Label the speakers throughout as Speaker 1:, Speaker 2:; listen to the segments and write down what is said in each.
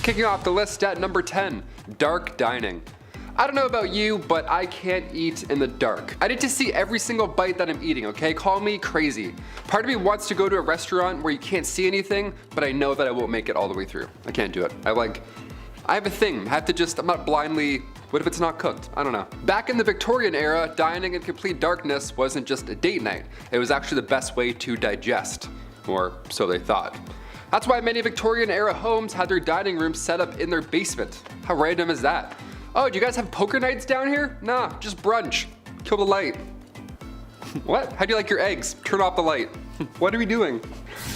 Speaker 1: Kicking off the list at number 10, dark dining. I don't know about you, but I can't eat in the dark. I need to see every single bite that I'm eating, okay? Call me crazy. Part of me wants to go to a restaurant where you can't see anything, but I know that I won't make it all the way through. I can't do it. I have a thing. I'm not blindly, what if it's not cooked? I don't know. Back in the Victorian era, dining in complete darkness wasn't just a date night. It was actually the best way to digest, or so they thought. That's why many Victorian era homes had their dining rooms set up in their basement. How random is that? Oh, do you guys have poker nights down here? Nah, just brunch. Kill the light. What? How do you like your eggs? Turn off the light. What are we doing?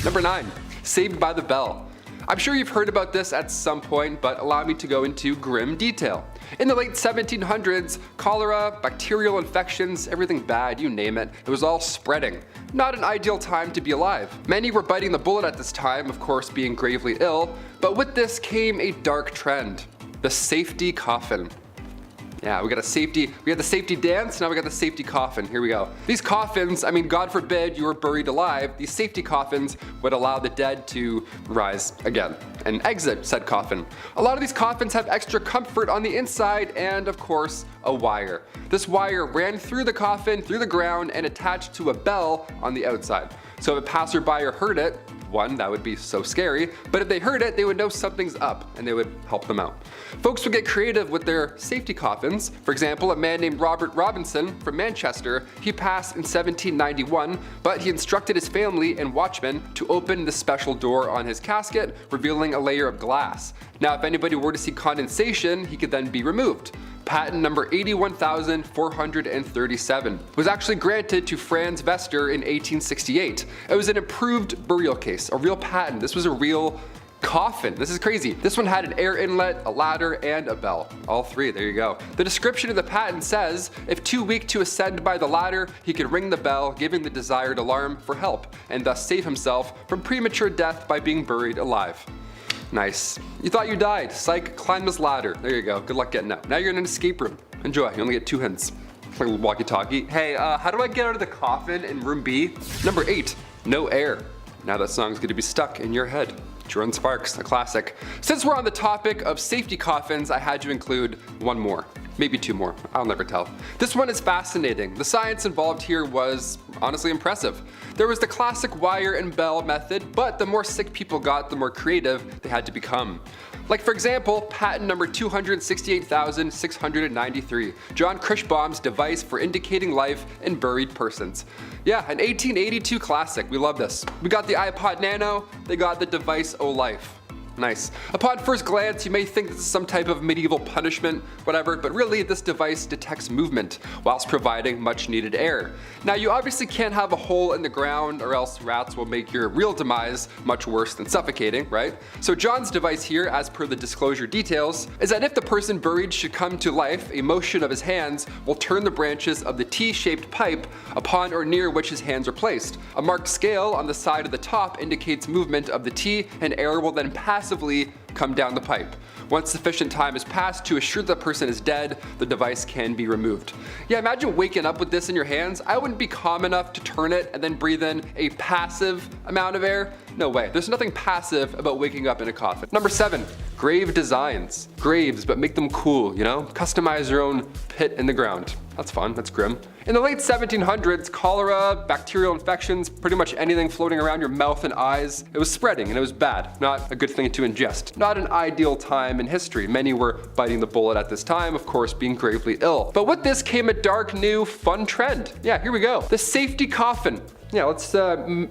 Speaker 1: Number 9, Saved by the Bell. I'm sure you've heard about this at some point, but allow me to go into grim detail. In the late 1700s, cholera, bacterial infections, everything bad, you name it, it was all spreading. Not an ideal time to be alive. Many were biting the bullet at this time, of course being gravely ill, but with this came a dark trend. The safety coffin. Yeah, we had the safety dance, now we got the safety coffin. Here we go. These coffins, I mean, God forbid you were buried alive, these safety coffins would allow the dead to rise again and exit said coffin. A lot of these coffins have extra comfort on the inside and, of course, a wire. This wire ran through the coffin, through the ground, and attached to a bell on the outside. So if a passerby heard it, one, that would be so scary, but if they heard it, they would know something's up and they would help them out. Folks would get creative with their safety coffins. For example, a man named Robert Robinson from Manchester, he passed in 1791, but he instructed his family and watchmen to open the special door on his casket, revealing a layer of glass. Now, if anybody were to see condensation, he could then be removed. Patent number 81,437 was actually granted to Franz Vester in 1868. It was an improved burial case, a real patent. This was a real coffin. This is crazy. This one had an air inlet, a ladder, and a bell. All three, there you go. The description of the patent says, if too weak to ascend by the ladder, he could ring the bell, giving the desired alarm for help, and thus save himself from premature death by being buried alive. Nice. You thought you died. Psych, climb this ladder. There you go. Good luck getting out. Now you're in an escape room. Enjoy. You only get 2 hints. Like a little walkie-talkie. Hey, how do I get out of the coffin in room B? Number 8, No Air. Now that song's gonna be stuck in your head. Jordan Sparks, a classic. Since we're on the topic of safety coffins, I had to include one more. Maybe 2 more, I'll never tell. This one is fascinating. The science involved here was honestly impressive. There was the classic wire and bell method, but the more sick people got, the more creative they had to become. Like for example, patent number 268,693, John Crichbaum's device for indicating life in buried persons. Yeah, an 1882 classic, we love this. We got the iPod Nano, they got the device O Life. Nice. Upon first glance, you may think this is some type of medieval punishment, whatever, but really this device detects movement whilst providing much needed air. Now you obviously can't have a hole in the ground or else rats will make your real demise much worse than suffocating, right? So John's device here, as per the disclosure details, is that if the person buried should come to life, a motion of his hands will turn the branches of the T-shaped pipe upon or near which his hands are placed. A marked scale on the side of the top indicates movement of the T, and air will then passively come down the pipe. Once sufficient time has passed to assure the person is dead, the device can be removed. Yeah, imagine waking up with this in your hands. I wouldn't be calm enough to turn it and then breathe in a passive amount of air. No way. There's nothing passive about waking up in a coffin. Number 7, grave designs. Graves, but make them cool, you know? Customize your own pit in the ground. That's fun, that's grim. In the late 1700s, cholera, bacterial infections, pretty much anything floating around your mouth and eyes, it was spreading and it was bad. Not a good thing to ingest. Not an ideal time in history. Many were biting the bullet at this time, of course being gravely ill. But with this came a dark, new, fun trend. Yeah, here we go. The safety coffin. Yeah, let's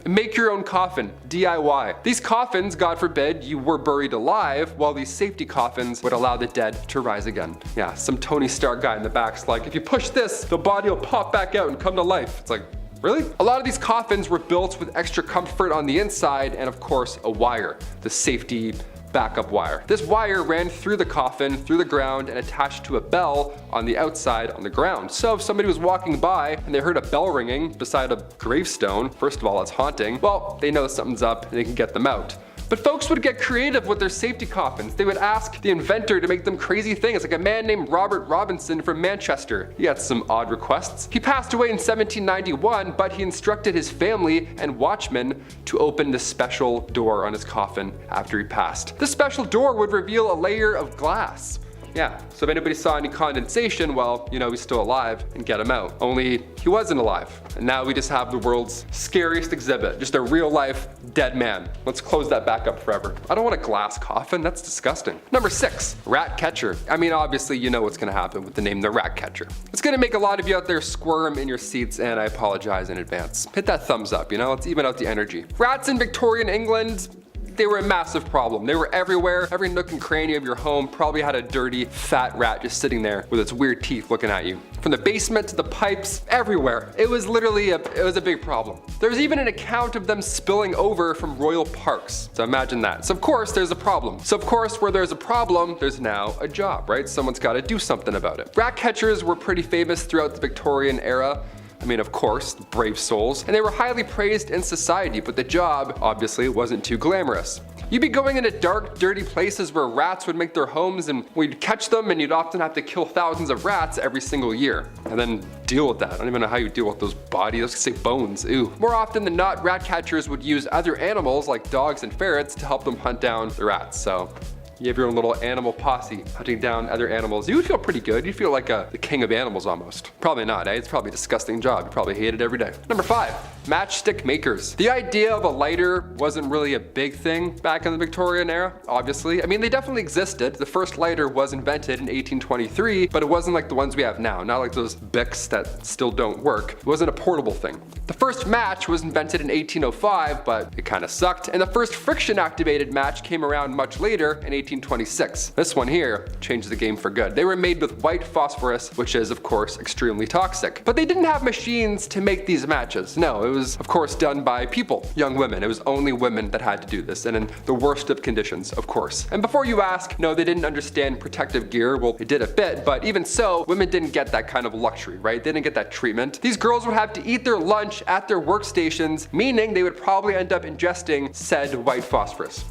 Speaker 1: make your own coffin, DIY. These coffins, God forbid, you were buried alive, while these safety coffins would allow the dead to rise again. Yeah, some Tony Stark guy in the back's like, if you push this, the body will pop back out and come to life. It's like, really? A lot of these coffins were built with extra comfort on the inside and of course a wire, the safety backup wire. This wire ran through the coffin, through the ground, and attached to a bell on the outside on the ground. So if somebody was walking by and they heard a bell ringing beside a gravestone, first of all, it's haunting, well, they know something's up and they can get them out. But folks would get creative with their safety coffins. They would ask the inventor to make them crazy things, like a man named Robert Robinson from Manchester. He had some odd requests. He passed away in 1791, but he instructed his family and watchmen to open this special door on his coffin after he passed. This special door would reveal a layer of glass. Yeah, so if anybody saw any condensation, well, you know he's still alive and get him out. Only he wasn't alive. And now we just have the world's scariest exhibit, just a real life dead man. Let's close that back up forever. I don't want a glass coffin, that's disgusting. Number 6, rat catcher. I mean, obviously you know what's gonna happen with the name the rat catcher. It's gonna make a lot of you out there squirm in your seats, and I apologize in advance. Hit that thumbs up, you know, let's even out the energy. Rats in Victorian England, they were a massive problem. They were everywhere. Every nook and cranny of your home probably had a dirty, fat rat just sitting there with its weird teeth looking at you. From the basement to the pipes, everywhere. It was literally a big problem. There's even an account of them spilling over from royal parks. So imagine that. So of course there's a problem. So of course where there's a problem, there's now a job, right? Someone's got to do something about it. Rat catchers were pretty famous throughout the Victorian era. I mean, of course, brave souls, and they were highly praised in society, but the job obviously wasn't too glamorous. You'd be going into dark, dirty places where rats would make their homes, and we'd catch them, and you'd often have to kill thousands of rats every single year. And then deal with that. I don't even know how you deal with those bodies. Let's say bones, ew. More often than not, rat catchers would use other animals like dogs and ferrets to help them hunt down the rats. So you have your own little animal posse hunting down other animals. You would feel pretty good. You'd feel like the king of animals almost. Probably not, eh? It's probably a disgusting job. You probably hate it every day. Number 5, matchstick makers. The idea of a lighter wasn't really a big thing back in the Victorian era, obviously. I mean, they definitely existed. The first lighter was invented in 1823, but it wasn't like the ones we have now. Not like those Bics that still don't work. It wasn't a portable thing. The first match was invented in 1805, but it kind of sucked. And the first friction-activated match came around much later in 1826. This one here changed the game for good. They were made with white phosphorus, which is of course extremely toxic. But they didn't have machines to make these matches. No, it was of course done by people, young women. It was only women that had to do this, and in the worst of conditions, of course. And before you ask, no, they didn't understand protective gear. Well, they did a bit, but even so, women didn't get that kind of luxury, right? They didn't get that treatment. These girls would have to eat their lunch at their workstations, meaning they would probably end up ingesting said white phosphorus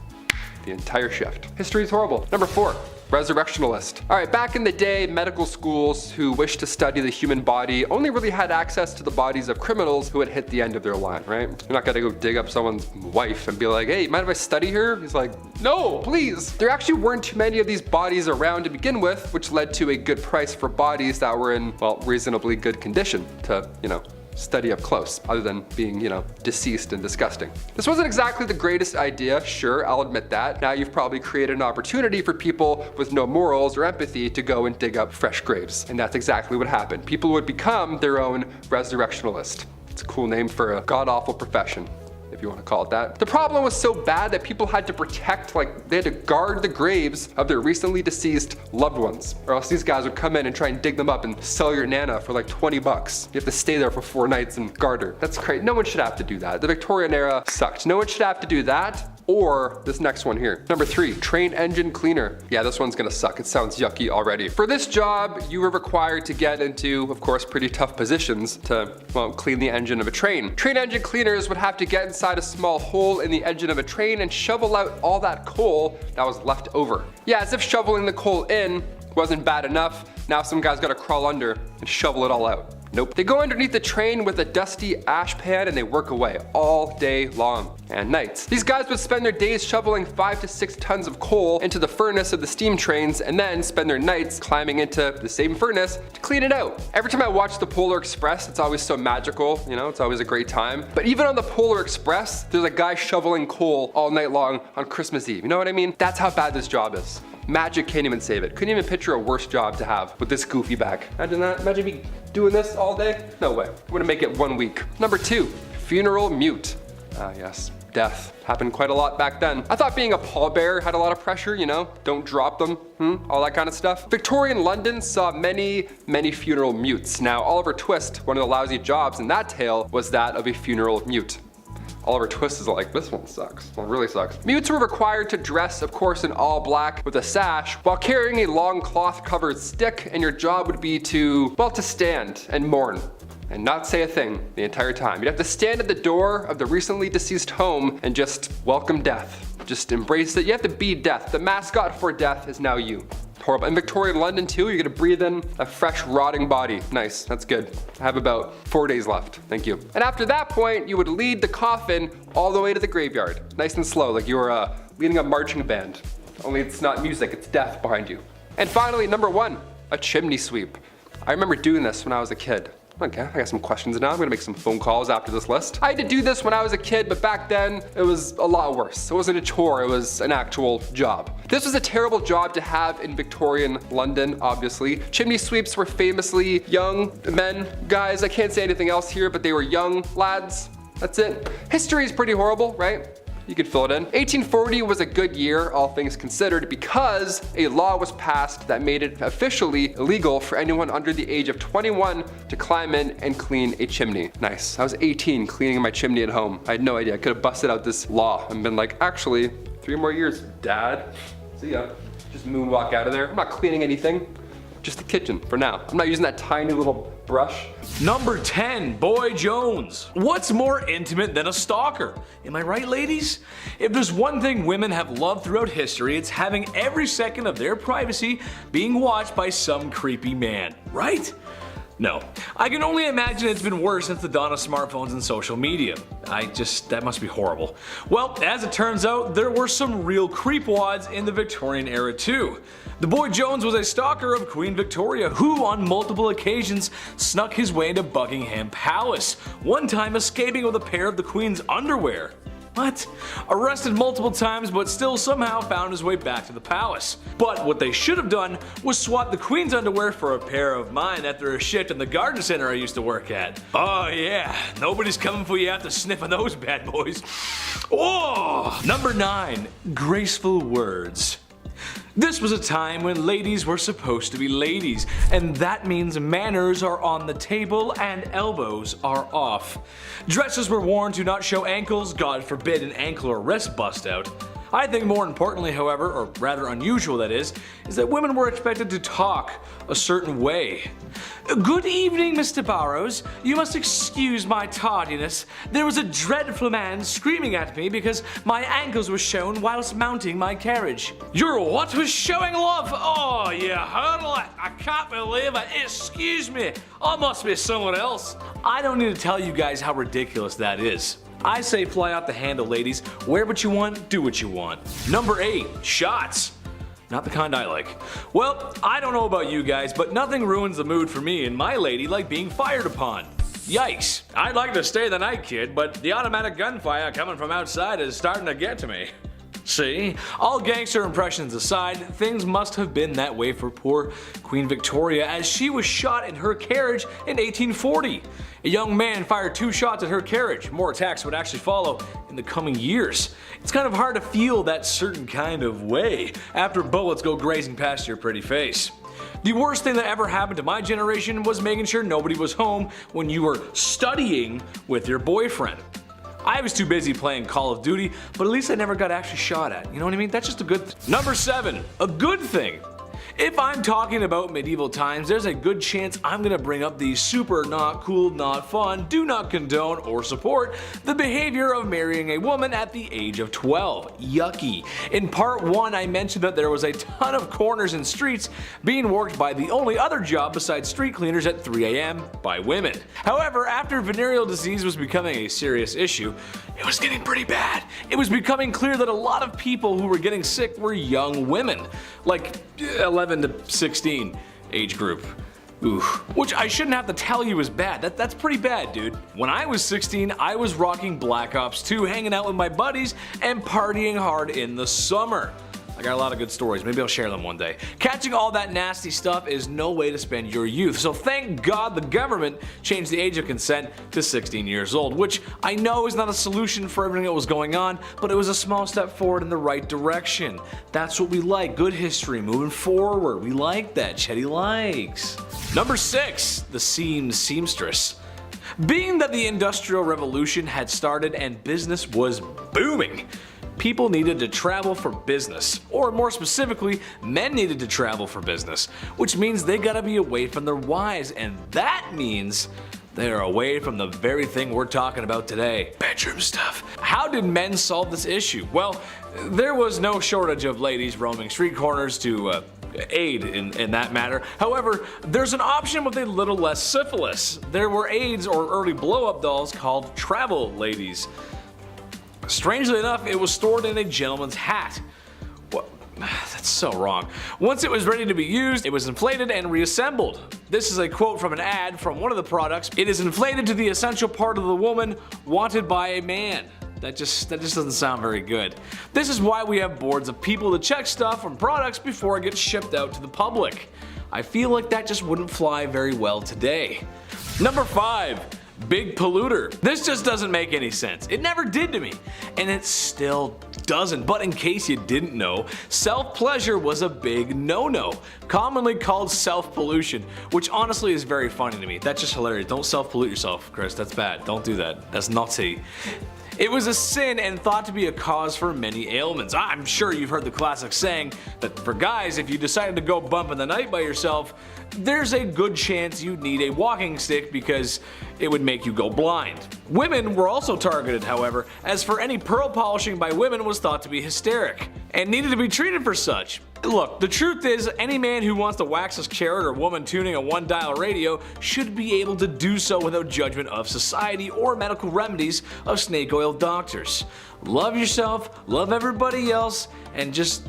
Speaker 1: the entire shift. History is horrible. Number 4, Resurrectional List. All right, back in the day, medical schools who wished to study the human body only really had access to the bodies of criminals who had hit the end of their line, right? You're not gonna go dig up someone's wife and be like, hey, mind if I study her? He's like, no, please. There actually weren't too many of these bodies around to begin with, which led to a good price for bodies that were in, well, reasonably good condition to, you know, study up close, other than being, you know, deceased and disgusting. This wasn't exactly the greatest idea, sure, I'll admit that. Now you've probably created an opportunity for people with no morals or empathy to go and dig up fresh graves. And that's exactly what happened. People would become their own resurrectionalist. It's a cool name for a god-awful profession, if you want to call it that. The problem was so bad that people had to protect, like they had to guard the graves of their recently deceased loved ones, or else these guys would come in and try and dig them up and sell your nana for like 20 bucks. You have to stay there for 4 nights and guard her. That's crazy. No one should have to do that. The Victorian era sucked. No one should have to do that. Or this next one here. Number 3, train engine cleaner. Yeah, this one's gonna suck. It sounds yucky already. For this job, you were required to get into, of course, pretty tough positions to, well, clean the engine of a train. Train engine cleaners would have to get inside a small hole in the engine of a train and shovel out all that coal that was left over. Yeah, as if shoveling the coal in wasn't bad enough, now some guy's gotta crawl under and shovel it all out. Nope. They go underneath the train with a dusty ash pan and they work away all day long and nights. These guys would spend their days shoveling 5 to 6 tons of coal into the furnace of the steam trains and then spend their nights climbing into the same furnace to clean it out. Every time I watch the Polar Express, it's always so magical, you know, it's always a great time. But even on the Polar Express, there's a guy shoveling coal all night long on Christmas Eve. You know what I mean? That's how bad this job is. Magic can't even save it. Couldn't even picture a worse job to have with this goofy back. Imagine that. Imagine me doing this all day. No way. I'm gonna make it 1 week. Number 2, funeral mute. Yes, death. Happened quite a lot back then. I thought being a pallbearer had a lot of pressure, you know, don't drop them, all that kind of stuff. Victorian London saw many, many funeral mutes. Now, Oliver Twist, one of the lousy jobs in that tale was that of a funeral mute. Oliver Twist is like, this one sucks. Well, it really sucks. Mutes were required to dress, of course, in all black with a sash while carrying a long cloth-covered stick, and your job would be to, well, to stand and mourn and not say a thing the entire time. You'd have to stand at the door of the recently deceased home and just welcome death. just embrace it. You have to be death. The mascot for death is now you. Horrible. In Victorian London too, you're gonna breathe in a fresh, rotting body. Nice, that's good. I have about 4 days left, thank you. And after that point, you would lead the coffin all the way to the graveyard. Nice and slow, like you were leading a marching band. Only it's not music, it's death behind you. And finally, number 1, a chimney sweep. I remember doing this when I was a kid. Okay, I got some questions now. I'm gonna make some phone calls after this list. I had to do this when I was a kid, but back then it was a lot worse. It wasn't a chore, it was an actual job. This was a terrible job to have in Victorian London, obviously. Chimney sweeps were famously young men, guys. I can't say anything else here, but they were young lads. That's it. History is pretty horrible, right? You could fill it in. 1840 was a good year, all things considered, because a law was passed that made it officially illegal for anyone under the age of 21 to climb in and clean a chimney. Nice. I was 18 cleaning my chimney at home. I had no idea. I could have busted out this law and been like, actually, 3 more years, Dad. See ya. Just moonwalk out of there. I'm not cleaning anything. Just the kitchen for now. I'm not using that tiny little brush.
Speaker 2: Number 10, Boy Jones. What's more intimate than a stalker? Am I right, ladies? If there's one thing women have loved throughout history, it's having every second of their privacy being watched by some creepy man, right? No. I can only imagine it's been worse since the dawn of smartphones and social media. That must be horrible. Well, as it turns out, there were some real creepwads in the Victorian era too. The Boy Jones was a stalker of Queen Victoria who on multiple occasions snuck his way into Buckingham Palace, one time escaping with a pair of the Queen's underwear. What? Arrested multiple times but still somehow found his way back to the palace. But what they should have done was swap the Queen's underwear for a pair of mine after a shift in the garden center I used to work at. Oh yeah, nobody's coming for you after sniffing those bad boys. Oh! Number 9, Graceful Words. This was a time when ladies were supposed to be ladies, and that means manners are on the table and elbows are off. Dresses were worn to not show ankles, God forbid an ankle or wrist bust out. I think more importantly, however, or rather unusual that is that women were expected to talk a certain way. Good evening, Mr. Burrows. You must excuse my tardiness. There was a dreadful man screaming at me because my ankles were shown whilst mounting my carriage. Your what was showing, love? Oh, you hurdle it. I can't believe it. Excuse me. I must be someone else. I don't need to tell you guys how ridiculous that is. I say fly out the handle, ladies. Wear what you want, do what you want. Number 8, shots. Not the kind I like. Well, I don't know about you guys, but nothing ruins the mood for me and my lady like being fired upon. Yikes. I'd like to stay the night, kid, but the automatic gunfire coming from outside is starting to get to me. See? All gangster impressions aside, things must have been that way for poor Queen Victoria as she was shot in her carriage in 1840. A young man fired 2 shots at her carriage. More attacks would actually follow in the coming years. It's kind of hard to feel that certain kind of way after bullets go grazing past your pretty face. The worst thing that ever happened to my generation was making sure nobody was home when you were studying with your boyfriend. I was too busy playing Call of Duty, but at least I never got actually shot at. You know what I mean? That's just a good thing. Number 7, a good thing. If I'm talking about medieval times, there's a good chance I'm gonna bring up the super not cool, not fun, do not condone or support the behavior of marrying a woman at the age of 12. Yucky. In part 1, I mentioned that there was a ton of corners and streets being worked by the only other job besides street cleaners at 3 AM by women. However, after venereal disease was becoming a serious issue, it was getting pretty bad. It was becoming clear that a lot of people who were getting sick were young women, like 11 to 16 age group. Ooh. Which I shouldn't have to tell you is bad. That's pretty bad, dude. When I was 16, I was rocking Black Ops 2, hanging out with my buddies, and partying hard in the summer. I got a lot of good stories, maybe I'll share them one day. Catching all that nasty stuff is no way to spend your youth, so thank God the government changed the age of consent to 16 years old, which I know is not a solution for everything that was going on, but it was a small step forward in the right direction. That's what we like, good history, moving forward. We like that, Chetty likes. Number 6, the seamstress. Being that the Industrial Revolution had started and business was booming, people needed to travel for business, or more specifically, men needed to travel for business, which means they gotta be away from their wives, and that means They are away from the very thing we're talking about today, bedroom stuff. How did men solve this issue? Well, there was no shortage of ladies roaming street corners to aid in that matter. However, there's an option with a little less syphilis. There were aids or early blow-up dolls called travel ladies. Strangely enough, it was stored in a gentleman's hat. What? That's so wrong. Once it was ready to be used, it was inflated and reassembled. This is a quote from an ad from one of the products. It is inflated to the essential part of the woman wanted by a man. That just doesn't sound very good. This is why we have boards of people to check stuff from products before it gets shipped out to the public. I feel like that just wouldn't fly very well today. Number 5. Big polluter. This just doesn't make any sense. It never did to me, and it still doesn't. But in case you didn't know, self-pleasure was a big no-no, commonly called self-pollution, which honestly is very funny to me. That's just hilarious. Don't self-pollute yourself, Chris. That's bad. Don't do that. That's naughty. It was a sin and thought to be a cause for many ailments. I'm sure you've heard the classic saying that for guys, if you decided to go bump in the night by yourself, there's a good chance you'd need a walking stick because it would make you go blind. Women were also targeted, however, as for any pearl polishing by women was thought to be hysteric and needed to be treated for such. Look, the truth is, any man who wants to wax his carrot or woman tuning a one-dial radio should be able to do so without judgment of society or medical remedies of snake oil doctors. Love yourself, love everybody else, and just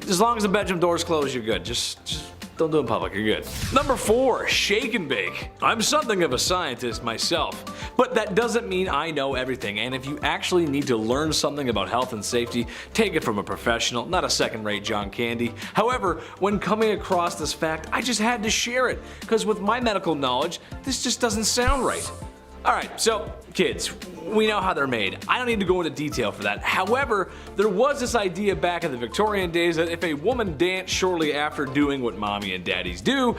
Speaker 2: as long as the bedroom door's closed, you're good. Just don't do it in public, you're good. Number 4, shake and bake. I'm something of a scientist myself, but that doesn't mean I know everything, and if you actually need to learn something about health and safety, take it from a professional, not a second-rate John Candy. However, when coming across this fact, I just had to share it, because with my medical knowledge, this just doesn't sound right. Alright, so kids, we know how they're made. I don't need to go into detail for that. However, there was this idea back in the Victorian days that if a woman danced shortly after doing what mommy and daddies do,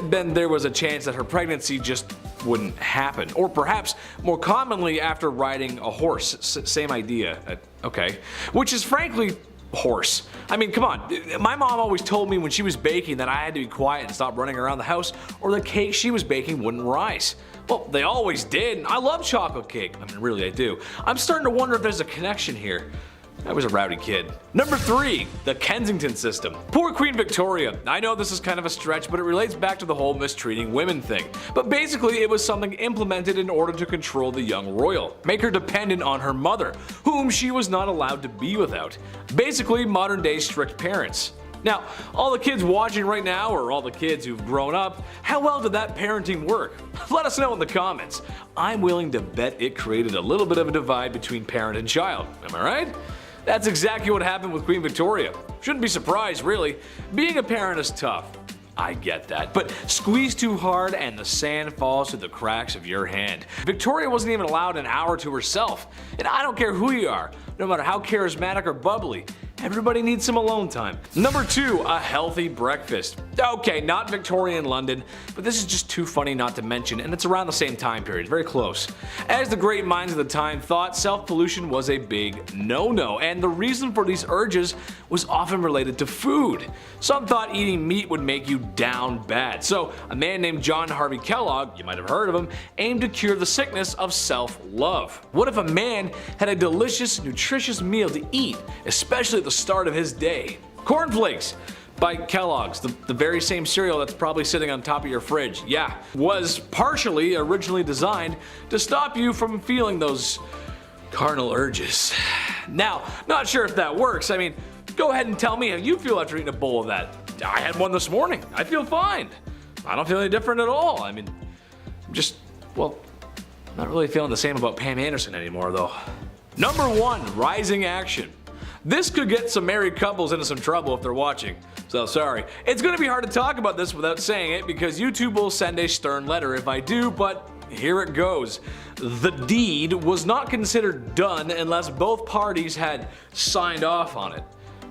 Speaker 2: then there was a chance that her pregnancy just wouldn't happen. Or perhaps more commonly after riding a horse. Same idea. Okay. Which is frankly horse. I mean, come on. My mom always told me when she was baking that I had to be quiet and stop running around the house or the cake she was baking wouldn't rise. Well, they always did. I love chocolate cake. I mean, really, I do. I'm starting to wonder if there's a connection here. I was a rowdy kid. Number 3, the Kensington system. Poor Queen Victoria. I know this is kind of a stretch, but it relates back to the whole mistreating women thing. But basically, it was something implemented in order to control the young royal, make her dependent on her mother, whom she was not allowed to be without. Basically, modern day strict parents. Now, all the kids watching right now, or all the kids who've grown up, how well did that parenting work? Let us know in the comments. I'm willing to bet it created a little bit of a divide between parent and child. Am I right? That's exactly what happened with Queen Victoria. Shouldn't be surprised, really. Being a parent is tough. I get that, but squeeze too hard and the sand falls through the cracks of your hand. Victoria wasn't even allowed an hour to herself, and I don't care who you are, no matter how charismatic or bubbly. Everybody needs some alone time. Number 2, a healthy breakfast. Okay, not Victorian London, but this is just too funny not to mention, and it's around the same time period, very close. As the great minds of the time thought, self-pollution was a big no-no, and the reason for these urges was often related to food. Some thought eating meat would make you down bad, so a man named John Harvey Kellogg, you might have heard of him, aimed to cure the sickness of self-love. What if a man had a delicious, nutritious meal to eat, especially at the start of his day? Cornflakes by Kellogg's, the very same cereal that's probably sitting on top of your fridge, yeah, was partially originally designed to stop you from feeling those carnal urges. Now, not sure if that works. I mean, go ahead and tell me how you feel after eating a bowl of that. I had one this morning. I feel fine. I don't feel any different at all. I mean, I'm just, well, not really feeling the same about Pam Anderson anymore though. Number 1, rising action. This could get some married couples into some trouble if they're watching, so sorry. It's gonna be hard to talk about this without saying it because YouTube will send a stern letter if I do, but here it goes. The deed was not considered done unless both parties had signed off on it,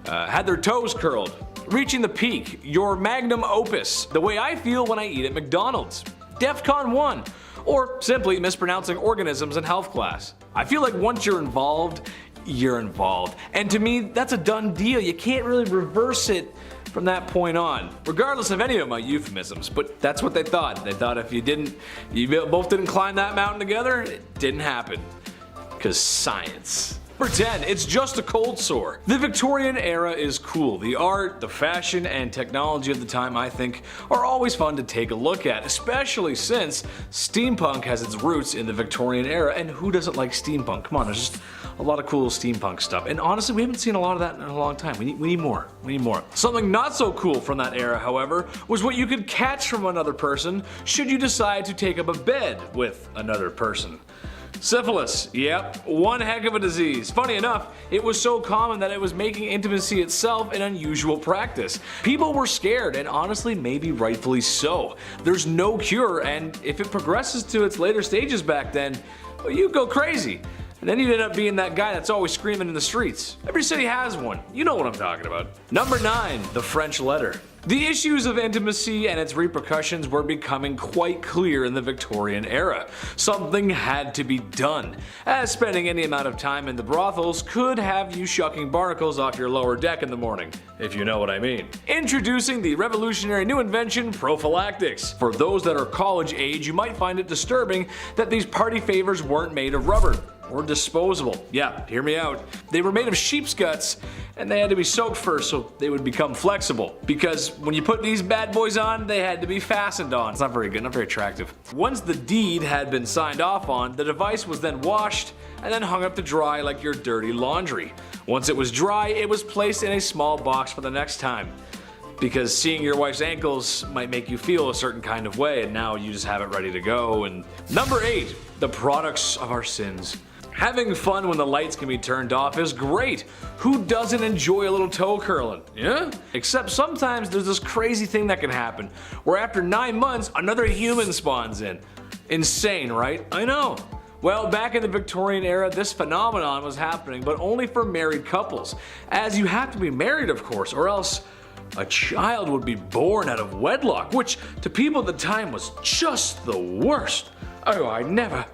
Speaker 2: had their toes curled, reaching the peak, your magnum opus, the way I feel when I eat at McDonald's, DEFCON 1, or simply mispronouncing organisms in health class. I feel like once you're involved, you're involved. And to me, that's a done deal. You can't really reverse it from that point on, regardless of any of my euphemisms. But that's what they thought. They thought if you both didn't climb that mountain together, it didn't happen. Because science. Number 10, it's just a cold sore. The Victorian era is cool. The art, the fashion, and technology of the time, I think, are always fun to take a look at, especially since steampunk has its roots in the Victorian era, and who doesn't like steampunk? Come on, there's just a lot of cool steampunk stuff. And honestly, we haven't seen a lot of that in a long time. We need more. We need more. Something not so cool from that era, however, was what you could catch from another person should you decide to take up a bed with another person. Syphilis, yep, one heck of a disease. Funny enough, it was so common that it was making intimacy itself an unusual practice. People were scared, and honestly, maybe rightfully so. There's no cure, and if it progresses to its later stages back then, well, you'd go crazy. And then you'd end up being that guy that's always screaming in the streets. Every city has one. You know what I'm talking about. Number 9, the French letter. The issues of intimacy and its repercussions were becoming quite clear in the Victorian era. Something had to be done, as spending any amount of time in the brothels could have you shucking barnacles off your lower deck in the morning, if you know what I mean. Introducing the revolutionary new invention, prophylactics. For those that are college age, you might find it disturbing that these party favors weren't made of rubber. Or disposable. Yeah, hear me out. They were made of sheep's guts, and they had to be soaked first so they would become flexible. Because when you put these bad boys on, they had to be fastened on. It's not very good, not very attractive. Once the deed had been signed off on, the device was then washed and then hung up to dry like your dirty laundry. Once it was dry, it was placed in a small box for the next time. Because seeing your wife's ankles might make you feel a certain kind of way, and now you just have it ready to go. And number 8, the products of our sins. Having fun when the lights can be turned off is great. Who doesn't enjoy a little toe curling? Yeah? Except sometimes there's this crazy thing that can happen, where after 9 months, another human spawns in. Insane, right? I know. Well, back in the Victorian era, this phenomenon was happening, but only for married couples. As you have to be married, of course, or else a child would be born out of wedlock, which to people at the time was just the worst. Oh, I never.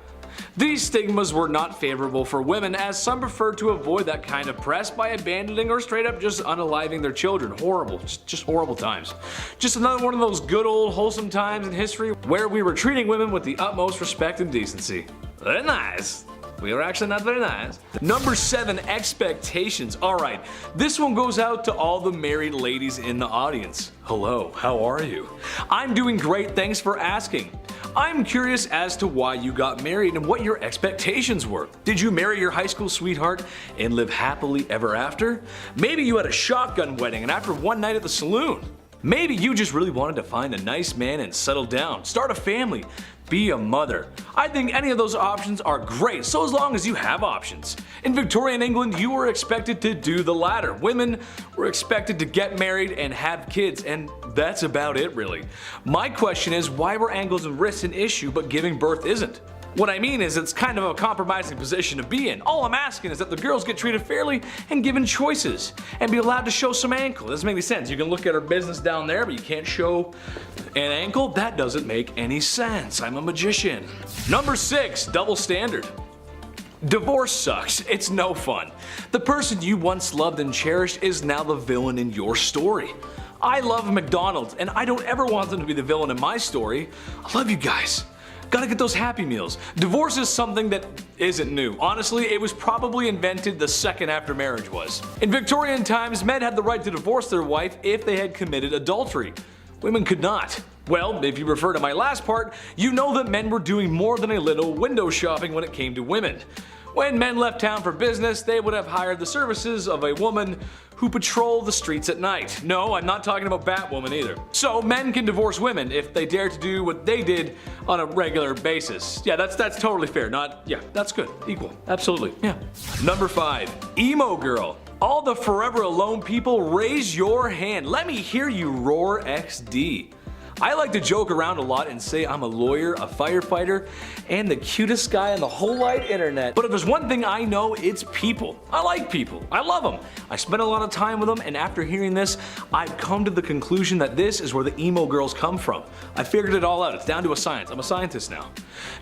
Speaker 2: These stigmas were not favorable for women, as some preferred to avoid that kind of press by abandoning or straight up just unaliving their children. Horrible, just horrible times. Just another one of those good old wholesome times in history where we were treating women with the utmost respect and decency. Very nice. We were actually not very nice. Number 7, expectations. Alright, this one goes out to all the married ladies in the audience. Hello, how are you? I'm doing great, thanks for asking. I'm curious as to why you got married and what your expectations were. Did you marry your high school sweetheart and live happily ever after? Maybe you had a shotgun wedding and after one night at the saloon. Maybe you just really wanted to find a nice man and settle down, start a family, be a mother. I think any of those options are great, so as long as you have options. In Victorian England, you were expected to do the latter. Women were expected to get married and have kids, and that's about it really. My question is, why were ankles and wrists an issue but giving birth isn't? What I mean is, it's kind of a compromising position to be in. All I'm asking is that the girls get treated fairly and given choices, and be allowed to show some ankle. It doesn't make any sense. You can look at her business down there, but you can't show an ankle? That doesn't make any sense. I'm a magician. Number 6, double standard. Divorce sucks. It's no fun. The person you once loved and cherished is now the villain in your story. I love McDonald's, and I don't ever want them to be the villain in my story. I love you guys. Gotta get those Happy Meals. Divorce is something that isn't new. Honestly, it was probably invented the second after marriage was. In Victorian times, men had the right to divorce their wife if they had committed adultery. Women could not. Well, if you refer to my last part, you know that men were doing more than a little window shopping when it came to women. When men left town for business, they would have hired the services of a woman who patrolled the streets at night. No, I'm not talking about Batwoman either. So men can divorce women if they dare to do what they did on a regular basis. Yeah, that's totally fair. That's good. Equal. Absolutely. Yeah. Number 5, Emo Girl. All the Forever Alone people, raise your hand. Let me hear you roar XD. I like to joke around a lot and say I'm a lawyer, a firefighter, and the cutest guy on the whole wide internet. But if there's one thing I know, it's people. I like people. I love them. I spend a lot of time with them, and after hearing this, I've come to the conclusion that this is where the emo girls come from. I figured it all out. It's down to a science. I'm a scientist now.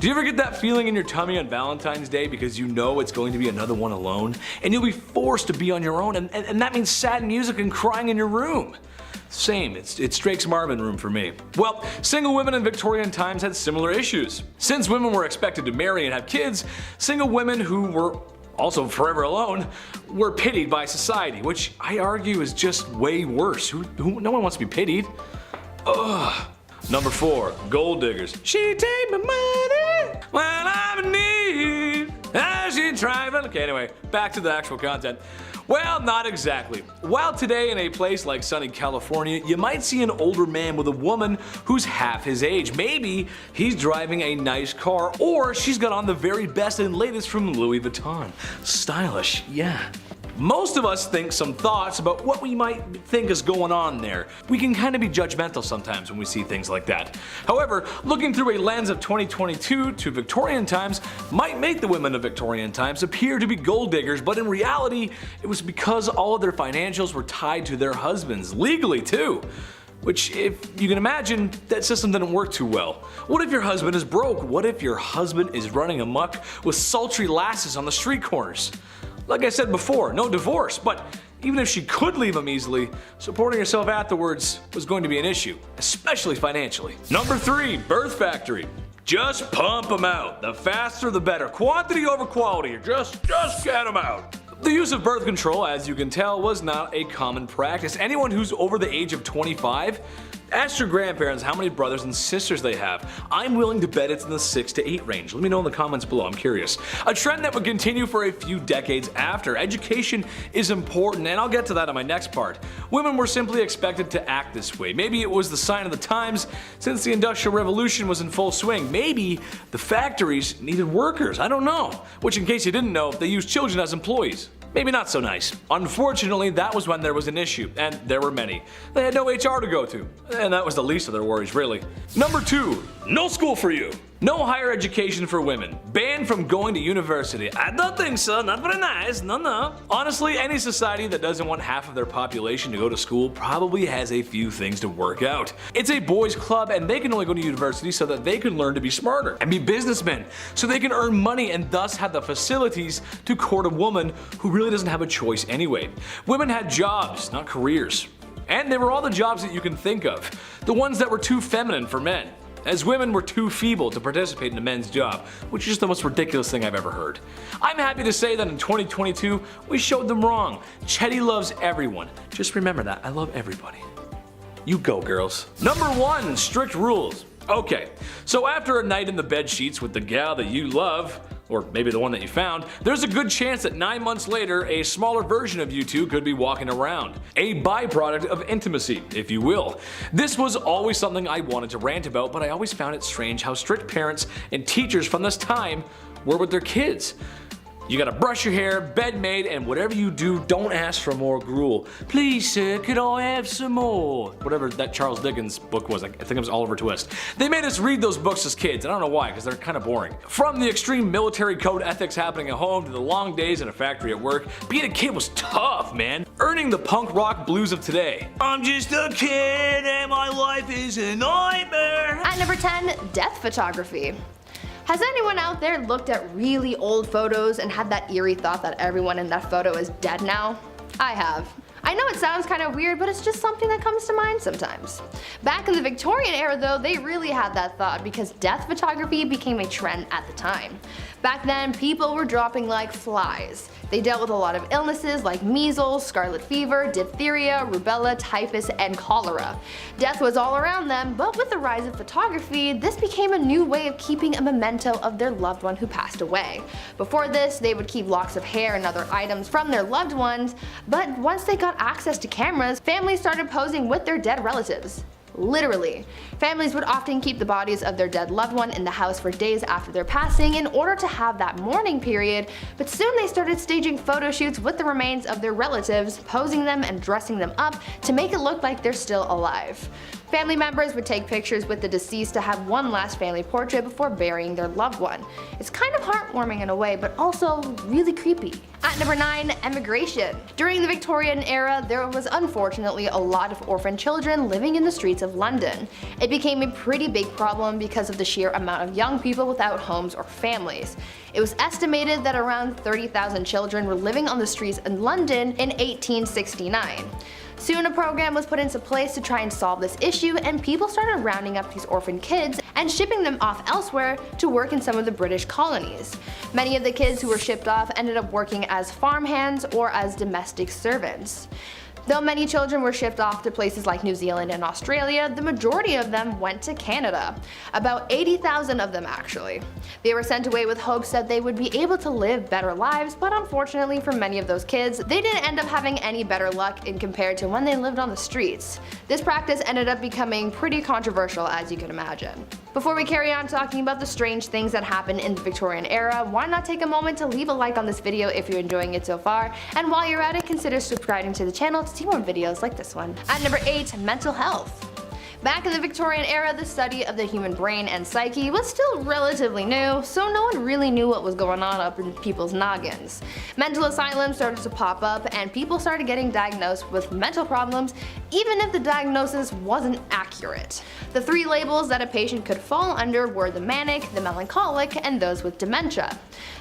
Speaker 2: Do you ever get that feeling in your tummy on Valentine's Day because you know it's going to be another one alone? And you'll be forced to be on your own, and that means sad music and crying in your room. Same, it's Drake's Marvin room for me. Well, single women in Victorian times had similar issues. Since women were expected to marry and have kids, single women who were also forever alone were pitied by society, which I argue is just way worse. No one wants to be pitied. Ugh. Number 4, gold diggers. She take my money when I'm in need. She driving. Okay, anyway, back to the actual content. Well, not exactly. While today in a place like sunny California, you might see an older man with a woman who's half his age. Maybe he's driving a nice car, or she's got on the very best and latest from Louis Vuitton. Stylish, yeah. Most of us think some thoughts about what we might think is going on there. We can kind of be judgmental sometimes when we see things like that. However, looking through a lens of 2022 to Victorian times might make the women of Victorian times appear to be gold diggers, but in reality, it was because all of their financials were tied to their husbands, legally too. Which, if you can imagine, that system didn't work too well. What if your husband is broke? What if your husband is running amok with sultry lasses on the street corners? Like I said before, no divorce, but even if she could leave him easily, supporting herself afterwards was going to be an issue, especially financially. Number 3, birth factory. Just pump them out. The faster the better. Quantity over quality. Just get them out. The use of birth control, as you can tell, was not a common practice. Anyone who's over the age of 25, ask your grandparents how many brothers and sisters they have. I'm willing to bet it's in the 6 to 8 range. Let me know in the comments below, I'm curious. A trend that would continue for a few decades after. Education is important, and I'll get to that in my next part. Women were simply expected to act this way. Maybe it was the sign of the times since the Industrial Revolution was in full swing. Maybe the factories needed workers, I don't know. Which, in case you didn't know, they used children as employees. Maybe not so nice. Unfortunately, that was when there was an issue, and there were many. They had no HR to go to, and that was the least of their worries, really. Number 2, no school for you. No higher education for women. Banned from going to university. I don't think so, not very nice, no. Honestly, any society that doesn't want half of their population to go to school probably has a few things to work out. It's a boys' club, and they can only go to university so that they can learn to be smarter and be businessmen, so they can earn money and thus have the facilities to court a woman who really doesn't have a choice anyway. Women had jobs, not careers. And they were all the jobs that you can think of. The ones that were too feminine for men, as women were too feeble to participate in a men's job, which is just the most ridiculous thing I've ever heard. I'm happy to say that in 2022, we showed them wrong. Chetty loves everyone. Just remember that, I love everybody. You go, girls. Number 1, strict rules. Okay, so after a night in the bed sheets with the gal that you love, or maybe the one that you found, there's a good chance that 9 months later, a smaller version of you two could be walking around. A byproduct of intimacy, if you will. This was always something I wanted to rant about, but I always found it strange how strict parents and teachers from this time were with their kids. You gotta brush your hair, bed made, and whatever you do, don't ask for more gruel. Please, sir, could I have some more? Whatever that Charles Dickens book was, I think it was Oliver Twist. They made us read those books as kids, and I don't know why, because they're kind of boring. From the extreme military code ethics happening at home to the long days in a factory at work, being a kid was tough, man. Earning the punk rock blues of today. I'm just a kid and my life is a nightmare.
Speaker 3: At number 10, death photography. Has anyone out there looked at really old photos and had that eerie thought that everyone in that photo is dead now? I have. I know it sounds kind of weird, but it's just something that comes to mind sometimes. Back in the Victorian era though, they really had that thought because death photography became a trend at the time. Back then, people were dropping like flies. They dealt with a lot of illnesses like measles, scarlet fever, diphtheria, rubella, typhus, and cholera. Death was all around them, but with the rise of photography, this became a new way of keeping a memento of their loved one who passed away. Before this, they would keep locks of hair and other items from their loved ones, but once they got access to cameras, families started posing with their dead relatives. literally. Families would often keep the bodies of their dead loved one in the house for days after their passing in order to have that mourning period, but soon they started staging photo shoots with the remains of their relatives, posing them and dressing them up to make it look like they're still alive. Family members would take pictures with the deceased to have one last family portrait before burying their loved one. It's kind of heartwarming in a way, but also really creepy. At number 9, emigration. During the Victorian era, there was unfortunately a lot of orphan children living in the streets of London. It became a pretty big problem because of the sheer amount of young people without homes or families. It was estimated that around 30,000 children were living on the streets in London in 1869. Soon a program was put into place to try and solve this issue, and people started rounding up these orphan kids and shipping them off elsewhere to work in some of the British colonies. Many of the kids who were shipped off ended up working as farmhands or as domestic servants. Though many children were shipped off to places like New Zealand and Australia, the majority of them went to Canada. About 80,000 of them actually. They were sent away with hopes that they would be able to live better lives, but unfortunately for many of those kids, they didn't end up having any better luck in compared to when they lived on the streets. This practice ended up becoming pretty controversial, as you can imagine. Before we carry on talking about the strange things that happened in the Victorian era, why not take a moment to leave a like on this video if you're enjoying it so far, and while you're at it, consider subscribing to the channel to see more videos like this one. At number 8, mental health. Back in the Victorian era, the study of the human brain and psyche was still relatively new, so no one really knew what was going on up in people's noggins. Mental asylums started to pop up, and people started getting diagnosed with mental problems even if the diagnosis wasn't accurate. The 3 labels that a patient could fall under were the manic, the melancholic, and those with dementia.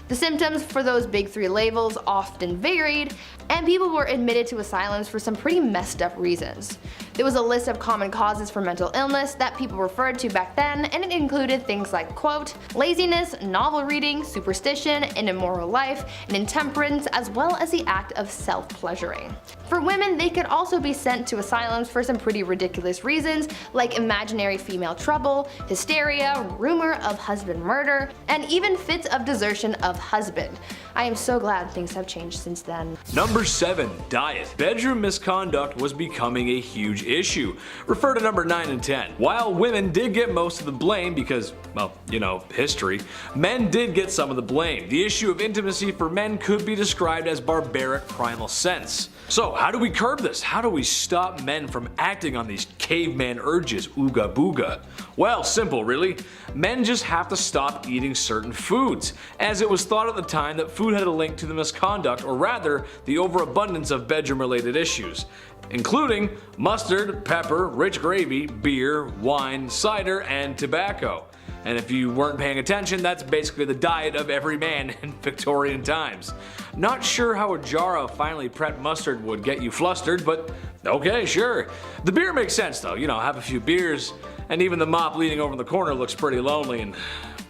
Speaker 3: The symptoms for those big 3 labels often varied, and people were admitted to asylums for some pretty messed up reasons. There was a list of common causes for mental illness that people referred to back then, and it included things like, quote, laziness, novel reading, superstition, an immoral life, and intemperance, as well as the act of self-pleasuring. For women, they could also be sent to asylums for some pretty ridiculous reasons, like imaginary female trouble, hysteria, rumor of husband murder, and even fits of desertion of husband. I am so glad things have changed since then.
Speaker 2: Number 7. Diet. Bedroom misconduct was becoming a huge issue. Refer to number 9 and 10. While women did get most of the blame because, well, you know, history, men did get some of the blame. The issue of intimacy for men could be described as barbaric primal sense. So how do we curb this? How do we stop men from acting on these caveman urges, ooga booga? Well, simple really. Men just have to stop eating certain foods, as it was thought at the time that food had a link to the misconduct, or rather, the overabundance of bedroom related issues, including mustard, pepper, rich gravy, beer, wine, cider, and tobacco. And if you weren't paying attention, that's basically the diet of every man in Victorian times. Not sure how a jar of finely prepped mustard would get you flustered, but okay, sure. The beer makes sense though, you know, have a few beers, and even the mop leaning over in the corner looks pretty lonely, and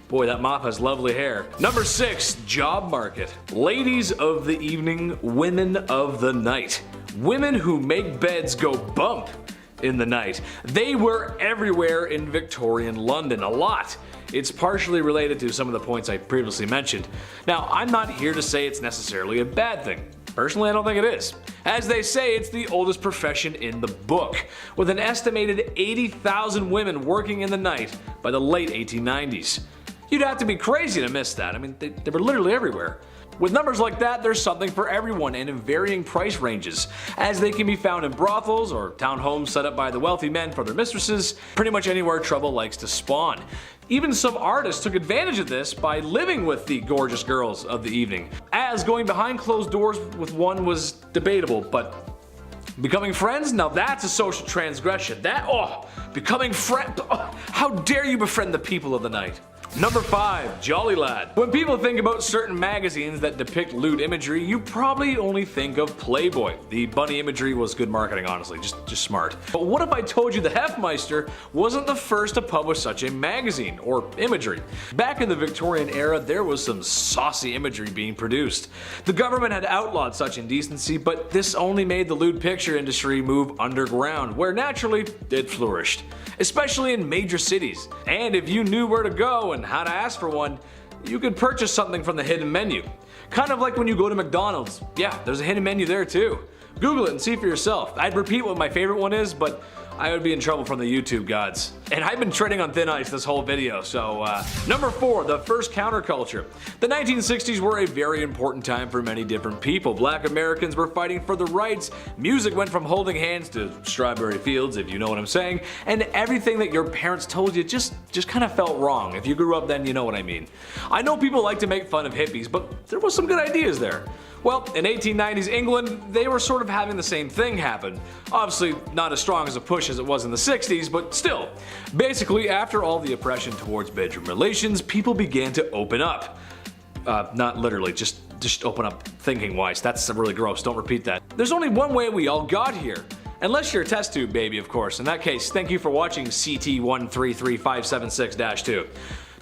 Speaker 2: boy, that mop has lovely hair. Number 6, job market. Ladies of the evening, women of the night. Women who make beds go bump in the night. They were everywhere in Victorian London, a lot. It's partially related to some of the points I previously mentioned. Now, I'm not here to say it's necessarily a bad thing. Personally, I don't think it is. As they say, it's the oldest profession in the book, with an estimated 80,000 women working in the night by the late 1890s. You'd have to be crazy to miss that. I mean, they were literally everywhere. With numbers like that, there's something for everyone and in varying price ranges, as they can be found in brothels or townhomes set up by the wealthy men for their mistresses, pretty much anywhere trouble likes to spawn. Even some artists took advantage of this by living with the gorgeous girls of the evening, as going behind closed doors with one was debatable, but becoming friends? Now that's a social transgression. Becoming friend, how dare you befriend the people of the night? Number 5, Jolly Lad. When people think about certain magazines that depict lewd imagery, you probably only think of Playboy. The bunny imagery was good marketing, honestly, just smart. But what if I told you the Hefmeister wasn't the first to publish such a magazine, or imagery? Back in the Victorian era, there was some saucy imagery being produced. The government had outlawed such indecency, but this only made the lewd picture industry move underground, where naturally it flourished, especially in major cities. And if you knew where to go and how to ask for one, you could purchase something from the hidden menu. Kind of like when you go to McDonald's. Yeah, there's a hidden menu there too. Google it and see for yourself. I'd repeat what my favorite one is, but I would be in trouble from the YouTube gods. And I've been treading on thin ice this whole video, so number 4, the first counterculture. The 1960s were a very important time for many different people. Black Americans were fighting for their rights, music went from holding hands to strawberry fields, if you know what I'm saying, and everything that your parents told you just kind of felt wrong. If you grew up then, you know what I mean. I know people like to make fun of hippies, but there was some good ideas there. Well, in 1890s England, they were sort of having the same thing happen. Obviously not as strong as a push as it was in the 60s, but still. Basically, after all the oppression towards bedroom relations, people began to open up. Not literally, just open up thinking wise. That's really gross, don't repeat that. There's only one way we all got here. Unless you're a test tube baby, of course. In that case, thank you for watching CT133576-2.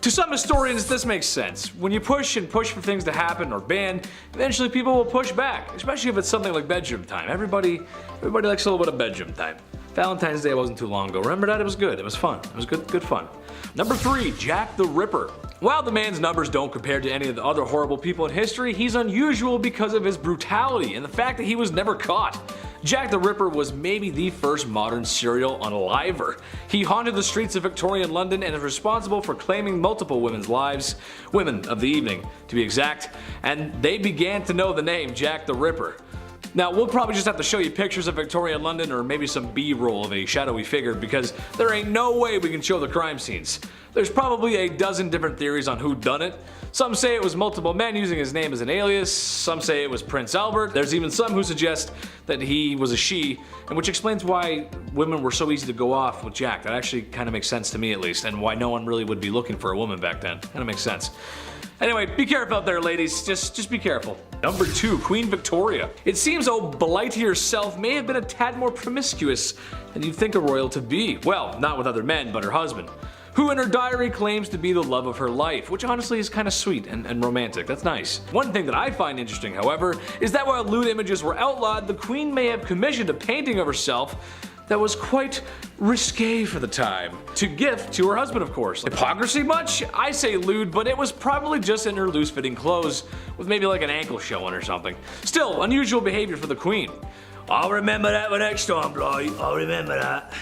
Speaker 2: To some historians, this makes sense. When you push and push for things to happen or ban, eventually people will push back, especially if it's something like bedroom time. Everybody likes a little bit of bedroom time. Valentine's Day wasn't too long ago. Remember that? It was good. It was fun. It was good fun. Number 3, Jack the Ripper. While the man's numbers don't compare to any of the other horrible people in history, he's unusual because of his brutality and the fact that he was never caught. Jack the Ripper was maybe the first modern serial unaliver. He haunted the streets of Victorian London and is responsible for claiming multiple women's lives, women of the evening to be exact, and they began to know the name Jack the Ripper. Now, we'll probably just have to show you pictures of Victorian London or maybe some B-roll of a shadowy figure because there ain't no way we can show the crime scenes. There's probably a dozen different theories on who done it. Some say it was multiple men using his name as an alias, some say it was Prince Albert, there's even some who suggest that he was a she, and which explains why women were so easy to go off with Jack. That actually kind of makes sense to me at least, and why no one really would be looking for a woman back then. Kind of makes sense. Anyway, be careful out there, ladies. Just be careful. Number 2, Queen Victoria. It seems old Blighty herself may have been a tad more promiscuous than you'd think a royal to be. Well, not with other men, but her husband, who in her diary claims to be the love of her life, which honestly is kind of sweet and romantic. That's nice. One thing that I find interesting, however, is that while lewd images were outlawed, the Queen may have commissioned a painting of herself that was quite risque for the time, to gift to her husband, of course. Hypocrisy much? I say lewd, but it was probably just in her loose-fitting clothes, with maybe like an ankle showing or something. Still, unusual behavior for the Queen. I'll remember that for next time, Blight. I'll remember that.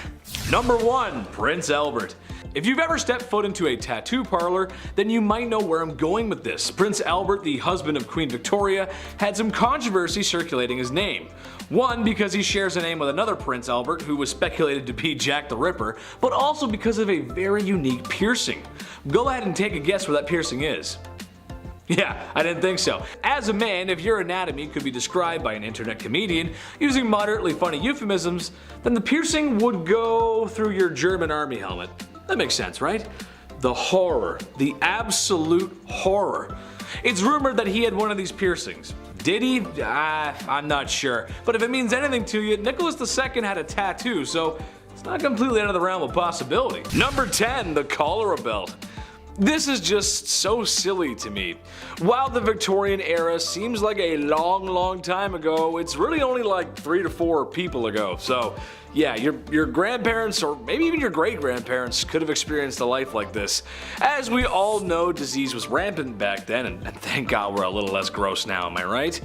Speaker 2: Number 1, Prince Albert. If you've ever stepped foot into a tattoo parlor, then you might know where I'm going with this. Prince Albert, the husband of Queen Victoria, had some controversy circulating his name. One, because he shares a name with another Prince Albert who was speculated to be Jack the Ripper, but also because of a very unique piercing. Go ahead and take a guess where that piercing is. Yeah, I didn't think so. As a man, if your anatomy could be described by an internet comedian using moderately funny euphemisms, then the piercing would go through your German army helmet. That makes sense, right? The horror. The absolute horror. It's rumored that he had one of these piercings. Did he? I'm not sure. But if it means anything to you, Nicholas II had a tattoo, so it's not completely out of the realm of possibility. Number 10, the cholera belt. This is just so silly to me. While the Victorian era seems like a long time ago, it's really only like 3 to 4 people ago. So yeah, your grandparents or maybe even your great-grandparents could have experienced a life like this. As we all know, disease was rampant back then, and thank God we're a little less gross now, am I right?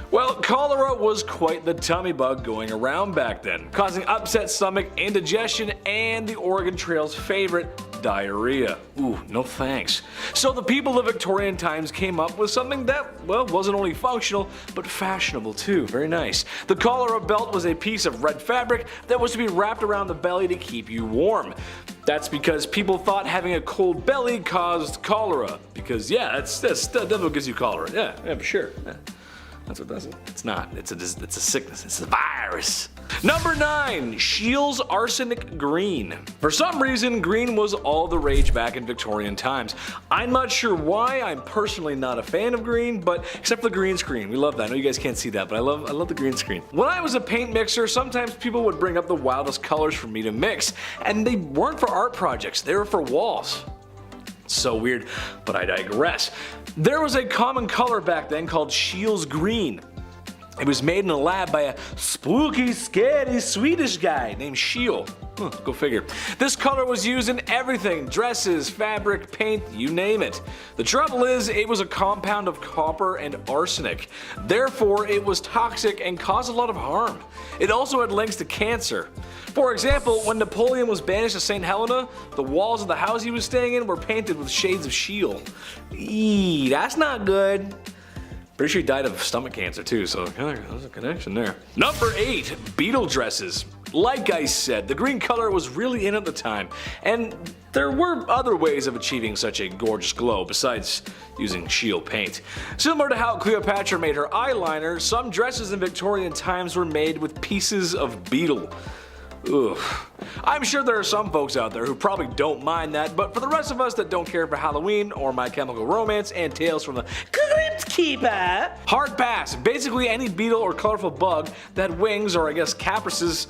Speaker 2: Well, cholera was quite the tummy bug going around back then, causing upset stomach, indigestion, and the Oregon Trail's favorite, diarrhea. Ooh, no thanks. So the people of Victorian times came up with something that, well, wasn't only functional, but fashionable too. Very nice. The cholera belt was a piece of red fabric that was to be wrapped around the belly to keep you warm. That's because people thought having a cold belly caused cholera. Because yeah, that definitely gives you cholera. Yeah, for sure. Yeah. That's what does it. It's not. It's a sickness. It's a virus. Number 9, Shields Arsenic Green. For some reason, green was all the rage back in Victorian times. I'm not sure why. I'm personally not a fan of green, but except for the green screen. We love that. I know you guys can't see that, but I love the green screen. When I was a paint mixer, sometimes people would bring up the wildest colors for me to mix, and they weren't for art projects. They were for walls. So weird, but I digress. There was a common color back then called Shields Green. It was made in a lab by a spooky, scary Swedish guy named Shield. Go figure. This color was used in everything, dresses, fabric, paint, you name it. The trouble is, it was a compound of copper and arsenic. Therefore, it was toxic and caused a lot of harm. It also had links to cancer. For example, when Napoleon was banished to St. Helena, the walls of the house he was staying in were painted with shades of Shield. Eee, that's not good. Pretty sure he died of stomach cancer too, so there's a connection there. Number 8, Beetle Dresses. Like I said, the green color was really in at the time, and there were other ways of achieving such a gorgeous glow besides using Shield paint. Similar to how Cleopatra made her eyeliner, some dresses in Victorian times were made with pieces of beetle. Ugh. I'm sure there are some folks out there who probably don't mind that, but for the rest of us that don't care for Halloween or My Chemical Romance and Tales from the Crypt Keeper, hard pass. Basically any beetle or colorful bug that had wings, or I guess caprices,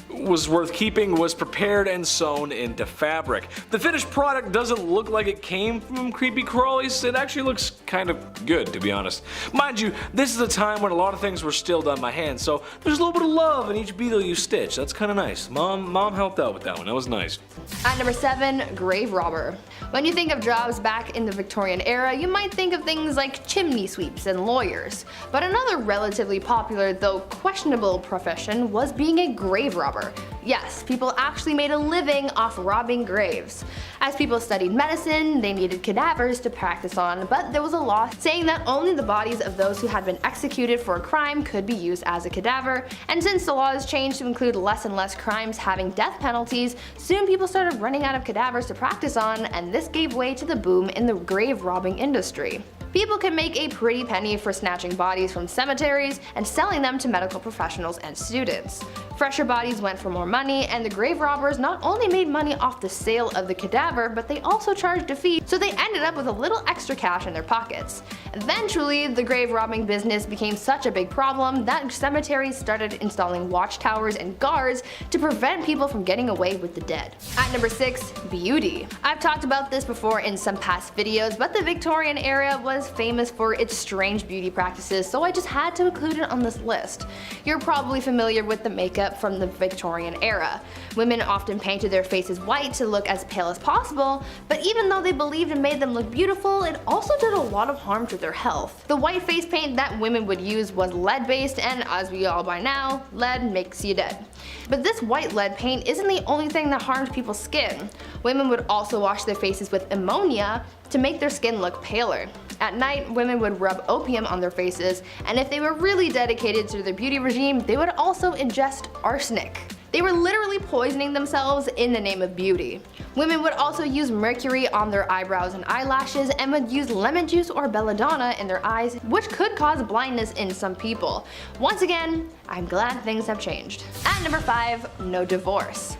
Speaker 2: was worth keeping was prepared and sewn into fabric. The finished product doesn't look like it came from creepy crawlies. It actually looks kind of good, to be honest. Mind you, this is a time when a lot of things were still done by hand, so there's a little bit of love in each beetle you stitch. That's kind of nice. Mom helped out with that one. That was nice.
Speaker 3: At number 7, grave robber. When you think of jobs back in the Victorian era, you might think of things like chimney sweeps and lawyers. But another relatively popular, though questionable profession was being a grave robber. Yes, people actually made a living off robbing graves. As people studied medicine, they needed cadavers to practice on, but there was a law saying that only the bodies of those who had been executed for a crime could be used as a cadaver, and since the laws changed to include less and less crimes having death penalties, soon people started running out of cadavers to practice on, and this gave way to the boom in the grave robbing industry. People could make a pretty penny for snatching bodies from cemeteries and selling them to medical professionals and students. Fresher bodies went for more money, and the grave robbers not only made money off the sale of the cadaver, but they also charged a fee, so they ended up with a little extra cash in their pockets. Eventually, the grave robbing business became such a big problem that cemeteries started installing watchtowers and guards to prevent people from getting away with the dead. At number 6, beauty. I've talked about this before in some past videos, but the Victorian era was famous for its strange beauty practices, so I just had to include it on this list. You're probably familiar with the makeup from the Victorian era. Women often painted their faces white to look as pale as possible, but even though they believed it made them look beautiful, it also did a lot of harm to their health. The white face paint that women would use was lead based, and as we all by now, lead makes you dead. But this white lead paint isn't the only thing that harmed people's skin. Women would also wash their faces with ammonia to make their skin look paler. At night, women would rub opium on their faces, and if they were really dedicated to their beauty regime, they would also ingest arsenic. They were literally poisoning themselves in the name of beauty. Women would also use mercury on their eyebrows and eyelashes, and would use lemon juice or belladonna in their eyes, which could cause blindness in some people. Once again, I'm glad things have changed. At number 5, no divorce.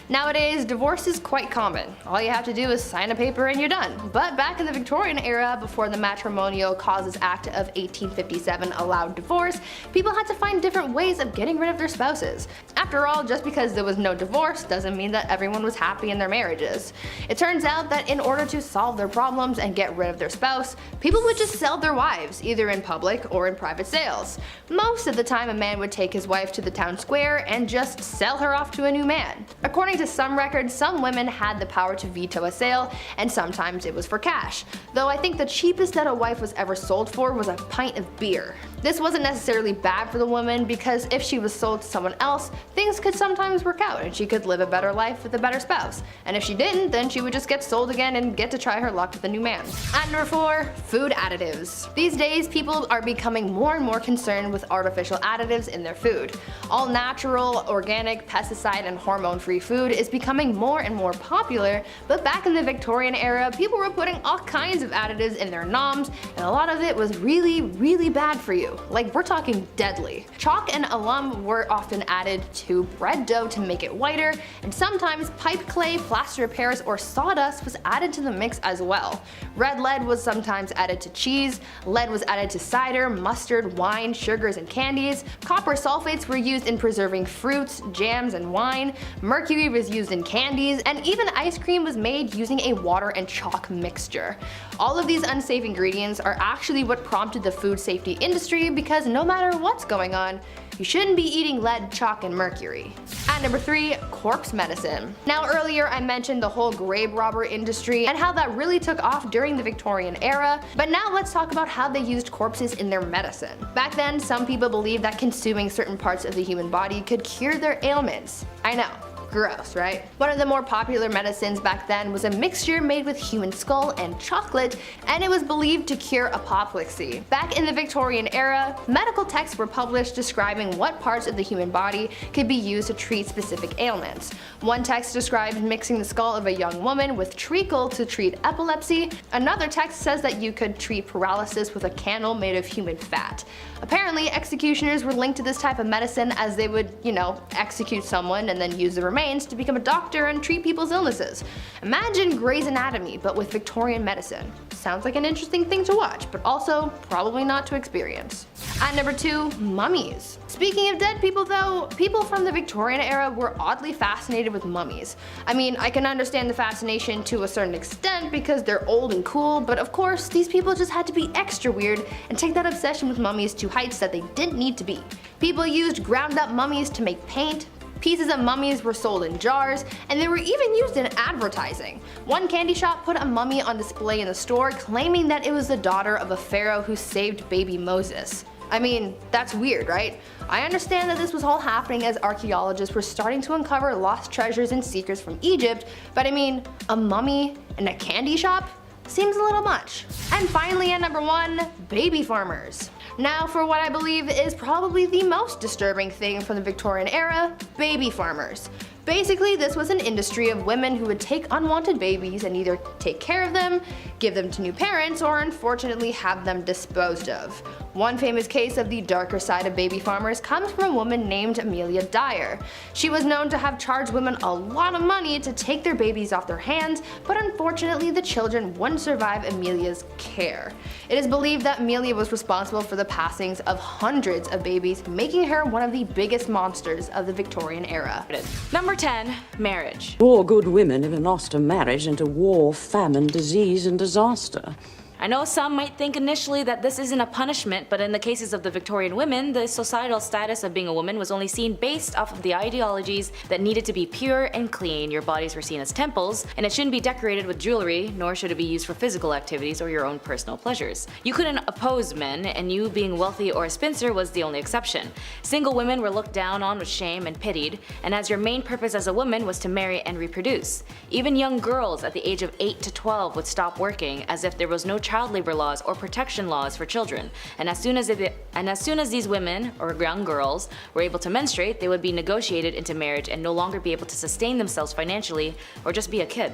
Speaker 3: Nowadays, divorce is quite common. All you have to do is sign a paper and you're done. But back in the Victorian era, before the Matrimonial Causes Act of 1857 allowed divorce, people had to find different ways of getting rid of their spouses. After all, just because there was no divorce doesn't mean that everyone was happy in their marriages. It turns out that in order to solve their problems and get rid of their spouse, people would just sell their wives, either in public or in private sales. Most of the time, a man would take his wife to the town square and just sell her off to a new man. According to some records, some women had the power to veto a sale, and sometimes it was for cash. Though I think the cheapest that a wife was ever sold for was a pint of beer. This wasn't necessarily bad for the woman, because if she was sold to someone else, things could sometimes work out and she could live a better life with a better spouse. And if she didn't, then she would just get sold again and get to try her luck with a new man. At number 4, food additives. These days, people are becoming more and more concerned with artificial additives in their food. All natural, organic, pesticide, and hormone-free food is becoming more and more popular, but back in the Victorian era, people were putting all kinds of additives in their noms, and a lot of it was really, really bad for you. Like, we're talking deadly. Chalk and alum were often added to bread dough to make it whiter, and sometimes pipe clay, plaster of Paris, or sawdust was added to the mix as well. Red lead was sometimes added to cheese, lead was added to cider, mustard, wine, sugars, and candies, copper sulfates were used in preserving fruits, jams, and wine, mercury was used in candies, and even ice cream was made using a water and chalk mixture. All of these unsafe ingredients are actually what prompted the food safety industry mercury because no matter what's going on, you shouldn't be eating lead, chalk, and mercury. At number 3, corpse medicine. Now earlier I mentioned the whole grave robber industry and how that really took off during the Victorian era, but now let's talk about how they used corpses in their medicine. Back then, some people believed that consuming certain parts of the human body could cure their ailments. I know. Gross, right? One of the more popular medicines back then was a mixture made with human skull and chocolate, and it was believed to cure apoplexy. Back in the Victorian era, medical texts were published describing what parts of the human body could be used to treat specific ailments. One text described mixing the skull of a young woman with treacle to treat epilepsy. Another text says that you could treat paralysis with a candle made of human fat. Apparently, executioners were linked to this type of medicine as they would, execute someone and then use the remains to become a doctor and treat people's illnesses. Imagine Grey's Anatomy, but with Victorian medicine. Sounds like an interesting thing to watch, but also probably not to experience. At number 2, mummies. Speaking of dead people though, people from the Victorian era were oddly fascinated with mummies. I mean, I can understand the fascination to a certain extent because they're old and cool, but of course, these people just had to be extra weird and take that obsession with mummies to heights that they didn't need to be. People used ground up mummies to make paint. Pieces of mummies were sold in jars, and they were even used in advertising. One candy shop put a mummy on display in the store, claiming that it was the daughter of a pharaoh who saved baby Moses. I mean, that's weird, right? I understand that this was all happening as archaeologists were starting to uncover lost treasures and secrets from Egypt, but I mean, a mummy in a candy shop? Seems a little much. And finally at number 1, baby farmers. Now for what I believe is probably the most disturbing thing from the Victorian era, baby farmers. Basically, this was an industry of women who would take unwanted babies and either take care of them, give them to new parents, or unfortunately have them disposed of. One famous case of the darker side of baby farmers comes from a woman named Amelia Dyer. She was known to have charged women a lot of money to take their babies off their hands, but unfortunately the children wouldn't survive Amelia's care. It is believed that Amelia was responsible for the passings of hundreds of babies, making her one of the biggest monsters of the Victorian era.
Speaker 4: Number 10, marriage.
Speaker 5: All good women have lost a marriage into war, famine, disease, and disaster.
Speaker 4: I know some might think initially that this isn't a punishment, but in the cases of the Victorian women, the societal status of being a woman was only seen based off of the ideologies that needed to be pure and clean. Your bodies were seen as temples, and it shouldn't be decorated with jewelry, nor should it be used for physical activities or your own personal pleasures. You couldn't oppose men, and you being wealthy or a spinster was the only exception. Single women were looked down on with shame and pitied, and as your main purpose as a woman was to marry and reproduce. Even young girls at the age of 8 to 12 would stop working as if there was no child labor laws or protection laws for children, and as soon as these women or young girls were able to menstruate, they would be negotiated into marriage and no longer be able to sustain themselves financially or just be a kid.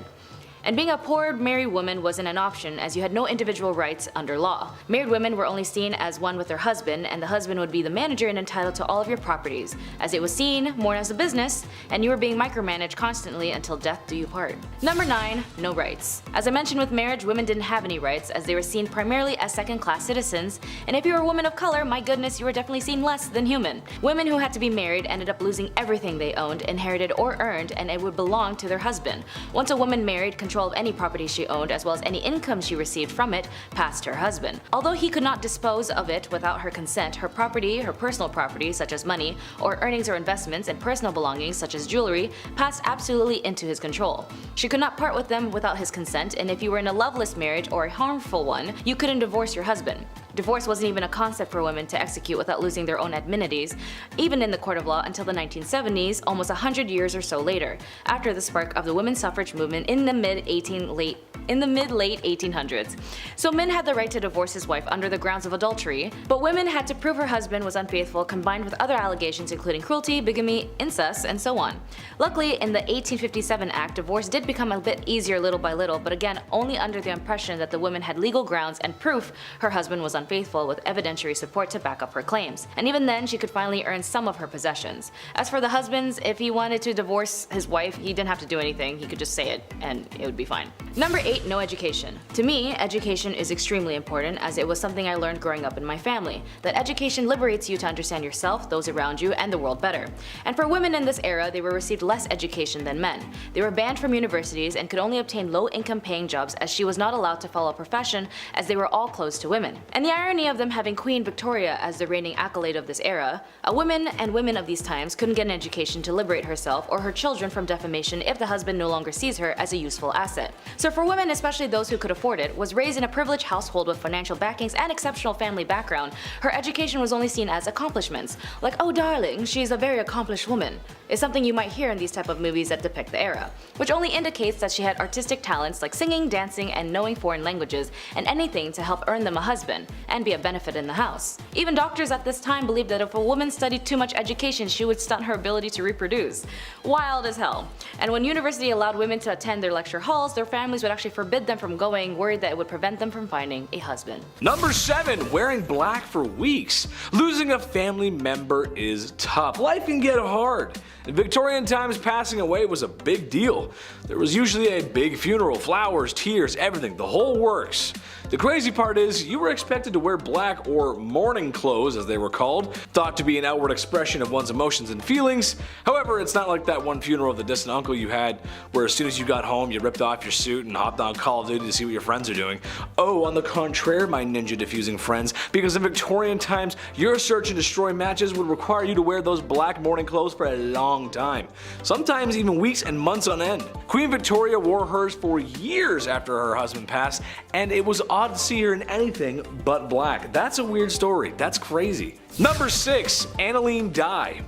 Speaker 4: And being a poor married woman wasn't an option as you had no individual rights under law. Married women were only seen as one with their husband, and the husband would be the manager and entitled to all of your properties, as it was seen more as a business, and you were being micromanaged constantly until death do you part. Number 9, no rights. As I mentioned with marriage, women didn't have any rights as they were seen primarily as second-class citizens, and if you were a woman of color, my goodness, you were definitely seen less than human. Women who had to be married ended up losing everything they owned, inherited, or earned, and it would belong to their husband. Once a woman married, control of any property she owned as well as any income she received from it passed her husband. Although he could not dispose of it without her consent, her property, her personal property such as money or earnings or investments, and personal belongings such as jewelry passed absolutely into his control. She could not part with them without his consent, and if you were in a loveless marriage or a harmful one, you couldn't divorce your husband. Divorce wasn't even a concept for women to execute without losing their own amenities, even in the court of law until the 1970s, almost 100 years or so later, after the spark of the women's suffrage movement in the mid-late 1800s. So men had the right to divorce his wife under the grounds of adultery, but women had to prove her husband was unfaithful combined with other allegations including cruelty, bigamy, incest, and so on. Luckily, in the 1857 Act, divorce did become a bit easier little by little, but again only under the impression that the woman had legal grounds and proof her husband was unfaithful with evidentiary support to back up her claims. And even then, she could finally earn some of her possessions. As for the husbands, if he wanted to divorce his wife, he didn't have to do anything, he could just say it and it would be fine. Number 8, no education. To me, education is extremely important as it was something I learned growing up in my family, that education liberates you to understand yourself, those around you, and the world better. And for women in this era, they were received less education than men. They were banned from universities and could only obtain low-income paying jobs as she was not allowed to follow a profession as they were all closed to women. And the irony of them having Queen Victoria as the reigning accolade of this era, a woman and women of these times couldn't get an education to liberate herself or her children from defamation if the husband no longer sees her as a useful asset. So for women, especially those who could afford it, was raised in a privileged household with financial backings and exceptional family background, her education was only seen as accomplishments. Like, oh darling, she's a very accomplished woman, is something you might hear in these type of movies that depict the era, which only indicates that she had artistic talents like singing, dancing, and knowing foreign languages, and anything to help earn them a husband and be a benefit in the house. Even doctors at this time believed that if a woman studied too much education, she would stunt her ability to reproduce. Wild as hell. And when university allowed women to attend their lecture halls, their families would actually forbid them from going, worried that it would prevent them from finding a husband.
Speaker 2: Number 7. Wearing black for weeks. Losing a family member is tough. Life can get hard. In Victorian times, passing away was a big deal. There was usually a big funeral, flowers, tears, everything, the whole works. The crazy part is, you were expected to wear black or mourning clothes as they were called, thought to be an outward expression of one's emotions and feelings. However, it's not like that one funeral of the distant uncle you had, where as soon as you got home you ripped off your suit and hopped on Call of Duty to see what your friends are doing. Oh, on the contrary, my ninja diffusing friends, because in Victorian times, your search and destroy matches would require you to wear those black mourning clothes for a long time. Sometimes even weeks and months on end. Queen Victoria wore hers for years after her husband passed, and it was odd to see her in anything but black. That's a weird story. That's crazy. Number 6. Analine dye.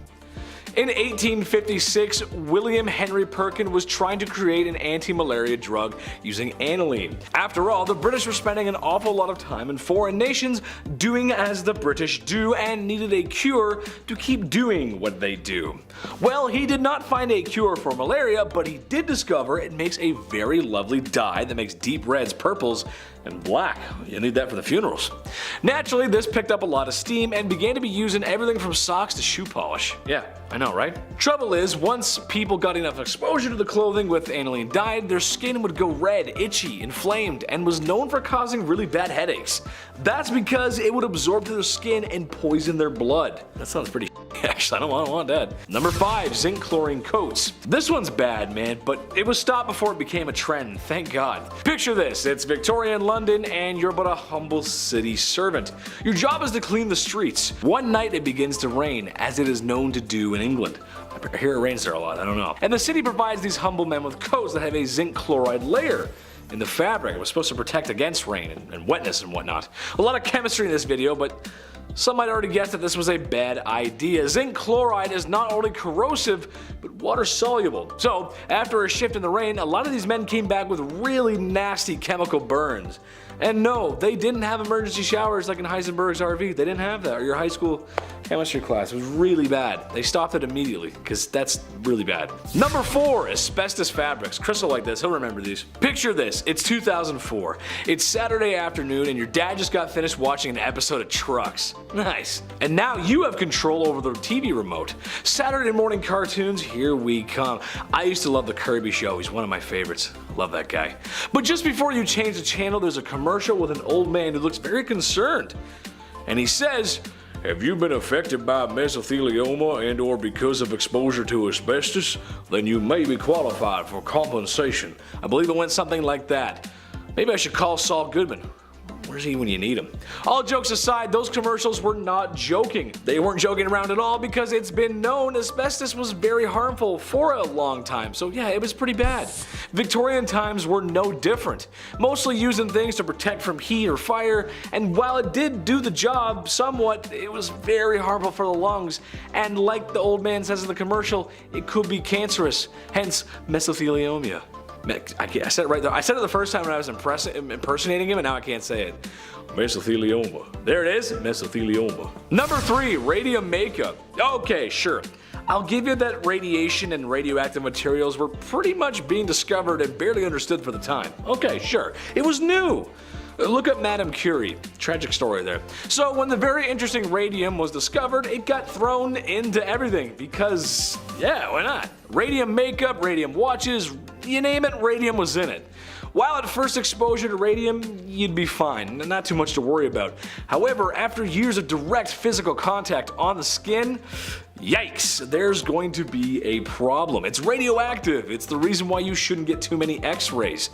Speaker 2: In 1856, William Henry Perkin was trying to create an anti-malaria drug using aniline. After all, the British were spending an awful lot of time in foreign nations doing as the British do and needed a cure to keep doing what they do. Well, he did not find a cure for malaria, but he did discover it makes a very lovely dye that makes deep reds, purples, and black. You need that for the funerals. Naturally, this picked up a lot of steam and began to be used in everything from socks to shoe polish. Yeah, I know, right? Trouble is, once people got enough exposure to the clothing with aniline dye, their skin would go red, itchy, inflamed, and was known for causing really bad headaches. That's because it would absorb to their skin and poison their blood. That sounds pretty actually, I don't want that. Number 5. Zinc Chlorine coats. This one's bad, man, but it was stopped before it became a trend, thank God. Picture this, it's Victorian London and you're but a humble city servant. Your job is to clean the streets. One night it begins to rain, as it is known to do in England. I hear it rains there a lot, I don't know. And the city provides these humble men with coats that have a zinc chloride layer in the fabric. It was supposed to protect against rain and wetness and whatnot. A lot of chemistry in this video, but some might already guess that this was a bad idea. Zinc chloride is not only corrosive, but water soluble. So, after a shift in the rain, a lot of these men came back with really nasty chemical burns. And no, they didn't have emergency showers like in Heisenberg's RV. They didn't have that, or your high school chemistry class. It was really bad. They stopped it immediately, because that's really bad. Number 4. Asbestos Fabrics. Crystal like this, he'll remember these. Picture this, it's 2004. It's Saturday afternoon and your dad just got finished watching an episode of Trucks. Nice. And now you have control over the TV remote. Saturday morning cartoons, here we come. I used to love the Kirby Show, he's one of my favorites. Love that guy. But just before you change the channel, there's a commercial with an old man who looks very concerned. And he says, "Have you been affected by mesothelioma and or because of exposure to asbestos? Then you may be qualified for compensation." I believe it went something like that. Maybe I should call Saul Goodman. Where's he when you need him? All jokes aside, those commercials were not joking. They weren't joking around at all because it's been known asbestos was very harmful for a long time. So yeah, it was pretty bad. Victorian times were no different. Mostly used in things to protect from heat or fire, and while it did do the job somewhat, it was very harmful for the lungs. And like the old man says in the commercial, it could be cancerous, hence mesothelioma. I said it right there. I said it the first time when I was impersonating him, and now I can't say it. Mesothelioma. There it is, mesothelioma. Number 3, Radium Makeup. Okay, sure. I'll give you that radiation and radioactive materials were pretty much being discovered and barely understood for the time. Okay, sure. It was new. Look at Madame Curie. Tragic story there. So when the very interesting radium was discovered, it got thrown into everything because, yeah, why not? Radium makeup, radium watches, you name it, radium was in it. While at first exposure to radium, you'd be fine, not too much to worry about. However, after years of direct physical contact on the skin, Yikes, there's going to be a problem. It's radioactive. It's the reason why you shouldn't get too many X-rays.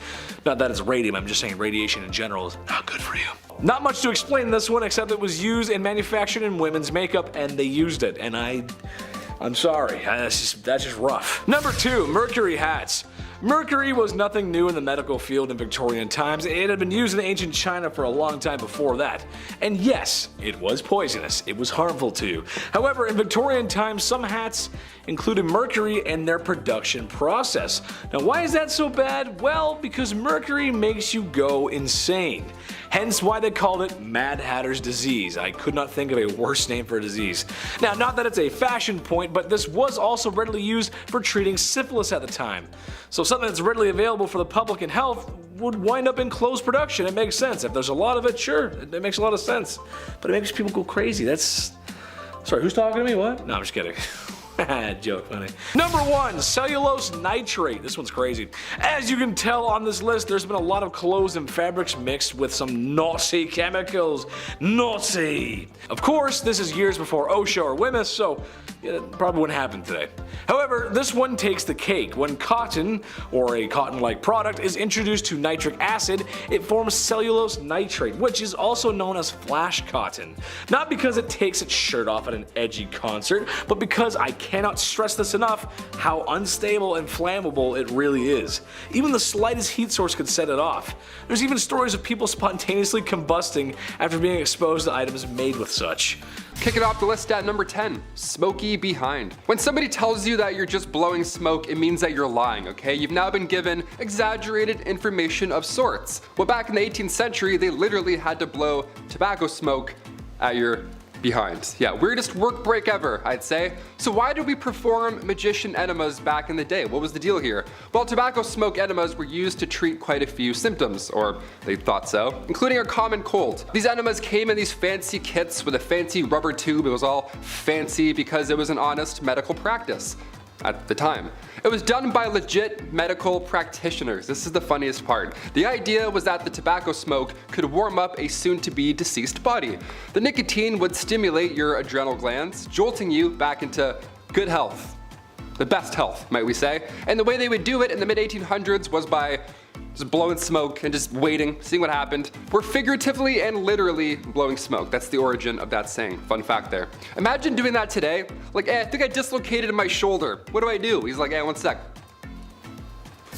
Speaker 2: Not that it's radium, I'm just saying radiation in general is not good for you. Not much to explain this one except it was used and manufactured in women's makeup and they used it, and I'm sorry, that's just rough. Number 2, Mercury Hats. Mercury was nothing new in the medical field in Victorian times. It had been used in ancient China for a long time before that. And yes, it was poisonous. It was harmful to you. However, in Victorian times, some hats included mercury in their production process. Now, why is that so bad? Well, because mercury makes you go insane. Hence why they called it Mad Hatter's disease. I could not think of a worse name for a disease. Now, not that it's a fashion point, but this was also readily used for treating syphilis at the time. So something that's readily available for the public and health would wind up in closed production. It makes sense. If there's a lot of it, sure, it makes a lot of sense. But it makes people go crazy. Sorry, who's talking to me? What? No, I'm just kidding. Joke, funny. Number 1, Cellulose Nitrate. This one's crazy. As you can tell on this list, there's been a lot of clothes and fabrics mixed with some naughty chemicals. Naughty! Of course, this is years before OSHA or WMS, so it probably wouldn't happen today. However, this one takes the cake. When cotton, or a cotton-like product, is introduced to nitric acid, it forms cellulose nitrate, which is also known as flash cotton. Not because it takes its shirt off at an edgy concert, but because I cannot stress this enough how unstable and flammable it really is. Even the slightest heat source could set it off. There's even stories of people spontaneously combusting after being exposed to items made with such.
Speaker 1: Kicking off the list at number 10, Smoky Behind. When somebody tells you that you're just blowing smoke, it means that you're lying, okay? You've now been given exaggerated information of sorts. Well, back in the 18th century, they literally had to blow tobacco smoke at your behind. Yeah, weirdest work break ever, I'd say. So why did we perform magician enemas back in the day? What was the deal here? Well, tobacco smoke enemas were used to treat quite a few symptoms, or they thought so, including a common cold. These enemas came in these fancy kits with a fancy rubber tube. It was all fancy because it was an honest medical practice at the time. It was done by legit medical practitioners. This is the funniest part. The idea was that the tobacco smoke could warm up a soon-to-be deceased body. The nicotine would stimulate your adrenal glands, jolting you back into good health. The best health, might we say. And the way they would do it in the mid-1800s was by just blowing smoke and just waiting, seeing what happened. We're figuratively and literally blowing smoke. That's the origin of that saying. Fun fact there. Imagine doing that today. Like, hey, I think I dislocated my shoulder. What do I do? He's like, hey, one sec.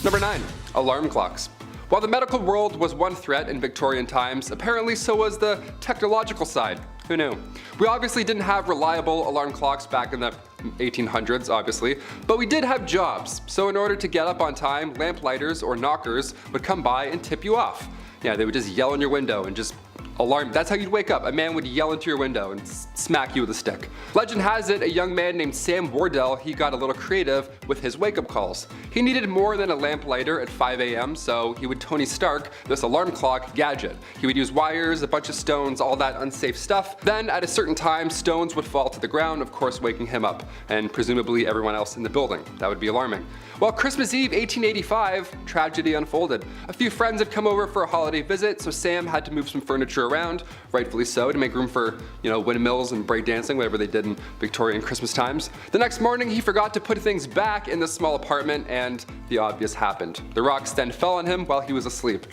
Speaker 1: Number 9, alarm clocks. While the medical world was one threat in Victorian times, apparently so was the technological side. Who knew? We obviously didn't have reliable alarm clocks back in the 1800s, obviously, but we did have jobs. So in order to get up on time, lamplighters or knockers would come by and tip you off. Yeah, they would just yell in your window and just alarm. That's how you'd wake up. A man would yell into your window and smack you with a stick. Legend has it, a young man named Sam Wardell, he got a little creative with his wake-up calls. He needed more than a lamplighter at 5 a.m., so he would Tony Stark this alarm clock gadget. He would use wires, a bunch of stones, all that unsafe stuff. Then at a certain time, stones would fall to the ground, of course waking him up, and presumably everyone else in the building. That would be alarming. Well, Christmas Eve 1885, tragedy unfolded. A few friends had come over for a holiday visit, so Sam had to move some furniture around, rightfully so, to make room for, windmills and breakdancing, whatever they did in Victorian Christmas times. The next morning, he forgot to put things back in the small apartment, and the obvious happened. The rocks then fell on him while he was asleep.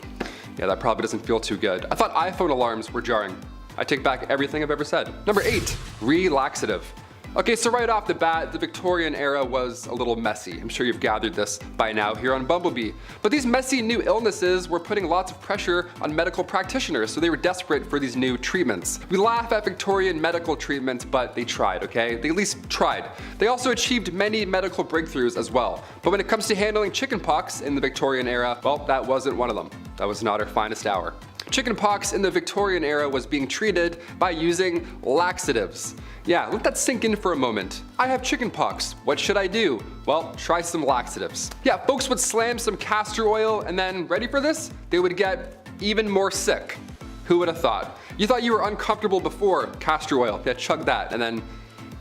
Speaker 1: Yeah, that probably doesn't feel too good. I thought iPhone alarms were jarring. I take back everything I've ever said. Number 8, relaxative. Okay, so right off the bat, the Victorian era was a little messy. I'm sure you've gathered this by now here on Bumblebee. But these messy new illnesses were putting lots of pressure on medical practitioners, so they were desperate for these new treatments. We laugh at Victorian medical treatments, but they tried, okay? They at least tried. They also achieved many medical breakthroughs as well. But when it comes to handling chickenpox in the Victorian era, well, that wasn't one of them. That was not our finest hour. Chickenpox in the Victorian era was being treated by using laxatives. Yeah, let that sink in for a moment. I have chickenpox. What should I do? Well, try some laxatives. Yeah, folks would slam some castor oil and then, ready for this? They would get even more sick. Who would have thought? You thought you were uncomfortable before castor oil. Yeah, chug that, and then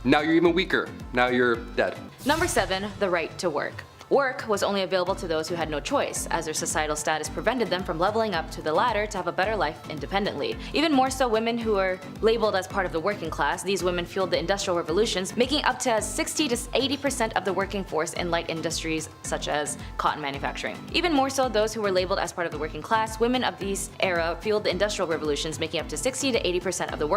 Speaker 1: now you're even weaker. Now you're dead.
Speaker 4: Number 7, the right to work. Work was only available to those who had no choice, as their societal status prevented them from leveling up to the ladder to have a better life independently. Even more so, women who were labeled as part of the working class, these women fueled the industrial revolutions, making up to 60 to 80% of the working force in light industries such as cotton manufacturing. Even more so, those who were labeled as part of the working class, women of this era fueled the industrial revolutions, making up to 60 to 80% of the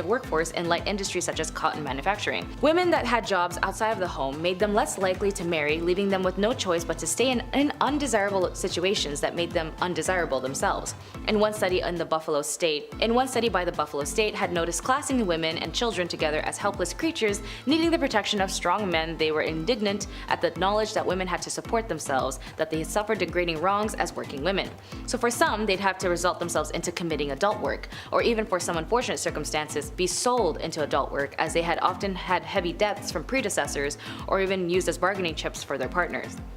Speaker 4: workforce in light industries such as cotton manufacturing. Women that had jobs outside of the home made them less likely to marry, leaving them with no choice but to stay in undesirable situations that made them undesirable themselves. In one study by the Buffalo State had noticed classing women and children together as helpless creatures needing the protection of strong men. They were indignant at the knowledge that women had to support themselves, that they had suffered degrading wrongs as working women. So for some, they'd have to result themselves into committing adult work, or even for some unfortunate circumstances, be sold into adult work, as they had often had heavy debts from predecessors or even used as bargaining chips for their partners.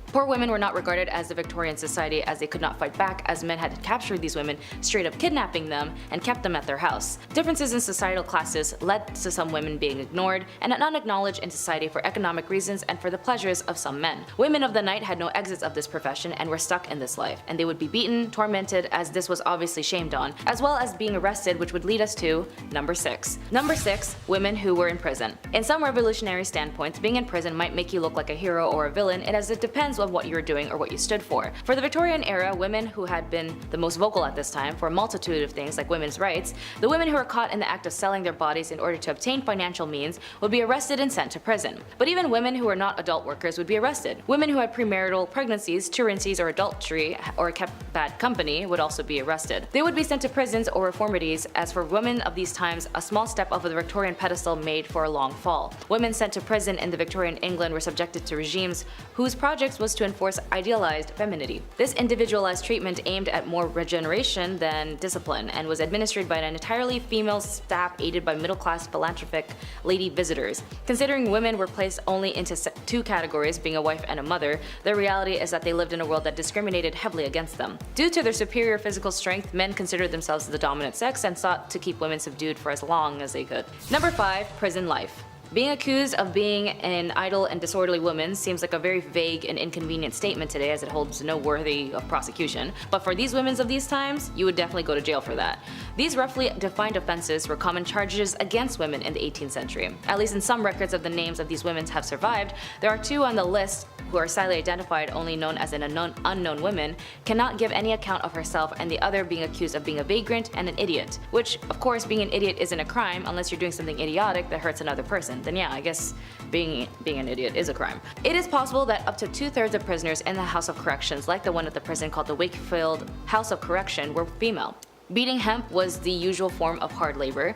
Speaker 4: Poor women were not regarded as the Victorian society, as they could not fight back, as men had captured these women, straight up kidnapping them and kept them at their house. Differences in societal classes led to some women being ignored and unacknowledged in society for economic reasons and for the pleasures of some men. Women of the night had no exits of this profession and were stuck in this life, and they would be beaten, tormented, as this was obviously shamed on, as well as being arrested, which would lead us to number 6. Number 6, women who were in prison. In some revolutionary standpoints, being in prison might make you look like a hero or a villain, as it depends on what you were doing or what you stood for. For the Victorian era, women who had been the most vocal at this time for a multitude of things like women's rights, the women who were caught in the act of selling their bodies in order to obtain financial means would be arrested and sent to prison. But even women who were not adult workers would be arrested. Women who had premarital pregnancies, truancies, or adultery, or kept bad company would also be arrested. They would be sent to prisons or reformatories, as for women of these times, a small step off of the Victorian pedestal made for a long fall. Women sent to prison in the Victorian England were subjected to regimes whose project was to enforce idealized femininity. This individualized treatment aimed at more regeneration than discipline, and was administered by an entirely female staff aided by middle-class philanthropic lady visitors. Considering women were placed only into two categories, being a wife and a mother, the reality is that they lived in a world that discriminated heavily against them. Due to their superior physical strength, men considered themselves the dominant sex and sought to keep women subdued for as long as they could. Number 5, prison life. Being accused of being an idle and disorderly woman seems like a very vague and inconvenient statement today, as it holds no worthy of prosecution, but for these women of these times, you would definitely go to jail for that. These roughly defined offenses were common charges against women in the 18th century. At least in some records of the names of these women have survived, there are 2 on the list who are silently identified, only known as an unknown woman, cannot give any account of herself, and the other being accused of being a vagrant and an idiot. Which, of course, being an idiot isn't a crime unless you're doing something idiotic that hurts another person. Then yeah, I guess being an idiot is a crime. It is possible that up to 2/3 of prisoners in the House of Corrections, like the one at the prison called the Wakefield House of Correction, were female. Beating hemp was the usual form of hard labor,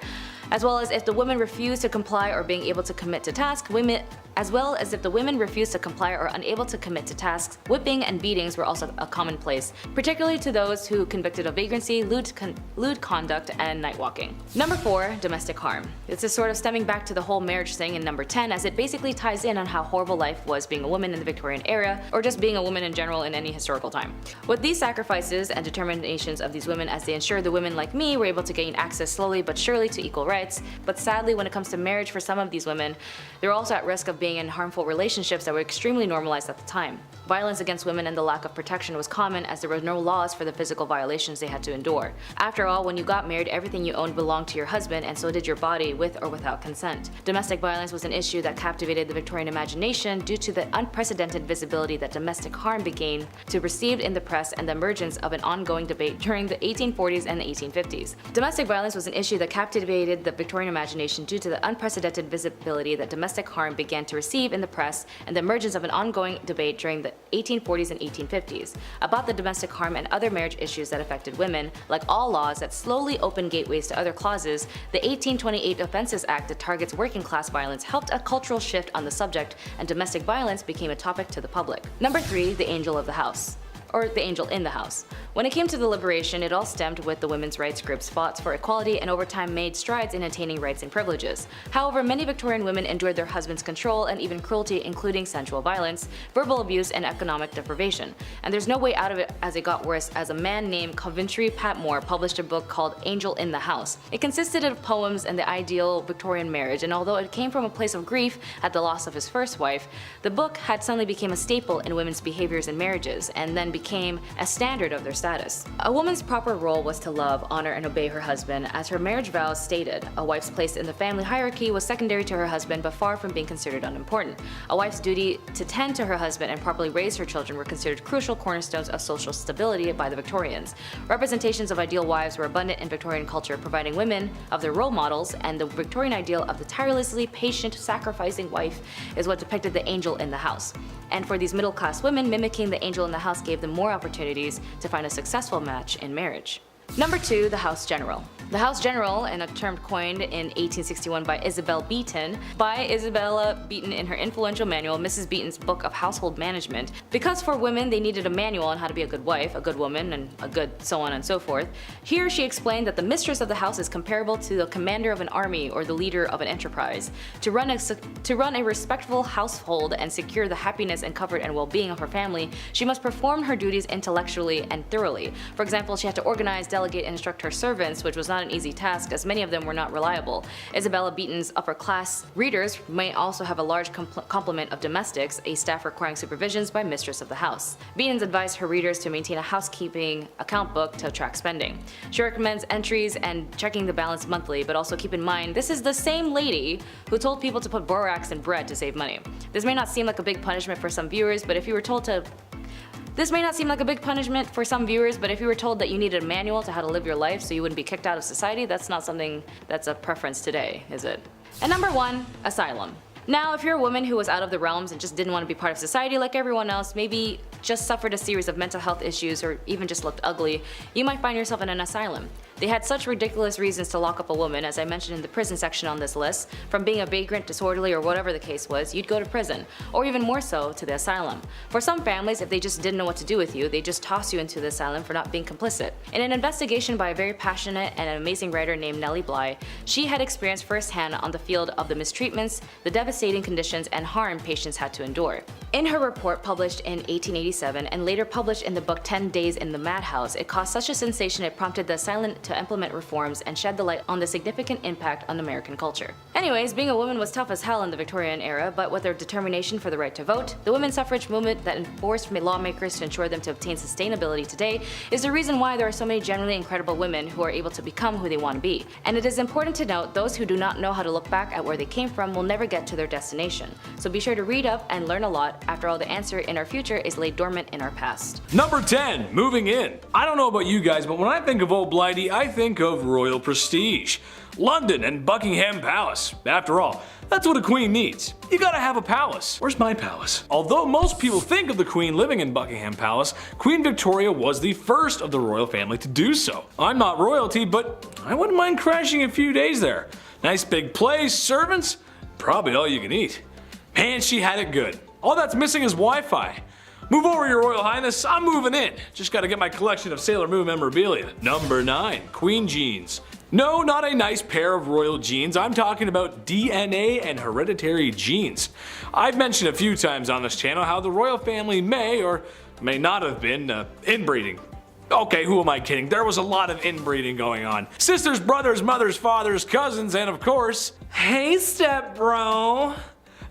Speaker 4: as well as if the women refused to comply or being able to commit to tasks, whipping and beatings were also a commonplace, particularly to those who convicted of vagrancy, lewd conduct, and night walking. Number 4, domestic harm. This is sort of stemming back to the whole marriage thing in number 10, as it basically ties in on how horrible life was being a woman in the Victorian era, or just being a woman in general in any historical time. With these sacrifices and determinations of these women, as they ensured the women like me were able to gain access slowly but surely to equal rights, but sadly when it comes to marriage for some of these women, they're also at risk of being in harmful relationships that were extremely normalized at the time. Violence against women and the lack of protection was common, as there were no laws for the physical violations they had to endure. After all, when you got married, everything you owned belonged to your husband, and so did your body, with or without consent. Domestic violence was an issue that captivated the Victorian imagination due to the unprecedented visibility that domestic harm began to receive in the press and the emergence of an ongoing debate during the 1840s and the 1850s. Domestic violence was an issue that captivated the Victorian imagination due to the unprecedented visibility that domestic harm began to receive in the press and the emergence of an ongoing debate during the 1840s and 1850s about the domestic harm and other marriage issues that affected women. Like all laws that slowly opened gateways to other clauses, the 1828 Offences Act that targets working class violence helped a cultural shift on the subject, and domestic violence became a topic to the public. Number 3, the angel of the house. Or the angel in the house. When it came to the liberation, it all stemmed with the women's rights groups' fought for equality and over time made strides in attaining rights and privileges. However, many Victorian women endured their husbands' control and even cruelty, including sensual violence, verbal abuse, and economic deprivation. And there's no way out of it as it got worse, as a man named Coventry Patmore published a book called Angel in the House. It consisted of poems and the ideal Victorian marriage, and although it came from a place of grief at the loss of his first wife, the book had suddenly become a staple in women's behaviors in marriages, and then became a standard of their status. A woman's proper role was to love, honor, and obey her husband, as her marriage vows stated. A wife's place in the family hierarchy was secondary to her husband, but far from being considered unimportant. A wife's duty to tend to her husband and properly raise her children were considered crucial cornerstones of social stability by the Victorians. Representations of ideal wives were abundant in Victorian culture, providing women of their role models, and the Victorian ideal of the tirelessly patient, sacrificing wife is what depicted the angel in the house. And for these middle-class women, mimicking the angel in the house gave them more opportunities to find a successful match in marriage. Number 2, the House General. The House General, a term coined in 1861 by Isabella Beeton in her influential manual, Mrs. Beeton's Book of Household Management. Because for women they needed a manual on how to be a good wife, a good woman, and a good so on and so forth, here she explained that the mistress of the house is comparable to the commander of an army or the leader of an enterprise. To run a respectable household and secure the happiness and comfort and well-being of her family, she must perform her duties intellectually and thoroughly. For example, she had to organize, delegate, and instruct her servants, which was not an easy task as many of them were not reliable. Isabella Beeton's upper-class readers may also have a large complement of domestics, a staff requiring supervisions by mistress of the house. Beeton's advised her readers to maintain a housekeeping account book to track spending. She recommends entries and checking the balance monthly, but also keep in mind this is the same lady who told people to put borax in bread to save money. This may not seem like a big punishment for some viewers, but if you were told that you needed a manual to how to live your life so you wouldn't be kicked out of society, that's not something that's a preference today, is it? And number 1, asylum. Now, if you're a woman who was out of the realms and just didn't want to be part of society like everyone else, maybe just suffered a series of mental health issues or even just looked ugly, you might find yourself in an asylum. They had such ridiculous reasons to lock up a woman, as I mentioned in the prison section on this list. From being a vagrant, disorderly, or whatever the case was, you'd go to prison, or even more so, to the asylum. For some families, if they just didn't know what to do with you, they just toss you into the asylum for not being complicit. In an investigation by a very passionate and amazing writer named Nellie Bly, she had experienced firsthand on the field of the mistreatments, the devastating conditions, and harm patients had to endure. In her report published in 1887 and later published in the book 10 Days in the Madhouse, it caused such a sensation it prompted the asylum to implement reforms and shed the light on the significant impact on American culture. Anyways, being a woman was tough as hell in the Victorian era, but with their determination for the right to vote, the women's suffrage movement that enforced lawmakers to ensure them to obtain sustainability today is the reason why there are so many genuinely incredible women who are able to become who they want to be. And it is important to note those who do not know how to look back at where they came from will never get to their destination. So be sure to read up and learn a lot. After all, the answer in our future is laid dormant in our past.
Speaker 2: Number 10, moving in. I don't know about you guys, but when I think of old Blighty, I think of royal prestige. London and Buckingham Palace. After all, that's what a queen needs. You gotta have a palace. Where's my palace? Although most people think of the queen living in Buckingham Palace, Queen Victoria was the first of the royal family to do so. I'm not royalty, but I wouldn't mind crashing a few days there. Nice big place, servants, probably all you can eat. Man, she had it good. All that's missing is Wi-Fi. Move over, Your Royal Highness, I'm moving in. Just gotta get my collection of Sailor Moon memorabilia. Number 9, Queen Jeans. No, not a nice pair of royal genes, I'm talking about DNA and hereditary genes. I've mentioned a few times on this channel how the royal family may or may not have been inbreeding. Okay, who am I kidding? There was a lot of inbreeding going on. Sisters, brothers, mothers, fathers, cousins, and of course, hey step bro.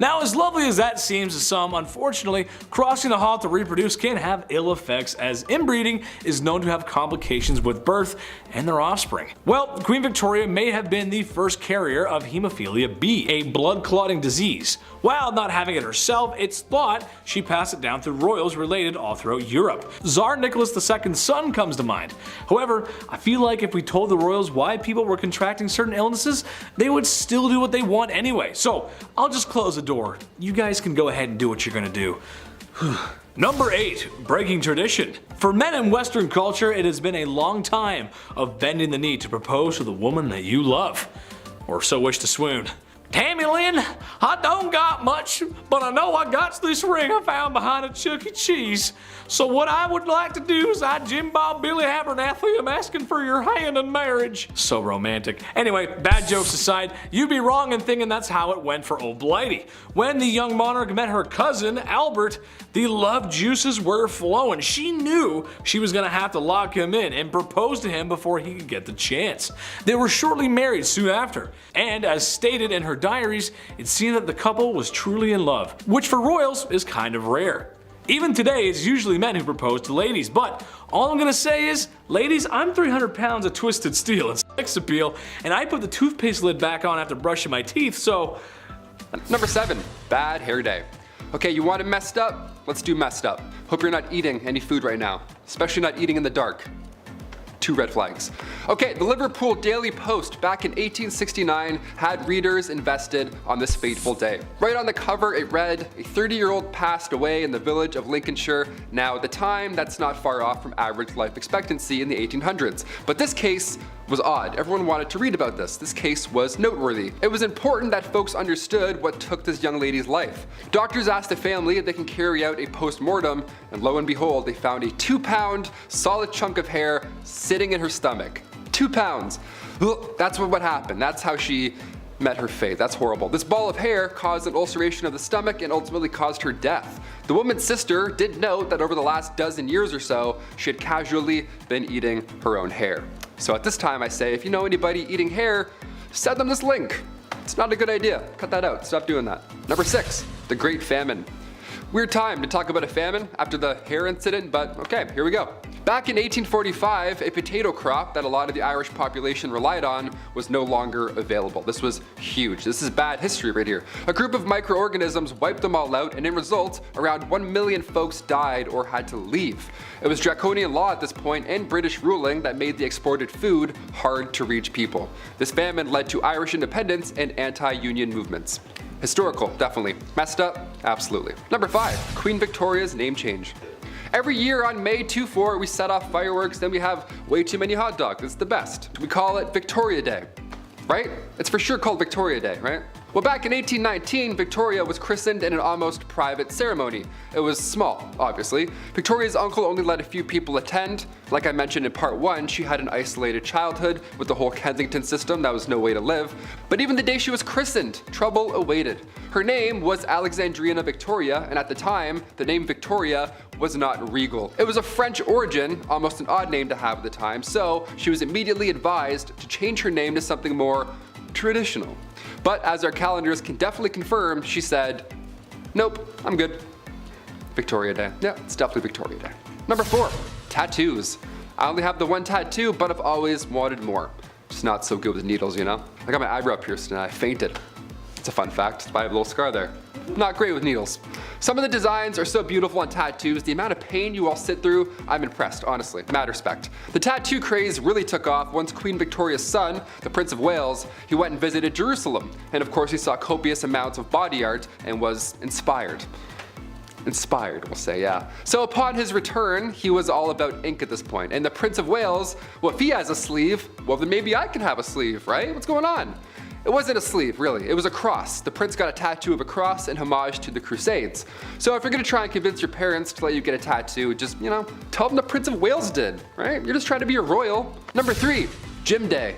Speaker 2: Now, as lovely as that seems to some, unfortunately, crossing the hall to reproduce can have ill effects, as inbreeding is known to have complications with birth and their offspring. Well, Queen Victoria may have been the first carrier of hemophilia B, a blood-clotting disease. While not having it herself, it's thought she passed it down through royals related all throughout Europe. Tsar Nicholas II's son comes to mind. However, I feel like if we told the royals why people were contracting certain illnesses, they would still do what they want anyway. So I'll just close the door. You guys can go ahead and do what you're gonna do. Number 8, breaking tradition. For men in Western culture, it has been a long time of bending the knee to propose to the woman that you love, or so wish to swoon. Tammy Lynn, I don't got much, but I know I got this ring I found behind a Chuck E. Cheese. So what I would like to do is I Jim Bob Billy Abernathy am asking for your hand in marriage. So romantic. Anyway, bad jokes aside, you'd be wrong in thinking that's how it went for old Blighty. When the young monarch met her cousin, Albert, the love juices were flowing. She knew she was gonna have to lock him in and propose to him before he could get the chance. They were shortly married soon after, and as stated in her diaries, it seemed that the couple was truly in love, which for royals is kind of rare. Even today, it's usually men who propose to ladies, but all I'm gonna say is, ladies, I'm 300 pounds of twisted steel and sex appeal, and I put the toothpaste lid back on after brushing my teeth, so...
Speaker 1: Number 7, bad hair day. Okay, you want it messed up? Let's do messed up. Hope you're not eating any food right now, especially not eating in the dark. 2 red flags. Okay, the Liverpool Daily Post back in 1869 had readers invested on this fateful day. Right on the cover it read, a 30-year-old passed away in the village of Lincolnshire. Now at the time, that's not far off from average life expectancy in the 1800s. But this case was odd. Everyone wanted to read about this. This case was noteworthy. It was important that folks understood what took this young lady's life. Doctors asked the family if they can carry out a post-mortem, and lo and behold, they found a 2-pound solid chunk of hair sitting in her stomach. 2 pounds. Ugh, that's what happened. That's how she met her fate. That's horrible. This ball of hair caused an ulceration of the stomach and ultimately caused her death. The woman's sister did note that over the last dozen years or so, she had casually been eating her own hair. So at this time I say, if you know anybody eating hair, send them this link. It's not a good idea. Cut that out. Stop doing that. Number 6, the Great Famine. Weird time to talk about a famine after the hair incident, but okay, here we go. Back in 1845, a potato crop that a lot of the Irish population relied on was no longer available. This was huge. This is bad history right here. A group of microorganisms wiped them all out, and in result, around 1 million folks died or had to leave. It was draconian law at this point and British ruling that made the exported food hard to reach people. This famine led to Irish independence and anti-union movements. Historical, definitely. Messed up? Absolutely. Number 5, Queen Victoria's name change. Every year on May 24, we set off fireworks, then we have way too many hot dogs. It's the best. We call it Victoria Day, right? It's for sure called Victoria Day, right? Well, back in 1819, Victoria was christened in an almost private ceremony. It was small, obviously. Victoria's uncle only let a few people attend. Like I mentioned in part 1, she had an isolated childhood with the whole Kensington system. That was no way to live. But even the day she was christened, trouble awaited. Her name was Alexandrina Victoria, and at the time, the name Victoria was not regal. It was of French origin, almost an odd name to have at the time, so she was immediately advised to change her name to something more traditional. But as our calendars can definitely confirm, she said, nope, I'm good. Victoria Day. Yeah, it's definitely Victoria Day. Number 4, tattoos. I only have the 1 tattoo, but I've always wanted more. Just not so good with needles, you know? I got my eyebrow pierced and I fainted. It's a fun fact, I have a little scar there. Not great with needles. Some of the designs are so beautiful on tattoos, the amount of pain you all sit through, I'm impressed, honestly, mad respect. The tattoo craze really took off once Queen Victoria's son, the Prince of Wales, he went and visited Jerusalem. And of course he saw copious amounts of body art and was inspired. Inspired, we'll say, yeah. So upon his return, he was all about ink at this point. And the Prince of Wales, well, if he has a sleeve, well then maybe I can have a sleeve, right? What's going on? It wasn't a sleeve, really. It was a cross. The prince got a tattoo of a cross in homage to the Crusades. So if you're gonna try and convince your parents to let you get a tattoo, just, you know, tell them the Prince of Wales did, right? You're just trying to be a royal. Number 3, Gym Day.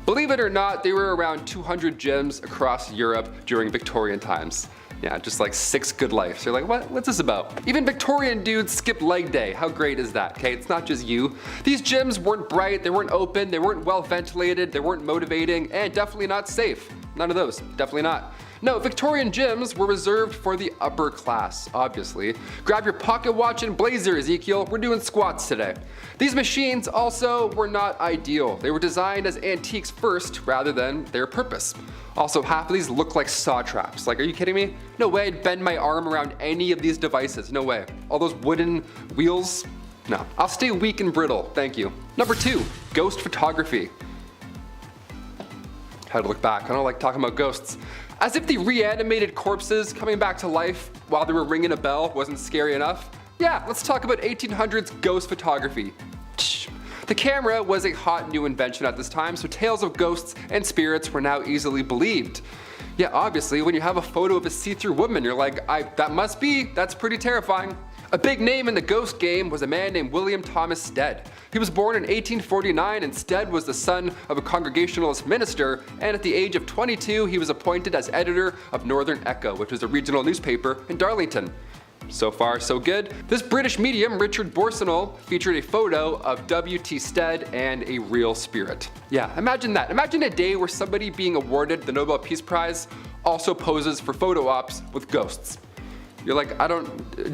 Speaker 1: Believe it or not, there were around 200 gyms across Europe during Victorian times. Yeah, just like 6 good lives. You're like, what's this about? Even Victorian dudes skipped leg day. How great is that, okay? It's not just you. These gyms weren't bright, they weren't open, they weren't well ventilated, they weren't motivating, and definitely not safe. None of those, definitely not. No, Victorian gyms were reserved for the upper class, obviously. Grab your pocket watch and blazer, Ezekiel. We're doing squats today. These machines also were not ideal. They were designed as antiques first rather than their purpose. Also, half of these look like saw traps. Like, are you kidding me? No way I'd bend my arm around any of these devices. No way. All those wooden wheels? No. I'll stay weak and brittle, thank you. Number 2, ghost photography. How to look back. I don't like talking about ghosts. As if the reanimated corpses coming back to life while they were ringing a bell wasn't scary enough. Yeah, let's talk about 1800s ghost photography. The camera was a hot new invention at this time, so tales of ghosts and spirits were now easily believed. Yeah, obviously, when you have a photo of a see-through woman, you're like, that's pretty terrifying. A big name in the ghost game was a man named William Thomas Stead. He was born in 1849 and Stead was the son of a Congregationalist minister, and at the age of 22 he was appointed as editor of Northern Echo, which was a regional newspaper in Darlington. So far, so good. This British medium, Richard Borsonol, featured a photo of W.T. Stead and a real spirit. Yeah, imagine that. Imagine a day where somebody being awarded the Nobel Peace Prize also poses for photo ops with ghosts. You're like,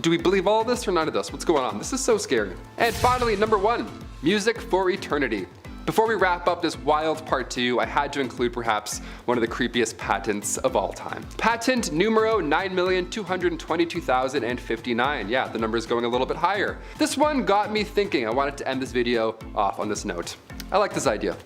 Speaker 1: do we believe all of this or none of this? What's going on? This is so scary. And finally, number 1, music for eternity. Before we wrap up this wild part 2, I had to include perhaps one of the creepiest patents of all time. Patent numero 9,222,059. Yeah, the number is going a little bit higher. This one got me thinking. I wanted to end this video off on this note. I like this idea.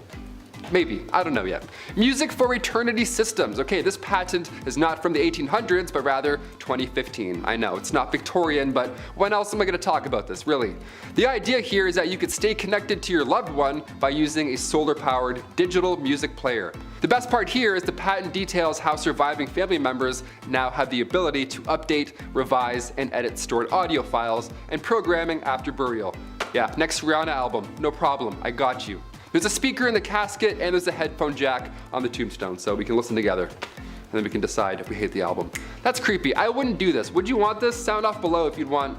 Speaker 1: Maybe, I don't know yet. Music for eternity systems. Okay, this patent is not from the 1800s, but rather 2015. I know, it's not Victorian, but when else am I gonna talk about this, really? The idea here is that you could stay connected to your loved one by using a solar-powered digital music player. The best part here is the patent details how surviving family members now have the ability to update, revise, and edit stored audio files and programming after burial. Yeah, next Rihanna album, no problem, I got you. There's a speaker in the casket and there's a headphone jack on the tombstone, so we can listen together. And then we can decide if we hate the album. That's creepy. I wouldn't do this. Would you want this? Sound off below if you'd want,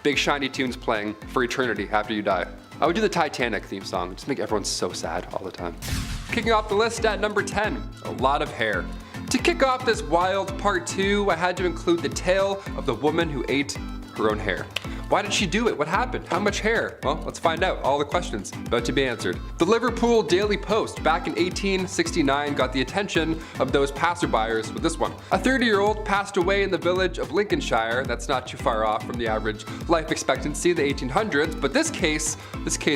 Speaker 1: big shiny tunes playing for eternity after you die. I would do the Titanic theme song. Just make everyone so sad all the time. Kicking off the list at number 10, a lot of hair. To kick off this wild part 2, I had to include the tale of the woman who ate her own hair. Why did she do it? What happened? How much hair? Well, let's find out. All the questions about to be answered. The Liverpool Daily Post back in 1869 got the attention of those passerbyers with this one. A 30-year-old passed away in the village of Lincolnshire. That's not too far off from the average life expectancy of the 1800s, but this case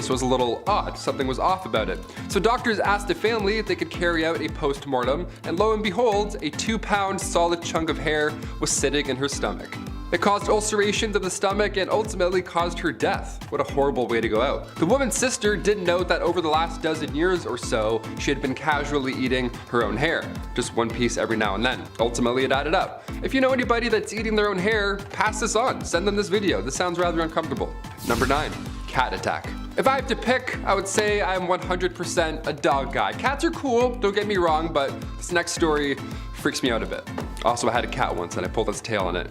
Speaker 1: was a little odd. Something was off about it. So doctors asked the family if they could carry out a post-mortem, and lo and behold, a 2-pound solid chunk of hair was sitting in her stomach. It caused ulcerations of the stomach and ultimately caused her death. What a horrible way to go out. The woman's sister didn't know that over the last dozen years or so, she had been casually eating her own hair. Just one piece every now and then. Ultimately, it added up. If you know anybody that's eating their own hair, pass this on. Send them this video. This sounds rather uncomfortable. Number 9, cat attack. If I have to pick, I would say I'm 100% a dog guy. Cats are cool, don't get me wrong, but this next story freaks me out a bit. Also, I had a cat once and I pulled its tail on it.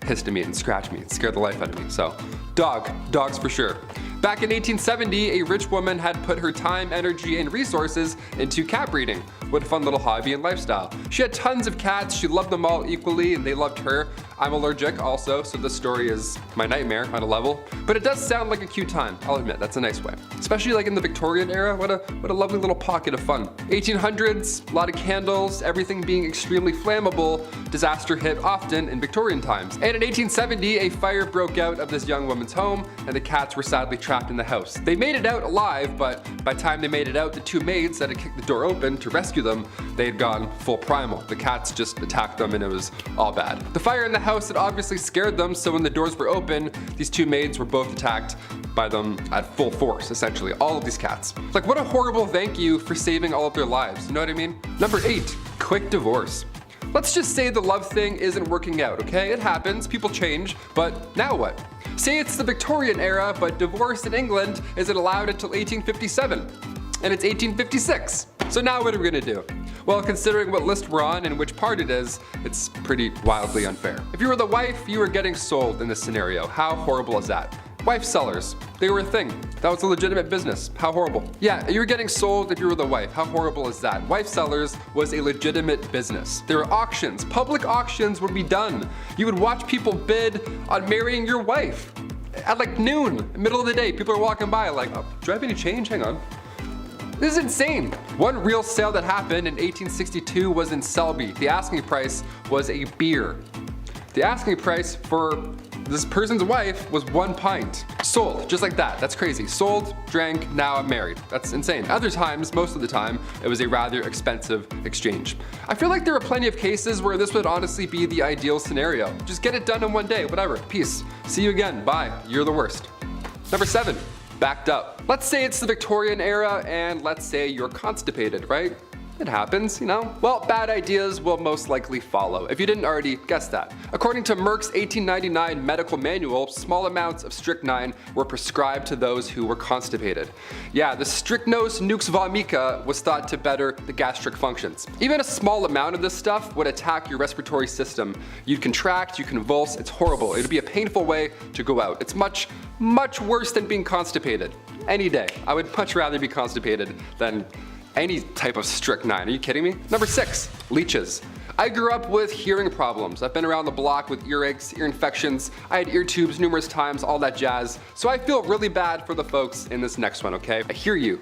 Speaker 1: Hissed at me and scratched me and scared the life out of me. So, dogs for sure. Back in 1870, a rich woman had put her time, energy, and resources into cat breeding. What a fun little hobby and lifestyle. She had tons of cats, she loved them all equally, and they loved her. I'm allergic also, so this story is my nightmare on a level. But it does sound like a cute time, I'll admit, that's a nice way. Especially like in the Victorian era, what a lovely little pocket of fun. 1800s, a lot of candles, everything being extremely flammable, disaster hit often in Victorian times. And in 1870, a fire broke out of this young woman's home, and the cats were sadly trapped in the house. They made it out alive, but by the time they made it out, the 2 maids that had kicked the door open to rescue them, they had gone full primal. The cats just attacked them and it was all bad. The fire in the house had obviously scared them, so when the doors were open, these 2 maids were both attacked by them at full force, essentially, all of these cats. Like, what a horrible thank you for saving all of their lives, you know what I mean? Number 8, quick divorce. Let's just say the love thing isn't working out, okay? It happens, people change, but now what? Say it's the Victorian era, but divorce in England isn't allowed until 1857, and it's 1856. So now what are we gonna do? Well, considering what list we're on and which part it is, it's pretty wildly unfair. If you were the wife, you were getting sold in this scenario. How horrible is that? Wife sellers, they were a thing. That was a legitimate business. How horrible. Yeah, you were getting sold if you were the wife. How horrible is that? Wife sellers was a legitimate business. There were auctions. Public auctions would be done. You would watch people bid on marrying your wife. At like noon, middle of the day, people are walking by like, oh, do I have any change? Hang on. This is insane. One real sale that happened in 1862 was in Selby. The asking price was a beer. The asking price for this person's wife was 1 pint. Sold, just like that. That's crazy. Sold, drank, now I'm married. That's insane. Other times, most of the time, it was a rather expensive exchange. I feel like there are plenty of cases where this would honestly be the ideal scenario. Just get it done in one day, whatever. Peace. See you again. Bye. You're the worst. Number 7. Backed up. Let's say it's the Victorian era and let's say you're constipated, right? It happens, you know? Well, bad ideas will most likely follow, if you didn't already guess that. According to Merck's 1899 medical manual, small amounts of strychnine were prescribed to those who were constipated. Yeah, the strychnos nux vomica was thought to better the gastric functions. Even a small amount of this stuff would attack your respiratory system. You'd contract, you convulse, it's horrible. It would be a painful way to go out. It's much, much worse than being constipated. Any day. I would much rather be constipated than any type of strychnine. Are you kidding me? Number 6, leeches. I grew up with hearing problems. I've been around the block with earaches, ear infections. I had ear tubes numerous times, all that jazz. So I feel really bad for the folks in this next one, okay? I hear you.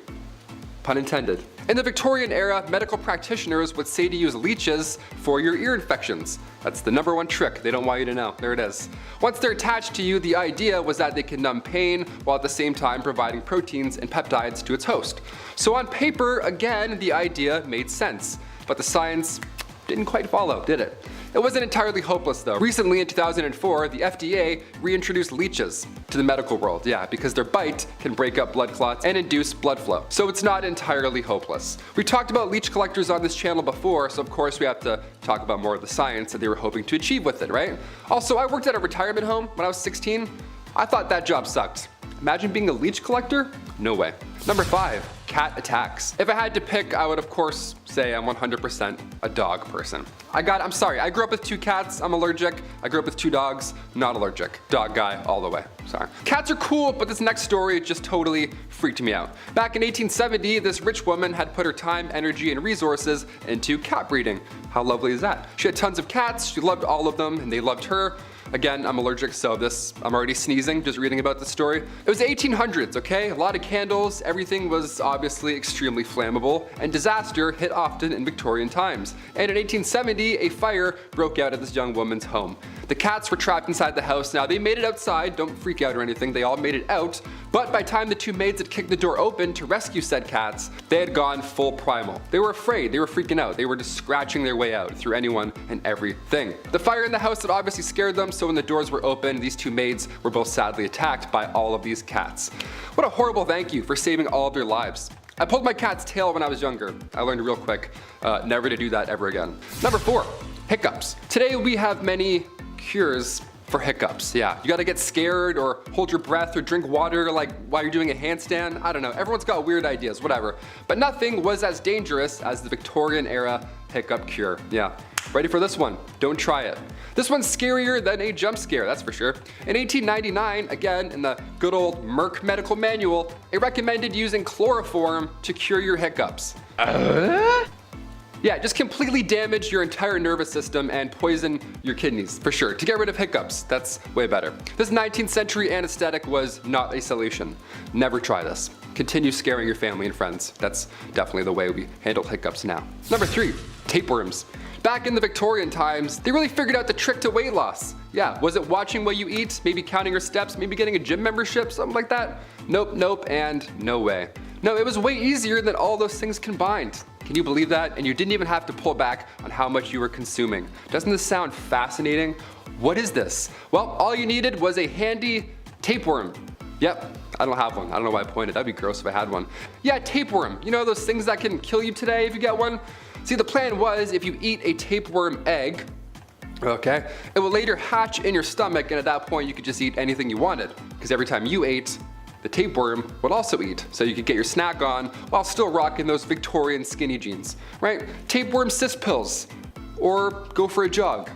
Speaker 1: Pun intended. In the Victorian era, medical practitioners would say to use leeches for your ear infections. That's the number one trick they don't want you to know. There it is. Once they're attached to you, the idea was that they can numb pain while at the same time providing proteins and peptides to its host. So on paper, again, the idea made sense, but the science didn't quite follow, did it? It wasn't entirely hopeless though. Recently in 2004, the FDA reintroduced leeches to the medical world, yeah, because their bite can break up blood clots and induce blood flow. So it's not entirely hopeless. We talked about leech collectors on this channel before, so of course we have to talk about more of the science that they were hoping to achieve with it, right? Also, I worked at a retirement home when I was 16. I thought that job sucked. Imagine being a leech collector? No way. Number 5, cat attacks. If I had to pick, I would of course say I'm 100% a dog person. I'm sorry, I grew up with 2 cats, I'm allergic. I grew up with 2 dogs, not allergic. Dog guy all the way, sorry. Cats are cool, but this next story just totally freaked me out. Back in 1870, this rich woman had put her time, energy, and resources into cat breeding. How lovely is that? She had tons of cats, she loved all of them, and they loved her. Again, I'm allergic, so I'm already sneezing just reading about this story. It was the 1800s, okay? A lot of candles, everything was obviously extremely flammable, and disaster hit often in Victorian times. And in 1870, a fire broke out at this young woman's home. The cats were trapped inside the house. Now, they made it outside, don't freak out or anything, they all made it out, but by the time the 2 maids had kicked the door open to rescue said cats, they had gone full primal. They were afraid, they were freaking out, they were just scratching their way out through anyone and everything. The fire in the house had obviously scared them, so when the doors were open, these 2 maids were both sadly attacked by all of these cats. What a horrible thank you for saving all of their lives. I pulled my cat's tail when I was younger. I learned real quick, never to do that ever again. Number 4, hiccups. Today we have many cures for hiccups. Yeah, you gotta get scared or hold your breath or drink water like while you're doing a handstand. I don't know, everyone's got weird ideas, whatever. But nothing was as dangerous as the Victorian era hiccup cure. Yeah, ready for this one? Don't try it. This one's scarier than a jump scare, that's for sure. In 1899, again, in the good old Merck medical manual, it recommended using chloroform to cure your hiccups. Yeah, just completely damage your entire nervous system and poison your kidneys, for sure. To get rid of hiccups, that's way better. This 19th century anesthetic was not a solution. Never try this. Continue scaring your family and friends. That's definitely the way we handle hiccups now. Number 3, tapeworms. Back in the Victorian times, they really figured out the trick to weight loss. Yeah, was it watching what you eat, maybe counting your steps, maybe getting a gym membership, something like that? Nope, nope, and no way. No, it was way easier than all those things combined. Can you believe that? And you didn't even have to pull back on how much you were consuming. Doesn't this sound fascinating? What is this? Well, all you needed was a handy tapeworm. Yep, I don't have one. I don't know why I pointed. That'd be gross if I had one. Yeah, tapeworm. You know those things that can kill you today if you get one? See, the plan was if you eat a tapeworm egg, okay, it will later hatch in your stomach, and at that point you could just eat anything you wanted. Because every time you ate, the tapeworm would also eat, so you could get your snack on while still rocking those Victorian skinny jeans, right? Tapeworm cyst pills, or go for a jog.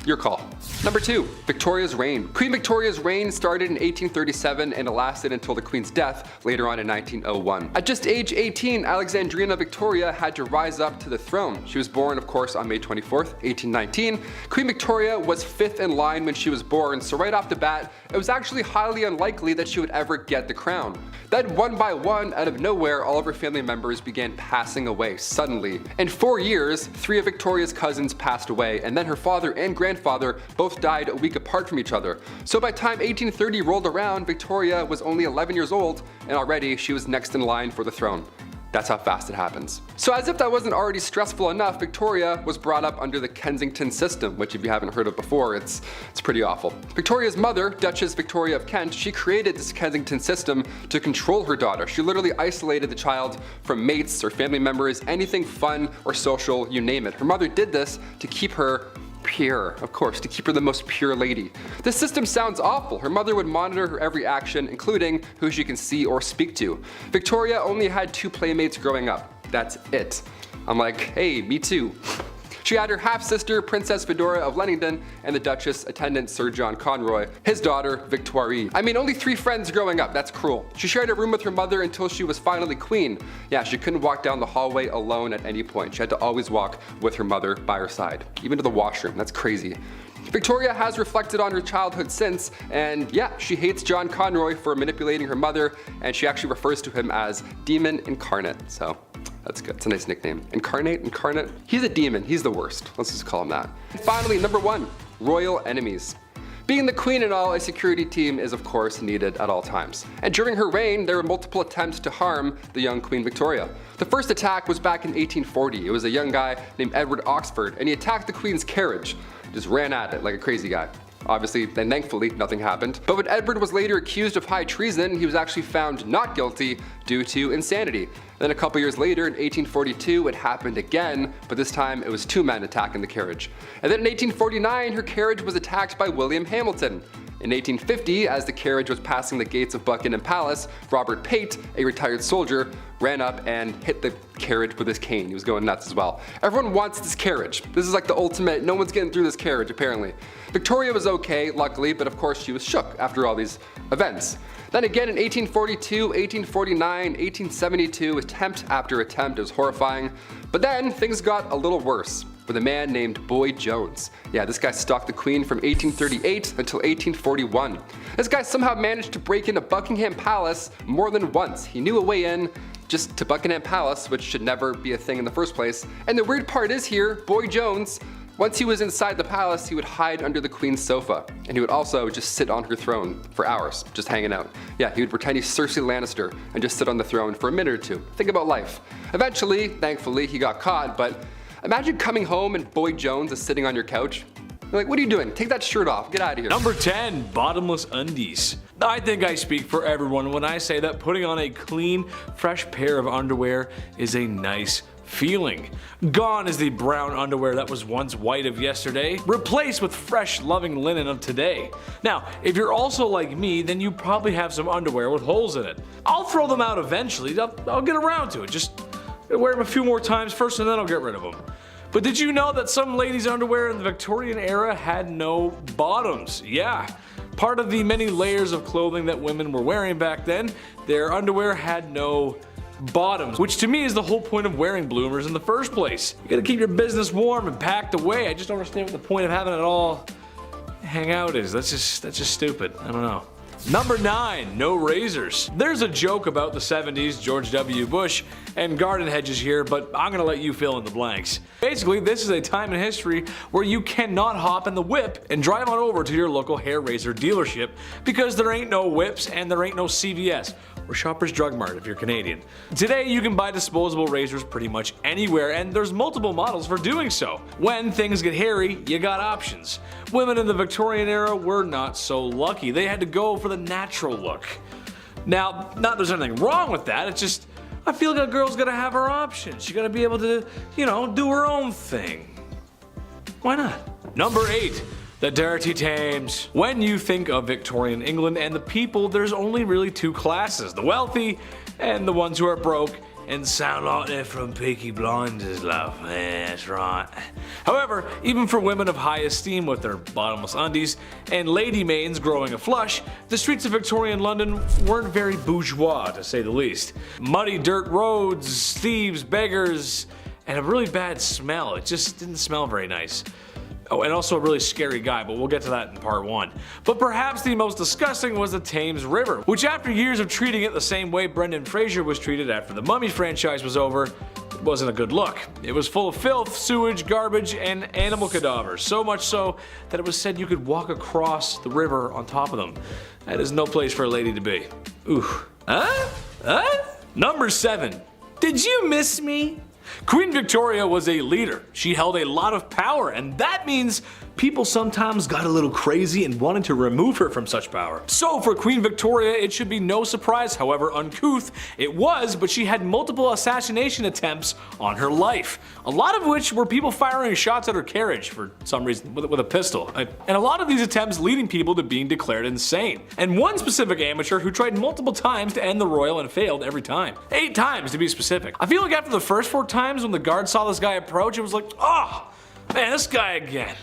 Speaker 1: Your call. Number 2, Victoria's reign. Queen Victoria's reign started in 1837 and it lasted until the Queen's death later on in 1901. At just age 18, Alexandrina Victoria had to rise up to the throne. She was born, of course, on May 24th, 1819. Queen Victoria was 5th in line when she was born, so right off the bat, it was actually highly unlikely that she would ever get the crown. Then one by one, out of nowhere, all of her family members began passing away suddenly. In 4 years, 3 of Victoria's cousins passed away, and then her father and grandfather both died a week apart from each other. So by the time 1830 rolled around, Victoria was only 11 years old, and already she was next in line for the throne. That's how fast it happens. So as if that wasn't already stressful enough, Victoria was brought up under the Kensington system, which if you haven't heard of before, it's pretty awful. Victoria's mother, Duchess Victoria of Kent, she created this Kensington system to control her daughter. She literally isolated the child from mates or family members, anything fun or social, you name it. Her mother did this to keep her pure, of course, to keep her the most pure lady. This system sounds awful. Her mother would monitor her every action, including who she can see or speak to. Victoria only had 2 playmates growing up. That's it. I'm like, hey, me too. She had her half-sister, Princess Fedora of Leamington, and the Duchess attendant Sir John Conroy, his daughter, Victoire. I mean, only 3 friends growing up, that's cruel. She shared a room with her mother until she was finally queen. Yeah, she couldn't walk down the hallway alone at any point. She had to always walk with her mother by her side, even to the washroom. That's crazy. Victoria has reflected on her childhood since, and yeah, she hates John Conroy for manipulating her mother, and she actually refers to him as Demon Incarnate, so that's good. It's a nice nickname. Incarnate? He's a demon. He's the worst. Let's just call him that. And finally, number 1, royal enemies. Being the queen and all, a security team is of course needed at all times. And during her reign, there were multiple attempts to harm the young Queen Victoria. The first attack was back in 1840. It was a young guy named Edward Oxford, and he attacked the Queen's carriage. Just ran at it like a crazy guy. Obviously, and thankfully, nothing happened. But when Edward was later accused of high treason, he was actually found not guilty due to insanity. Then a couple years later, in 1842, it happened again, but this time it was 2 men attacking the carriage. And then in 1849, her carriage was attacked by William Hamilton. In 1850, as the carriage was passing the gates of Buckingham Palace, Robert Pate, a retired soldier, ran up and hit the carriage with his cane. He was going nuts as well. Everyone wants this carriage. This is like the ultimate, no one's getting through this carriage apparently. Victoria was okay, luckily, but of course she was shook after all these events. Then again in 1842, 1849, 1872, attempt after attempt, it was horrifying. But then things got a little worse with a man named Boy Jones. Yeah, this guy stalked the Queen from 1838 until 1841. This guy somehow managed to break into Buckingham Palace more than once. He knew a way in just to Buckingham Palace, which should never be a thing in the first place. And the weird part is here, Boy Jones, once he was inside the palace, he would hide under the Queen's sofa, and he would also just sit on her throne for hours, just hanging out. Yeah, he would pretend he's Cersei Lannister and just sit on the throne for a minute or 2. Think about life. Eventually, thankfully, he got caught, but imagine coming home and Boy Jones is sitting on your couch. You're like, what are you doing? Take that shirt off, get out of here.
Speaker 2: Number 10, bottomless undies. I think I speak for everyone when I say that putting on a clean, fresh pair of underwear is a nice feeling. Gone is the brown underwear that was once white of yesterday, replaced with fresh, loving linen of today. Now, if you're also like me, then you probably have some underwear with holes in it. I'll throw them out eventually. I'll get around to it. Just wear them a few more times first and then I'll get rid of them. But did you know that some ladies' underwear in the Victorian era had no bottoms? Yeah. Part of the many layers of clothing that women were wearing back then, their underwear had no bottoms, which to me is the whole point of wearing bloomers in the first place. You gotta keep your business warm and packed away. I just don't understand what the point of having it all hang out is. That's just stupid. I don't know. Number 9, no razors. There's a joke about the 70s, George W. Bush, and garden hedges here, but I'm gonna let you fill in the blanks. Basically, this is a time in history where you cannot hop in the whip and drive on over to your local hair razor dealership because there ain't no whips and there ain't no CVS or Shoppers Drug Mart if you're Canadian. Today, you can buy disposable razors pretty much anywhere, and there's multiple models for doing so. When things get hairy, you got options. Women in the Victorian era were not so lucky. They had to go for the natural look. Now, not that there's anything wrong with that, it's just, I feel like a girl's gotta have her options. She gotta be able to, do her own thing. Why not? Number 8. The dirty Thames. When you think of Victorian England and the people, there's only really 2 classes, the wealthy and the ones who are broke and sound like they're from Peaky Blinders, love. Yeah, that's right. However, even for women of high esteem with their bottomless undies and lady maidens growing a flush, the streets of Victorian London weren't very bourgeois, to say the least. Muddy dirt roads, thieves, beggars, and a really bad smell. It just didn't smell very nice. Oh, and also a really scary guy, but we'll get to that in part 1. But perhaps the most disgusting was the Thames River, which after years of treating it the same way Brendan Fraser was treated after the Mummies franchise was over, it wasn't a good look. It was full of filth, sewage, garbage, and animal cadavers, so much so that it was said you could walk across the river on top of them. That is no place for a lady to be. Ooh. Number 7. Did you miss me? Queen Victoria was a leader. She held a lot of power, and that means people sometimes got a little crazy and wanted to remove her from such power. So for Queen Victoria, it should be no surprise, however uncouth it was, but she had multiple assassination attempts on her life. A lot of which were people firing shots at her carriage for some reason with a pistol. And a lot of these attempts leading people to being declared insane. And one specific amateur who tried multiple times to end the royal and failed every time. 8 times to be specific. I feel like after the first 4 times when the guard saw this guy approach, it was like, oh, man, this guy again.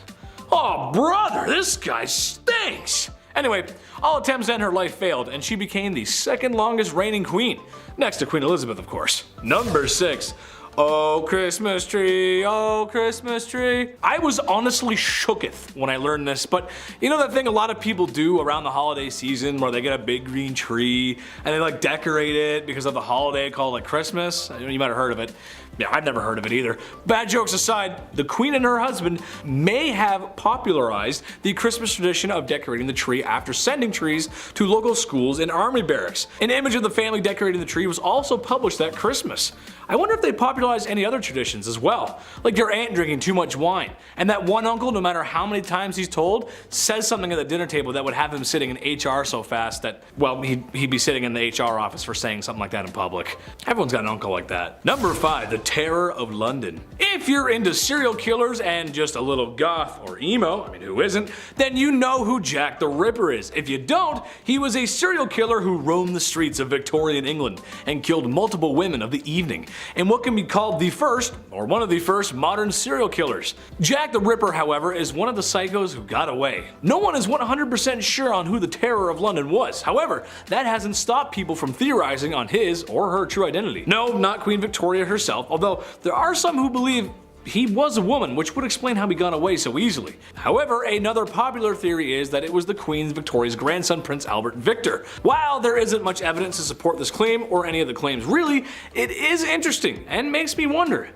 Speaker 2: Oh, brother, this guy stinks! Anyway, all attempts to end her life failed, and she became the 2nd longest reigning queen. Next to Queen Elizabeth, of course. Number 6. Oh, Christmas tree, oh, Christmas tree. I was honestly shooketh when I learned this, but you know that thing a lot of people do around the holiday season where they get a big green tree and they like decorate it because of the holiday called like Christmas? You might have heard of it. Yeah, I've never heard of it either. Bad jokes aside, the queen and her husband may have popularized the Christmas tradition of decorating the tree after sending trees to local schools and army barracks. An image of the family decorating the tree was also published that Christmas. I wonder if they popularized any other traditions as well, like your aunt drinking too much wine, and that one uncle, no matter how many times he's told, says something at the dinner table that would have him sitting in HR so fast that, well, he'd be sitting in the HR office for saying something like that in public. Everyone's got an uncle like that. Number 5, the Terror of London. If you're into serial killers and just a little goth or emo, I mean who isn't, then you know who Jack the Ripper is. If you don't, he was a serial killer who roamed the streets of Victorian England and killed multiple women of the evening, and what can be called the first, or one of the first, modern serial killers. Jack the Ripper, however, is one of the psychos who got away. No one is 100% sure on who the Terror of London was. However, that hasn't stopped people from theorizing on his or her true identity. No, not Queen Victoria herself, although there are some who believe he was a woman, which would explain how he got away so easily. However, another popular theory is that it was the Queen Victoria's grandson, Prince Albert Victor. While there isn't much evidence to support this claim, or any of the claims really, it is interesting and makes me wonder,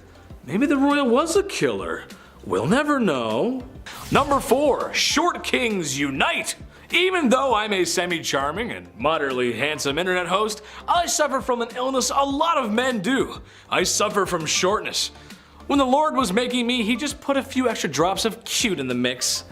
Speaker 2: maybe the royal was a killer? We'll never know. Number 4, Short Kings Unite! Even though I'm a semi-charming and moderately handsome internet host, I suffer from an illness a lot of men do. I suffer from shortness. When the Lord was making me, he just put a few extra drops of cute in the mix.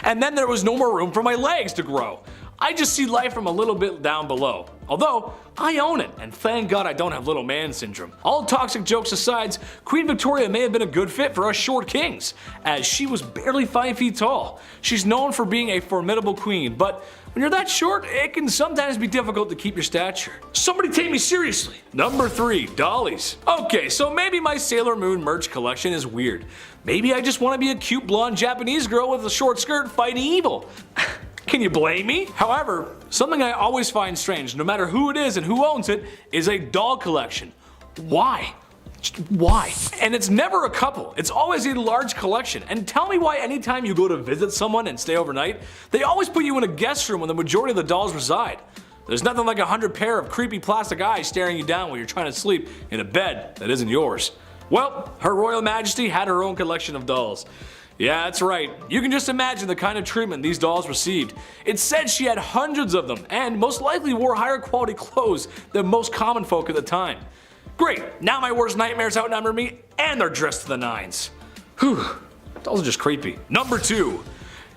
Speaker 2: And then there was no more room for my legs to grow. I just see life from a little bit down below. Although, I own it, and thank God I don't have little man syndrome. All toxic jokes aside, Queen Victoria may have been a good fit for us short kings, as she was barely 5 feet tall. She's known for being a formidable queen, but when you're that short, it can sometimes be difficult to keep your stature. Somebody take me seriously. Number 3, dollies. Okay, so maybe my Sailor Moon merch collection is weird. Maybe I just want to be a cute blonde Japanese girl with a short skirt fighting evil. Can you blame me? However, something I always find strange, no matter who it is and who owns it, is a doll collection. Why? Why? And it's never a couple, it's always a large collection. And tell me why anytime you go to visit someone and stay overnight, they always put you in a guest room where the majority of the dolls reside. There's nothing like 100 pair of creepy plastic eyes staring you down while you're trying to sleep in a bed that isn't yours. Well, Her Royal Majesty had her own collection of dolls. Yeah, that's right. You can just imagine the kind of treatment these dolls received. It's said she had hundreds of them, and most likely wore higher quality clothes than most common folk at the time. Great, now my worst nightmares outnumber me, and they're dressed to the nines. Whew, dolls are just creepy. Number 2,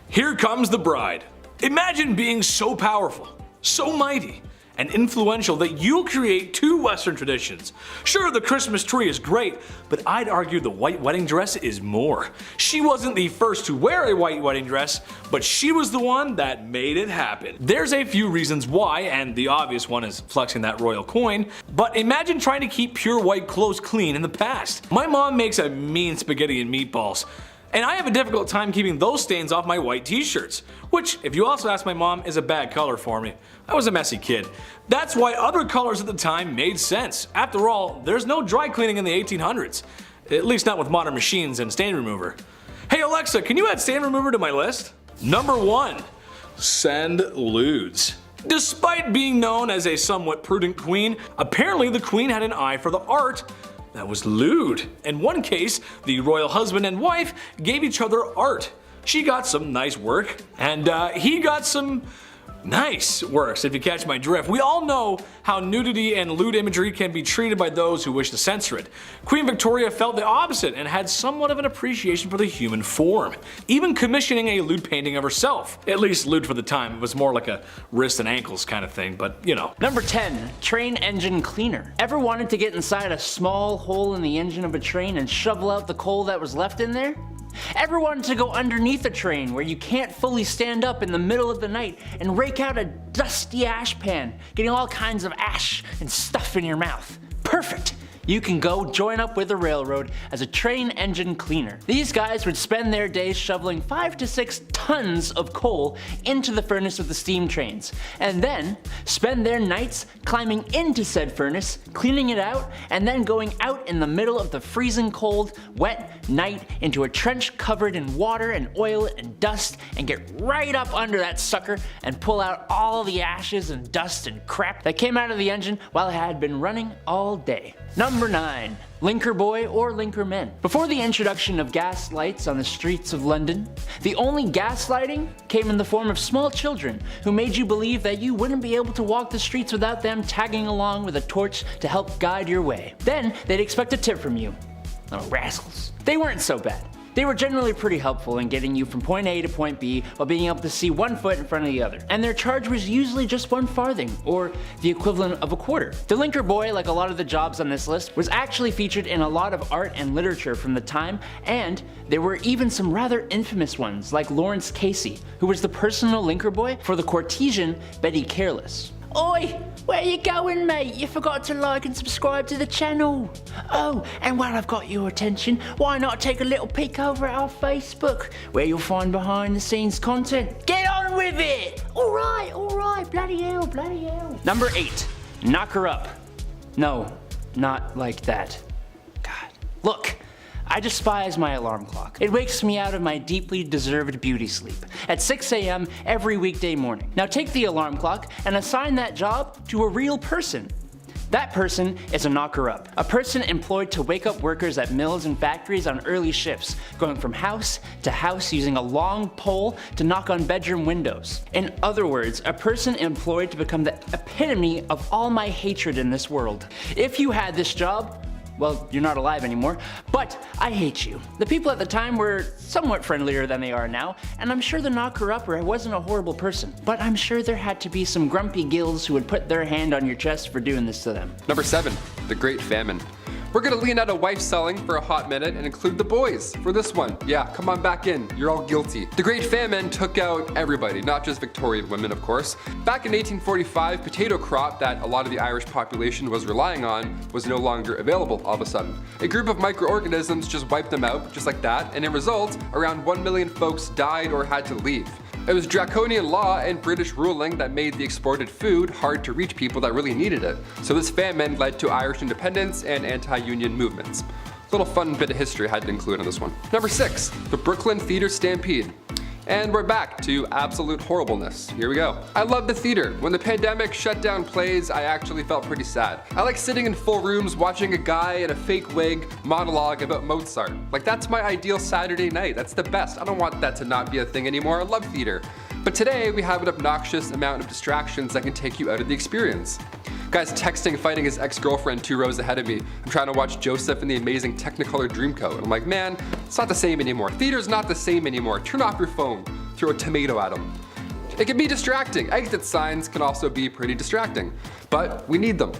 Speaker 2: Here Comes the Bride. Imagine being so powerful, so mighty, and influential that you'll create 2 Western traditions. Sure, the Christmas tree is great, but I'd argue the white wedding dress is more. She wasn't the first to wear a white wedding dress, but she was the one that made it happen. There's a few reasons why, and the obvious one is flexing that royal coin, but imagine trying to keep pure white clothes clean in the past. My mom makes a mean spaghetti and meatballs, and I have a difficult time keeping those stains off my white t-shirts, which, if you also ask my mom, is a bad color for me. I was a messy kid. That's why other colors at the time made sense. After all, there's no dry cleaning in the 1800s. At least not with modern machines and stain remover. Hey Alexa, can you add stain remover to my list? Number 1, send lewds. Despite being known as a somewhat prudent queen, apparently the queen had an eye for the art that was lewd. In one case, the royal husband and wife gave each other art. She got some nice work, and he got some Nice works, if you catch my drift. We all know how nudity and lewd imagery can be treated by those who wish to censor it. Queen Victoria felt the opposite and had somewhat of an appreciation for the human form, even commissioning a lewd painting of herself. At least lewd for the time, it was more like a wrist and ankles kind of thing, but you know.
Speaker 6: Number 10, train engine cleaner. Ever wanted to get inside a small hole in the engine of a train and shovel out the coal that was left in there? Ever wanted to go underneath a train where you can't fully stand up in the middle of the night and rake out a dusty ash pan, getting all kinds of ash and stuff in your mouth? Perfect! You can go join up with the railroad as a train engine cleaner. These guys would spend their days shoveling 5 to 6 tons of coal into the furnace of the steam trains, and then spend their nights climbing into said furnace, cleaning it out, and then going out in the middle of the freezing cold, wet night into a trench covered in water and oil and dust, and get right up under that sucker and pull out all the ashes and dust and crap that came out of the engine while it had been running all day. Number 9. Linker boy or linker men. Before the introduction of gas lights on the streets of London, the only gaslighting came in the form of small children who made you believe that you wouldn't be able to walk the streets without them tagging along with a torch to help guide your way. Then they'd expect a tip from you. Little rascals. They weren't so bad. They were generally pretty helpful in getting you from point A to point B while being able to see one foot in front of the other. And their charge was usually just 1 farthing, or the equivalent of a quarter. The linker boy, like a lot of the jobs on this list, was actually featured in a lot of art and literature from the time, and there were even some rather infamous ones, like Lawrence Casey, who was the personal linker boy for the courtesan Betty Careless. Oi! Where you going, mate? You forgot to like and subscribe to the channel. Oh, and while I've got your attention, why not take a little peek over at our Facebook, where you'll find behind the scenes content. Get on with it! Alright, bloody hell. Number 8, knock her up. No, not like that. God. Look, I despise my alarm clock. It wakes me out of my deeply deserved beauty sleep at 6 a.m. every weekday morning. Now take the alarm clock and assign that job to a real person. That person is a knocker up, a person employed to wake up workers at mills and factories on early shifts, going from house to house using a long pole to knock on bedroom windows. In other words, a person employed to become the epitome of all my hatred in this world. If you had this job, well, you're not alive anymore, but I hate you. The people at the time were somewhat friendlier than they are now, and I'm sure the knocker-upper wasn't a horrible person, but I'm sure there had to be some grumpy gills who would put their hand on your chest for doing this to them.
Speaker 1: Number 7, the Great Famine. We're gonna lean out of wife selling for a hot minute and include the boys for this one. Yeah, come on back in, you're all guilty. The Great Famine took out everybody, not just Victorian women, of course. Back in 1845, potato crop that a lot of the Irish population was relying on was no longer available all of a sudden. A group of microorganisms just wiped them out, just like that, and in result, around 1 million folks died or had to leave. It was draconian law and British ruling that made the exported food hard to reach people that really needed it. So this famine led to Irish independence and anti-union movements. Little fun bit of history I had to include on this one. Number 6, the Brooklyn Theater Stampede. And we're back to absolute horribleness. Here we go. I love the theater. When the pandemic shut down plays, I actually felt pretty sad. I like sitting in full rooms watching a guy in a fake wig monologue about Mozart. Like, that's my ideal Saturday night. That's the best. I don't want that to not be a thing anymore. I love theater. But today we have an obnoxious amount of distractions that can take you out of the experience. Guy's texting, fighting his ex-girlfriend 2 rows ahead of me. I'm trying to watch Joseph in the amazing Technicolor Dreamcoat. I'm like, man, it's not the same anymore. Theater's not the same anymore. Turn off your phone. Throw a tomato at him. It can be distracting. Exit signs can also be pretty distracting. But we need them.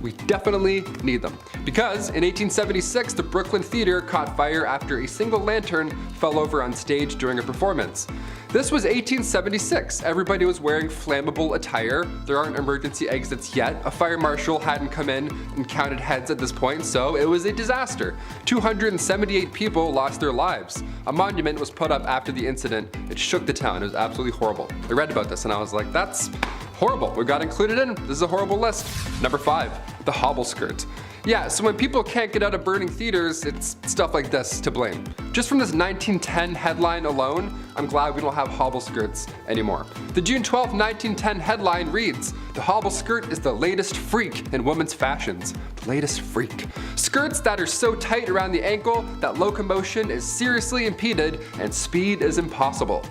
Speaker 1: We definitely need them. Because in 1876, the Brooklyn Theater caught fire after a single lantern fell over on stage during a performance. This was 1876. Everybody was wearing flammable attire. There aren't emergency exits yet. A fire marshal hadn't come in and counted heads at this point, so it was a disaster. 278 people lost their lives. A monument was put up after the incident. It shook the town. It was absolutely horrible. I read about this and I was like, that's horrible. We got included in. This is a horrible list. Number 5, the hobble skirt. Yeah, so when people can't get out of burning theaters, it's stuff like this to blame. Just from this 1910 headline alone, I'm glad we don't have hobble skirts anymore. The June 12, 1910 headline reads, "The hobble skirt is the latest freak in women's fashions." The latest freak. Skirts that are so tight around the ankle that locomotion is seriously impeded and speed is impossible.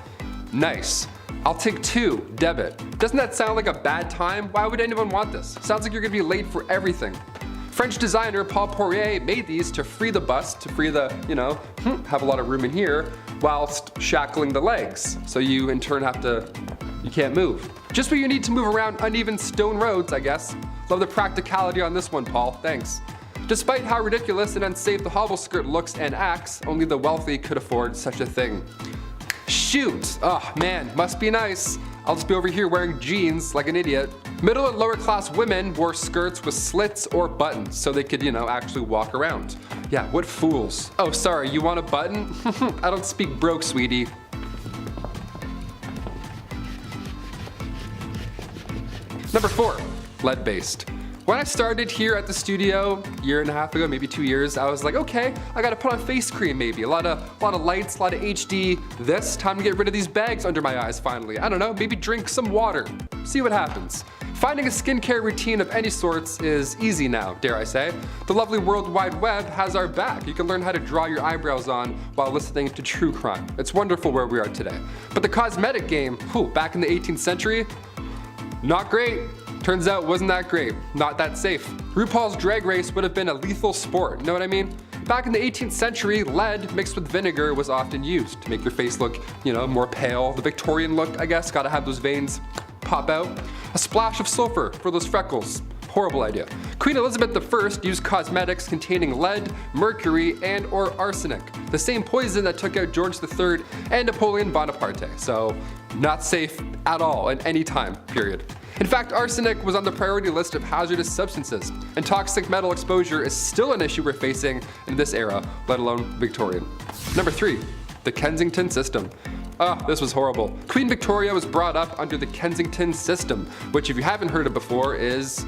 Speaker 1: Nice. I'll take 2, debit. Doesn't that sound like a bad time? Why would anyone want this? Sounds like you're gonna be late for everything. French designer Paul Poirier made these to free the bust, to free the, have a lot of room in here, whilst shackling the legs. So you in turn you can't move. Just what you need to move around uneven stone roads, I guess. Love the practicality on this one, Paul, thanks. Despite how ridiculous and unsafe the hobble skirt looks and acts, only the wealthy could afford such a thing. Shoot! Oh man, must be nice. I'll just be over here wearing jeans like an idiot. Middle and lower class women wore skirts with slits or buttons so they could, actually walk around. Yeah, what fools. Oh, sorry, you want a button? I don't speak broke, sweetie. Number 4, lead-based. When I started here at the studio a year and a half ago, maybe 2 years, I was like, okay, I gotta put on face cream maybe. A lot of lights, a lot of HD. Time to get rid of these bags under my eyes finally. I don't know, maybe drink some water. See what happens. Finding a skincare routine of any sorts is easy now, dare I say. The lovely World Wide Web has our back. You can learn how to draw your eyebrows on while listening to true crime. It's wonderful where we are today. But the cosmetic game, back in the 18th century, not great. Turns out wasn't that great, not that safe. RuPaul's Drag Race would have been a lethal sport, you know what I mean? Back in the 18th century, lead mixed with vinegar was often used to make your face look, more pale. The Victorian look, I guess, gotta have those veins pop out. A splash of sulfur for those freckles. Horrible idea. Queen Elizabeth I used cosmetics containing lead, mercury, and or arsenic, the same poison that took out George III and Napoleon Bonaparte, so not safe at all at any time, period. In fact, arsenic was on the priority list of hazardous substances, and toxic metal exposure is still an issue we're facing in this era, let alone Victorian. Number 3, the Kensington system. This was horrible. Queen Victoria was brought up under the Kensington system, which if you haven't heard of before is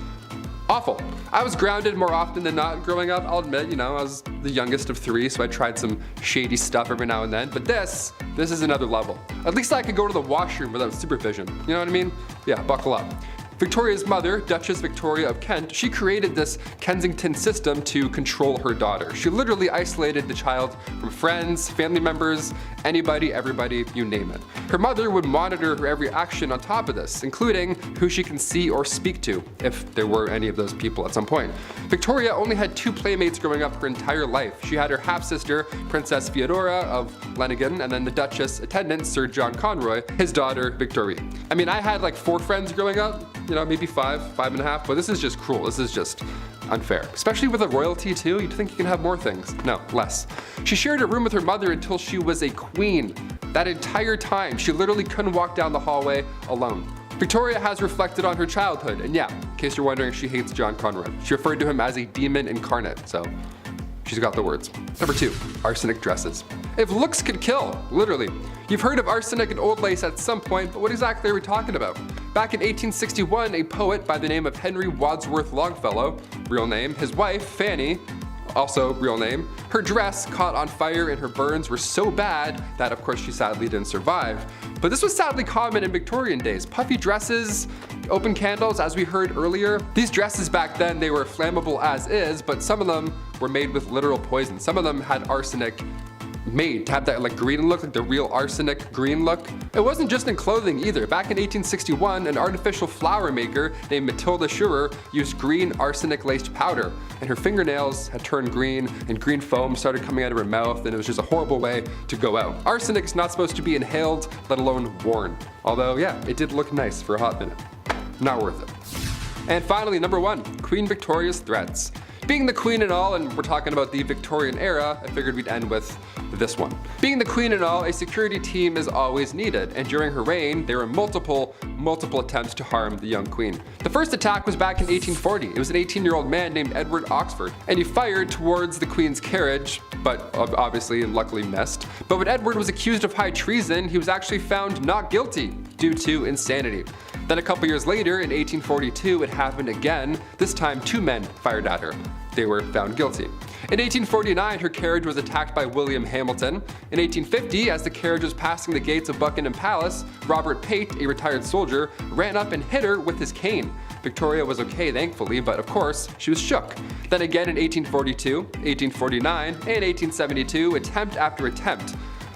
Speaker 1: awful. I was grounded more often than not growing up, I'll admit, I was the youngest of 3, so I tried some shady stuff every now and then, but this is another level. At least I could go to the washroom without supervision, you know what I mean? Yeah, buckle up. Victoria's mother, Duchess Victoria of Kent, she created this Kensington system to control her daughter. She literally isolated the child from friends, family members, anybody, everybody, you name it. Her mother would monitor her every action on top of this, including who she can see or speak to, if there were any of those people at some point. Victoria only had 2 playmates growing up her entire life. She had her half-sister, Princess Feodora of Leningen, and then the Duchess attendant, Sir John Conroy, his daughter, Victoria. I mean, I had like 4 friends growing up, maybe 5 and a half, but this is just cruel. This is just unfair. Especially with a royalty too, you'd think you can have more things. No, less. She shared a room with her mother until she was a queen. That entire time, she literally couldn't walk down the hallway alone. Victoria has reflected on her childhood, and yeah, in case you're wondering, she hates John Conroy. She referred to him as a demon incarnate, so she's got the words. Number 2, arsenic dresses. If looks could kill, literally. You've heard of arsenic and old lace at some point, but what exactly are we talking about? Back in 1861, a poet by the name of Henry Wadsworth Longfellow, real name, his wife, Fanny, also real name, her dress caught on fire and her burns were so bad that of course she sadly didn't survive. But this was sadly common in Victorian days. Puffy dresses, open candles, as we heard earlier. These dresses back then, they were flammable as is, but some of them were made with literal poison. Some of them had arsenic made to have that like green look, like the real arsenic green look. It wasn't just in clothing either. Back in 1861, an artificial flower maker named Matilda Schurer used green arsenic-laced powder, and her fingernails had turned green, and green foam started coming out of her mouth, and it was just a horrible way to go out. Arsenic is not supposed to be inhaled, let alone worn. Although, yeah, it did look nice for a hot minute. Not worth it. And finally, number 1, Queen Victoria's threats. Being the queen and all, and we're talking about the Victorian era, I figured we'd end with this one. Being the queen and all, a security team is always needed, and during her reign, there were multiple attempts to harm the young queen. The first attack was back in 1840. It was an 18-year-old man named Edward Oxford, and he fired towards the queen's carriage, but obviously and luckily missed. But when Edward was accused of high treason, he was actually found not guilty due to insanity. Then a couple years later, in 1842, it happened again. This time, 2 men fired at her. They were found guilty. In 1849, her carriage was attacked by William Hamilton. In 1850, as the carriage was passing the gates of Buckingham Palace, Robert Pate, a retired soldier, ran up and hit her with his cane. Victoria was okay, thankfully, but of course, she was shook. Then again in 1842, 1849, and 1872, attempt after attempt.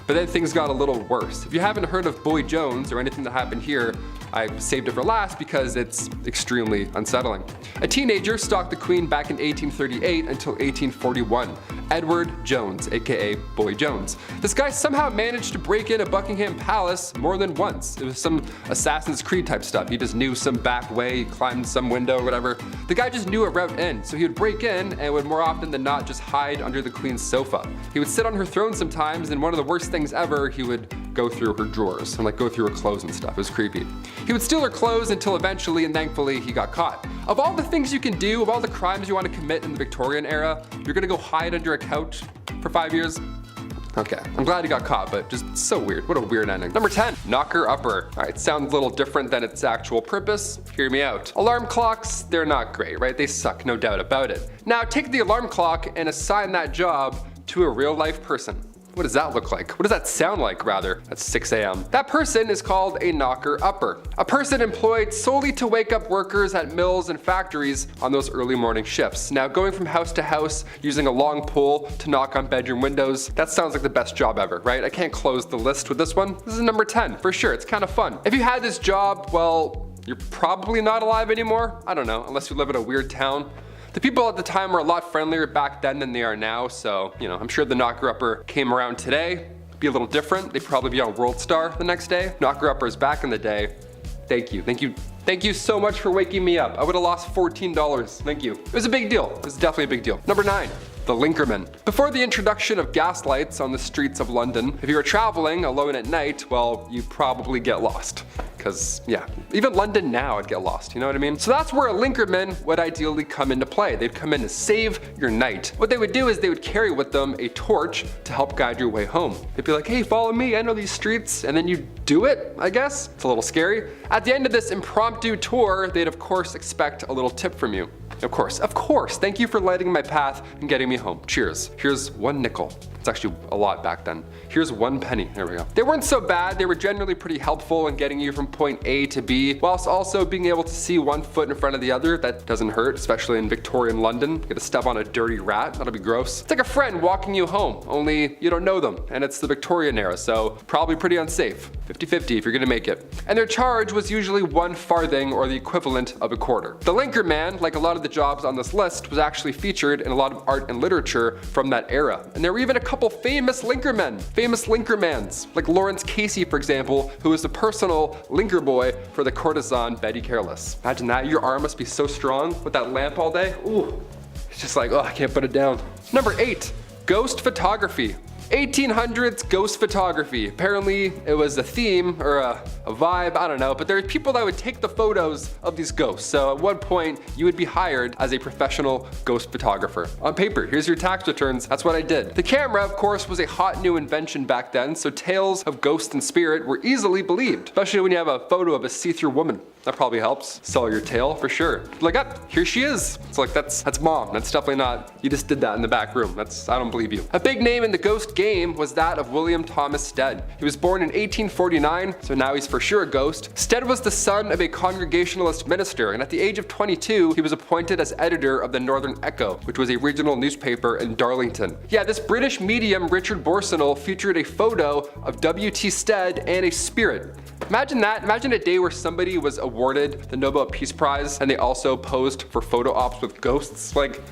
Speaker 1: But then things got a little worse. If you haven't heard of Boy Jones or anything that happened here, I saved it for last because it's extremely unsettling. A teenager stalked the Queen back in 1838 until 1841. Edward Jones, aka Boy Jones. This guy somehow managed to break into Buckingham Palace more than once. It was some Assassin's Creed type stuff. He just knew some back way, he climbed some window or whatever. The guy just knew a route in, so he would break in and would more often than not just hide under the Queen's sofa. He would sit on her throne sometimes, and one of the worst things ever, he would go through her drawers and like go through her clothes and stuff. It was creepy. He would steal her clothes until eventually and thankfully he got caught. Of all the things you can do, of all the crimes you want to commit in the Victorian era, you're gonna go hide under a couch for 5 years? Okay, I'm glad he got caught, but just so weird. What a weird ending. Number 10, knocker upper. All right, sounds a little different than its actual purpose. Hear me out. Alarm clocks, they're not great, right? They suck, no doubt about it. Now take the alarm clock and assign that job to a real life person. What does that look like? What does that sound like, rather, at 6 a.m.? That person is called a knocker upper. A person employed solely to wake up workers at mills and factories on those early morning shifts. Now, going from house to house using a long pole to knock on bedroom windows, that sounds like the best job ever, right? I can't close the list with this one. This is number 10, for sure. It's kind of fun. If you had this job, well, you're probably not alive anymore. I don't know, unless you live in a weird town. The people at the time were a lot friendlier back then than they are now, so, you know, I'm sure the knocker-upper came around today, be a little different. They'd probably be on World Star the next day. Knocker-uppers back in the day, thank you so much for waking me up. I would have lost $14, thank you. It was a big deal, it was definitely a big deal. Number 9. The linkerman. Before the introduction of gas lights on the streets of London, if you were traveling alone at night, well, you'd probably get lost. Because, yeah, even London now I'd get lost, you know what I mean? So that's where a linkerman would ideally come into play. They'd come in to save your night. What they would do is they would carry with them a torch to help guide your way home. They'd be like, hey, follow me, I know these streets, and then you do it, I guess. It's a little scary. At the end of this impromptu tour, they'd of course expect a little tip from you. Of course, thank you for lighting my path and getting me home. Cheers. Here's 1 nickel. It's actually a lot back then. Here's 1 penny. There we go. They weren't so bad. They were generally pretty helpful in getting you from point A to B, whilst also being able to see 1 foot in front of the other. That doesn't hurt, especially in Victorian London. You get to step on a dirty rat. That'll be gross. It's like a friend walking you home, only you don't know them, and it's the Victorian era, so probably pretty unsafe. 50-50 if you're gonna make it. And their charge was usually 1 farthing or the equivalent of a quarter. The linkerman, like a lot of the jobs on this list, was actually featured in a lot of art and literature from that era. And there were even a couple famous linkermans, like Lawrence Casey, for example, who was the personal linker boy for the courtesan Betty Careless. Imagine that, your arm must be so strong with that lamp all day. Ooh, it's just like, oh, I can't put it down. Number 8, ghost photography. 1800s ghost photography. Apparently it was a theme or a vibe, I don't know, but there are people that would take the photos of these ghosts. So at one point you would be hired as a professional ghost photographer. On paper, here's your tax returns, that's what I did. The camera, of course, was a hot new invention back then, so tales of ghost and spirit were easily believed, especially when you have a photo of a see-through woman. That probably helps sell your tale for sure. Like, here she is. It's like, that's mom. That's definitely not, you just did that in the back room. I don't believe you. A big name in the ghost game was that of William Thomas Stead. He was born in 1849, so now he's for sure a ghost. Stead was the son of a Congregationalist minister, and at the age of 22, he was appointed as editor of the Northern Echo, which was a regional newspaper in Darlington. Yeah, this British medium, Richard Borsonnel, featured a photo of W.T. Stead and a spirit. Imagine that. Imagine a day where somebody was awarded the Nobel Peace Prize and they also posed for photo ops with ghosts. Like,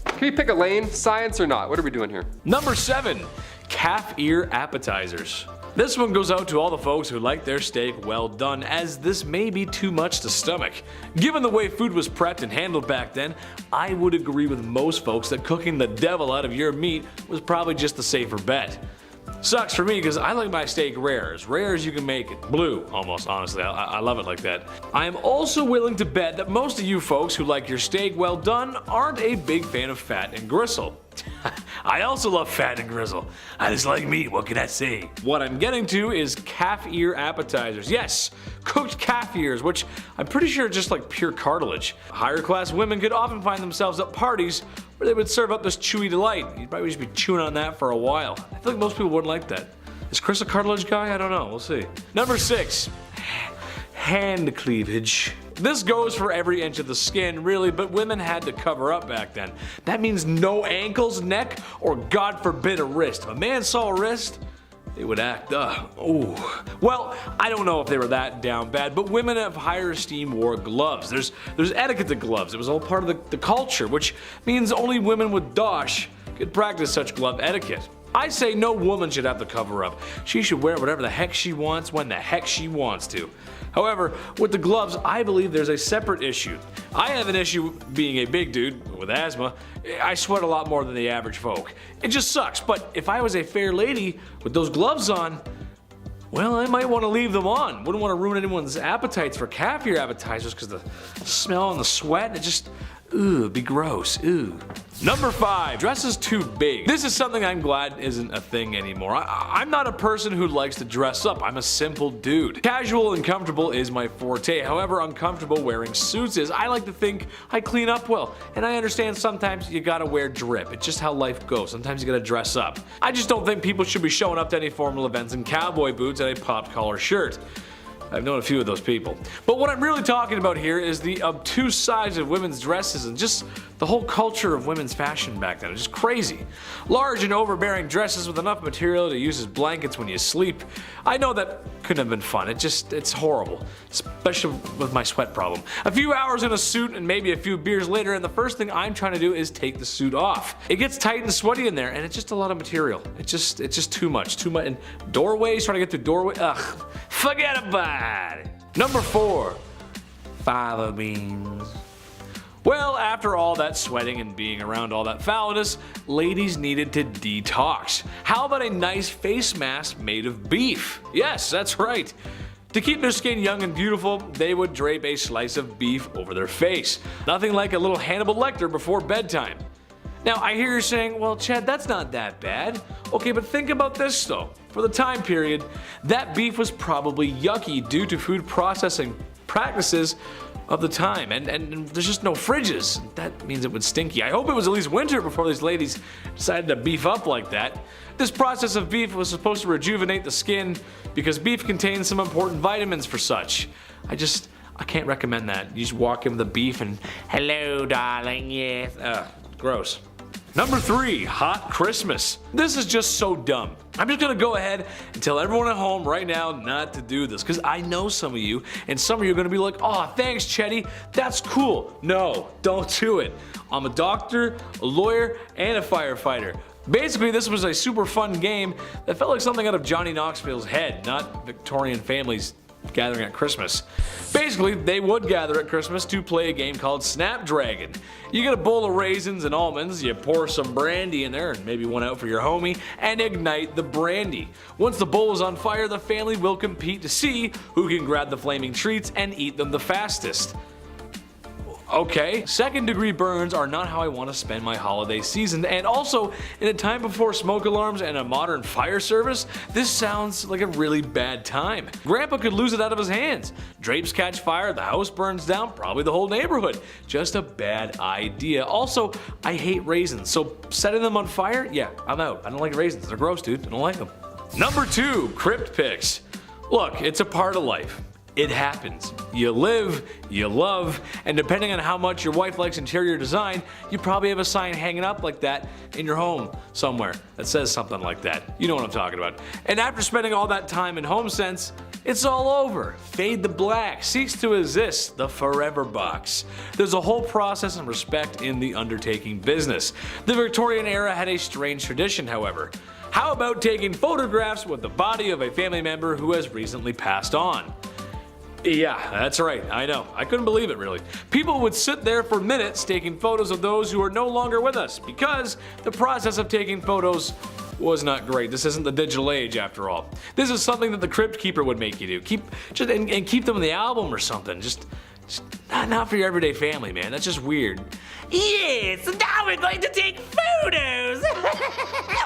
Speaker 1: can we pick a lane? Science or not? What are we doing here?
Speaker 2: Number 7, calf ear appetizers. This one goes out to all the folks who like their steak well done, as this may be too much to stomach. Given the way food was prepped and handled back then, I would agree with most folks that cooking the devil out of your meat was probably just the safer bet. Sucks for me because I like my steak rare as you can make it. Blue, almost, honestly. I love it like that. I am also willing to bet that most of you folks who like your steak well done aren't a big fan of fat and gristle. I also love fat and gristle. I just like meat, what can I say? What I'm getting to is calf ear appetizers. Yes, cooked calf ears, which I'm pretty sure are just like pure cartilage. Higher class women could often find themselves at parties where they would serve up this chewy delight. You'd probably just be chewing on that for a while. I feel like most people wouldn't like that. Is Chris a cartilage guy? I don't know, we'll see. Number 6, hand cleavage. This goes for every inch of the skin, really, but women had to cover up back then. That means no ankles, neck, or God forbid a wrist. If a man saw a wrist, they would act, well, I don't know if they were that down bad, but women of higher esteem wore gloves. There's etiquette to gloves. It was all part of the culture, which means only women with dosh could practice such glove etiquette. I say no woman should have to cover up. She should wear whatever the heck she wants when the heck she wants to. However, with the gloves, I believe there's a separate issue. I have an issue being a big dude with asthma. I sweat a lot more than the average folk. It just sucks, but if I was a fair lady with those gloves on, well, I might want to leave them on. Wouldn't want to ruin anyone's appetites for caviar appetizers because the smell and the sweat, it just, it'd be gross, Number 5, dresses too big. This is something I'm glad isn't a thing anymore. I'm not a person who likes to dress up. I'm a simple dude. Casual and comfortable is my forte. However uncomfortable wearing suits is, I like to think I clean up well. And I understand sometimes you gotta wear drip. It's just how life goes. Sometimes you gotta dress up. I just don't think people should be showing up to any formal events in cowboy boots and a popped collar shirt. I've known a few of those people. But what I'm really talking about here is the obtuse size of women's dresses and just the whole culture of women's fashion back then. It's just crazy. Large and overbearing dresses with enough material to use as blankets when you sleep. I know that couldn't have been fun. It's horrible. Especially with my sweat problem. A few hours in a suit and maybe a few beers later, and the first thing I'm trying to do is take the suit off. It gets tight and sweaty in there, and it's just a lot of material. It's just too much. And doorways, trying to get through doorway. Ugh. Forget about it. Number 4, fava beans. Well, after all that sweating and being around all that foulness, ladies needed to detox. How about a nice face mask made of beef? Yes, that's right. To keep their skin young and beautiful, they would drape a slice of beef over their face. Nothing like a little Hannibal Lecter before bedtime. Now, I hear you saying, well, Chad, that's not that bad. Okay, but think about this though. For the time period, that beef was probably yucky due to food processing practices of the time, and there's just no fridges. That means it was stinky. I hope it was at least winter before these ladies decided to beef up like that. This process of beef was supposed to rejuvenate the skin because beef contains some important vitamins for such. I can't recommend that. You just walk in with the beef and, hello darling, yes. Gross. Number 3, hot Christmas. This is just so dumb. I'm just gonna go ahead and tell everyone at home right now not to do this, because I know some of you, and some of you are gonna be like, oh, thanks, Chetty, that's cool. No, don't do it. I'm a doctor, a lawyer, and a firefighter. Basically, this was a super fun game that felt like something out of Johnny Knoxville's head, not Victorian families gathering at Christmas. Basically, they would gather at Christmas to play a game called Snapdragon. You get a bowl of raisins and almonds, you pour some brandy in there, and maybe one out for your homie, and ignite the brandy. Once the bowl is on fire, the family will compete to see who can grab the flaming treats and eat them the fastest. Okay, second-degree burns are not how I want to spend my holiday season, and also, in a time before smoke alarms and a modern fire service, this sounds like a really bad time. Grandpa could lose it out of his hands. Drapes catch fire, the house burns down, probably the whole neighborhood. Just a bad idea. Also, I hate raisins, so setting them on fire? Yeah, I'm out. I don't like raisins. They're gross, dude. I don't like them. Number 2, crypt pics. Look, it's a part of life. It happens. You live, you love, and depending on how much your wife likes interior design, you probably have a sign hanging up like that in your home somewhere that says something like that. You know what I'm talking about. And after spending all that time in HomeSense, it's all over. Fade to black, cease to exist, the forever box. There's a whole process and respect in the undertaking business. The Victorian era had a strange tradition, however. How about taking photographs with the body of a family member who has recently passed on? Yeah, that's right, I know. I couldn't believe it, really. People would sit there for minutes taking photos of those who are no longer with us because the process of taking photos was not great. This isn't the digital age, after all. This is something that the crypt keeper would make you do. Keep them in the album or something. Just not for your everyday family, man. That's just weird. Yes, now we're going to take photos.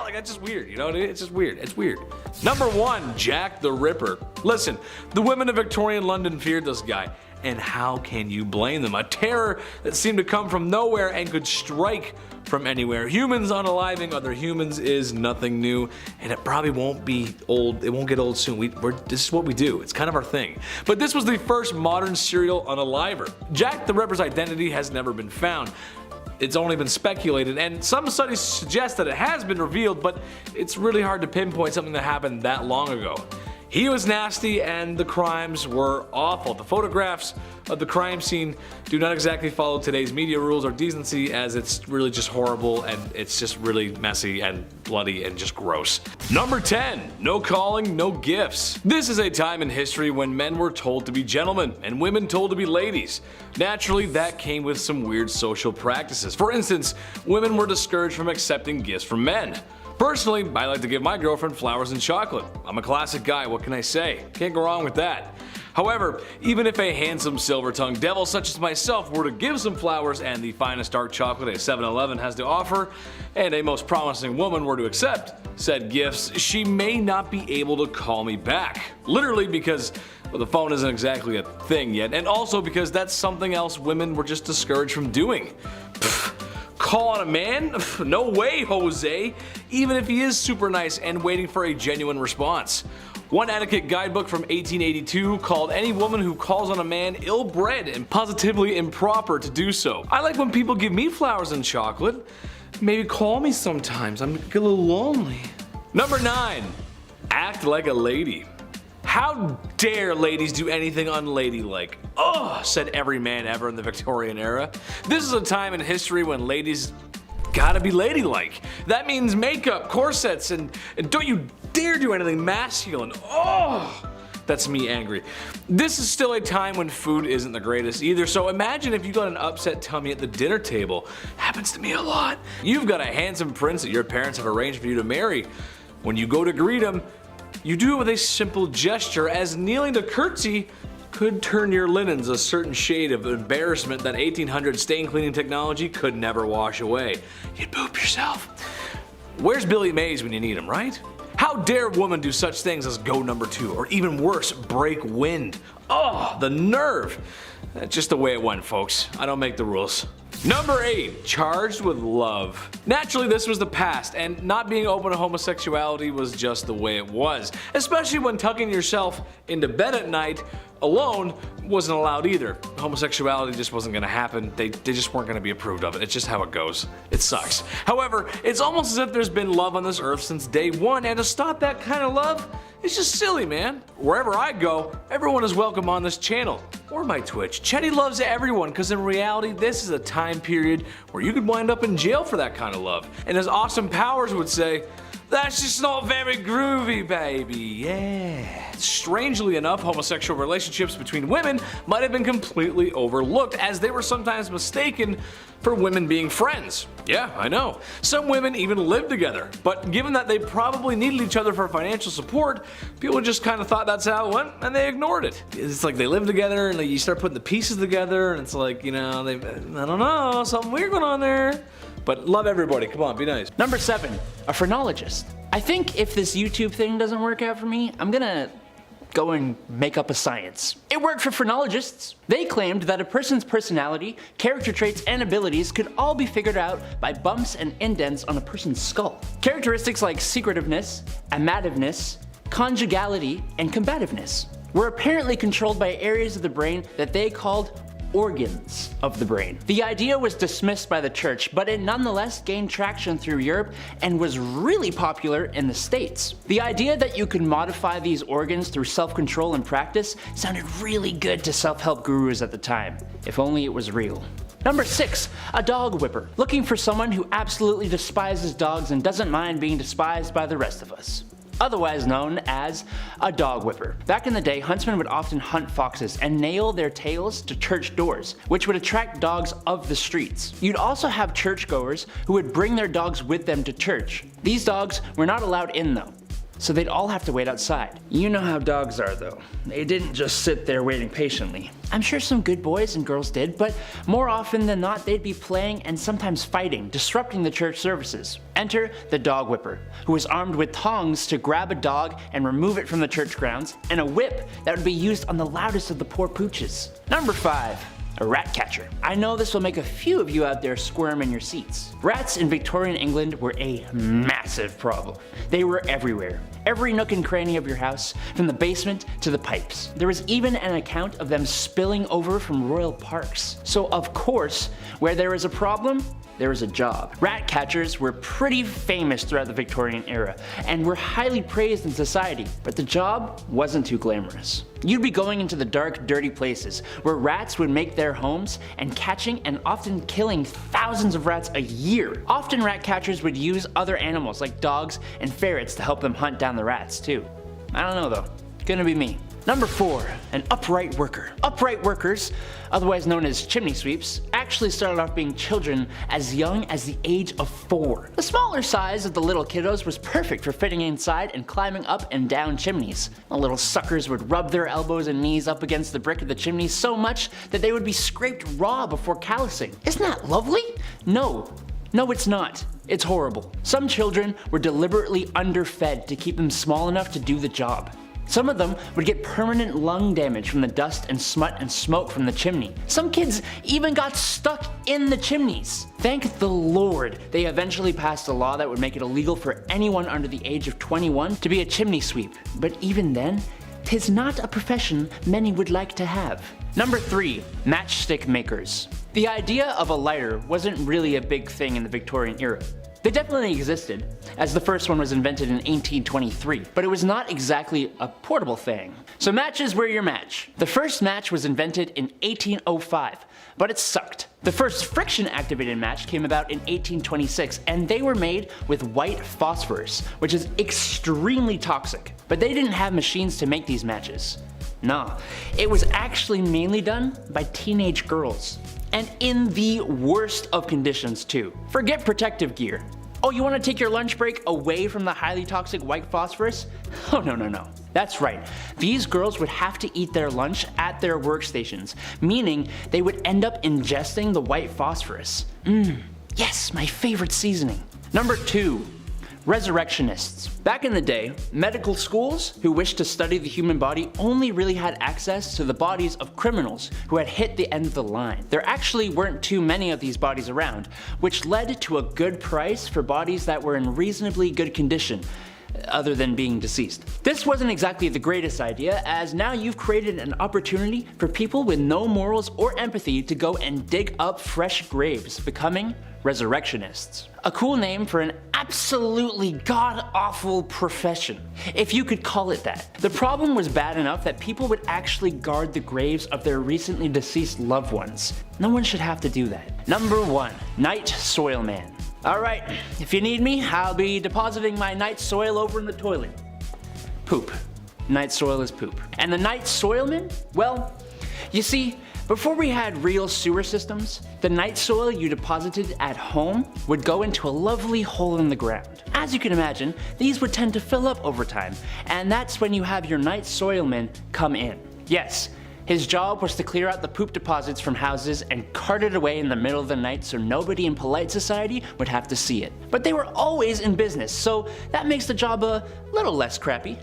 Speaker 2: Like, that's just weird, you know what I mean? It's just weird. It's weird. Number 1, Jack the Ripper. Listen, the women of Victorian London feared this guy. And how can you blame them? A terror that seemed to come from nowhere and could strike from anywhere. Humans unaliving other humans is nothing new, and it probably won't be old. It won't get old soon. This is what we do. It's kind of our thing. But this was the first modern serial unaliver. Jack the Ripper's identity has never been found. it's only been speculated, and some studies suggest that it has been revealed, but it's really hard to pinpoint something that happened that long ago. He was nasty and the crimes were awful. The photographs of the crime scene do not exactly follow today's media rules or decency, as it's really just horrible and it's just really messy and bloody and just gross. Number 10. No calling, no gifts. This is a time in history when men were told to be gentlemen and women told to be ladies. Naturally, that came with some weird social practices. For instance, women were discouraged from accepting gifts from men. Personally, I like to give my girlfriend flowers and chocolate. I'm a classic guy, what can I say? Can't go wrong with that. However, even if a handsome silver-tongued devil such as myself were to give some flowers and the finest dark chocolate a 7-Eleven has to offer, and a most promising woman were to accept said gifts, she may not be able to call me back. Literally because, well, the phone isn't exactly a thing yet, and also because that's something else women were just discouraged from doing. Call on a man? No way, Jose, even if he is super nice and waiting for a genuine response. One etiquette guidebook from 1882 called any woman who calls on a man ill-bred and positively improper to do so. I like when people give me flowers and chocolate. Maybe call me sometimes, I'm a little lonely. Number 9. Act like a lady. How dare ladies do anything unladylike? Ugh, said every man ever in the Victorian era. This is a time in history when ladies gotta be ladylike. That means makeup, corsets, and don't you dare do anything masculine. Oh, that's me angry. This is still a time when food isn't the greatest either, so imagine if you got an upset tummy at the dinner table. Happens to me a lot. You've got a handsome prince that your parents have arranged for you to marry. When you go to greet him, you do it with a simple gesture, as kneeling to curtsy could turn your linens a certain shade of embarrassment that 1800 stain cleaning technology could never wash away. You'd poop yourself. Where's Billy Mays when you need him, right? How dare women do such things as go number 2, or even worse, break wind? Oh, the nerve. That's just the way it went, folks. I don't make the rules. Number 8. Charged with love. Naturally, this was the past, and not being open to homosexuality was just the way it was. Especially when tucking yourself into bed at night alone wasn't allowed either. Homosexuality just wasn't gonna happen. They just weren't gonna be approved of it. It's just how it goes. It sucks. However, it's almost as if there's been love on this earth since day one, and to stop that kind of love, it's just silly, man. Wherever I go, everyone is welcome on this channel, or my Twitch. Chetty loves everyone, because in reality, this is a time period where you could wind up in jail for that kind of love. And as Austin Powers would say, that's just not very groovy, baby, yeah. Strangely enough, homosexual relationships between women might have been completely overlooked, as they were sometimes mistaken for women being friends. Yeah, I know. Some women even lived together, but given that they probably needed each other for financial support, people just kind of thought that's how it went, and they ignored it. It's like they live together, and like you start putting the pieces together, and it's like, you know, I don't know, something weird going on there. But love everybody, come on, be nice.
Speaker 6: Number 7, a phrenologist. I think if this YouTube thing doesn't work out for me, I'm gonna go and make up a science. It worked for phrenologists. They claimed that a person's personality, character traits, and abilities could all be figured out by bumps and indents on a person's skull. Characteristics like secretiveness, amativeness, conjugality, and combativeness were apparently controlled by areas of the brain that they called organs of the brain. The idea was dismissed by the church, but it nonetheless gained traction through Europe and was really popular in the States. The idea that you could modify these organs through self-control and practice sounded really good to self-help gurus at the time, if only it was real. Number 6, a dog whipper. Looking for someone who absolutely despises dogs and doesn't mind being despised by the rest of us. Otherwise known as a dog whipper. Back in the day, huntsmen would often hunt foxes and nail their tails to church doors, which would attract dogs of the streets. You'd also have churchgoers who would bring their dogs with them to church. These dogs were not allowed in though, so they'd all have to wait outside. You know how dogs are though. They didn't just sit there waiting patiently. I'm sure some good boys and girls did, but more often than not they'd be playing and sometimes fighting, disrupting the church services. Enter the dog whipper, who was armed with tongs to grab a dog and remove it from the church grounds, and a whip that would be used on the loudest of the poor pooches. Number 5. A rat catcher. I know this will make a few of you out there squirm in your seats. Rats in Victorian England were a massive problem. They were everywhere. every nook and cranny of your house, from the basement to the pipes. There was even an account of them spilling over from royal parks. So of course, where there is a problem, there is a job. Rat catchers were pretty famous throughout the Victorian era and were highly praised in society, but the job wasn't too glamorous. You'd be going into the dark, dirty places where rats would make their homes and catching and often killing thousands of rats a year. Often rat catchers would use other animals like dogs and ferrets to help them hunt down the rats too. I don't know though, gonna be me. Number 4, an upright worker. Upright workers, otherwise known as chimney sweeps, actually started off being children as young as the age of 4. The smaller size of the little kiddos was perfect for fitting inside and climbing up and down chimneys. The little suckers would rub their elbows and knees up against the brick of the chimney so much that they would be scraped raw before callousing. Isn't that lovely? No, it's not. It's horrible. Some children were deliberately underfed to keep them small enough to do the job. Some of them would get permanent lung damage from the dust and smut and smoke from the chimney. Some kids even got stuck in the chimneys. Thank the Lord they eventually passed a law that would make it illegal for anyone under the age of 21 to be a chimney sweep. But even then, 'tis not a profession many would like to have. Number 3, matchstick makers. The idea of a lighter wasn't really a big thing in the Victorian era. They definitely existed, as the first one was invented in 1823, but it was not exactly a portable thing. So matches were your match. The first match was invented in 1805, but it sucked. The first friction-activated match came about in 1826, and they were made with white phosphorus, which is extremely toxic. But they didn't have machines to make these matches. Nah, it was actually mainly done by teenage girls. And in the worst of conditions too. Forget protective gear. Oh, you want to take your lunch break away from the highly toxic white phosphorus? Oh no. That's right. These girls would have to eat their lunch at their workstations, meaning they would end up ingesting the white phosphorus. Yes, my favorite seasoning. Number 2. Resurrectionists. Back in the day, medical schools who wished to study the human body only really had access to the bodies of criminals who had hit the end of the line. There actually weren't too many of these bodies around, which led to a good price for bodies that were in reasonably good condition, other than being deceased. This wasn't exactly the greatest idea, as now you've created an opportunity for people with no morals or empathy to go and dig up fresh graves, becoming resurrectionists. A cool name for an absolutely god-awful profession, if you could call it that. The problem was bad enough that people would actually guard the graves of their recently deceased loved ones. No one should have to do that. Number 1, night soil man. Alright, if you need me, I'll be depositing my night soil over in the toilet. Poop. Night soil is poop. And the night soilman? Well, you see, before we had real sewer systems, the night soil you deposited at home would go into a lovely hole in the ground. As you can imagine, these would tend to fill up over time, and that's when you have your night soilman come in. Yes, his job was to clear out the poop deposits from houses and cart it away in the middle of the night so nobody in polite society would have to see it. But they were always in business, so that makes the job a little less crappy.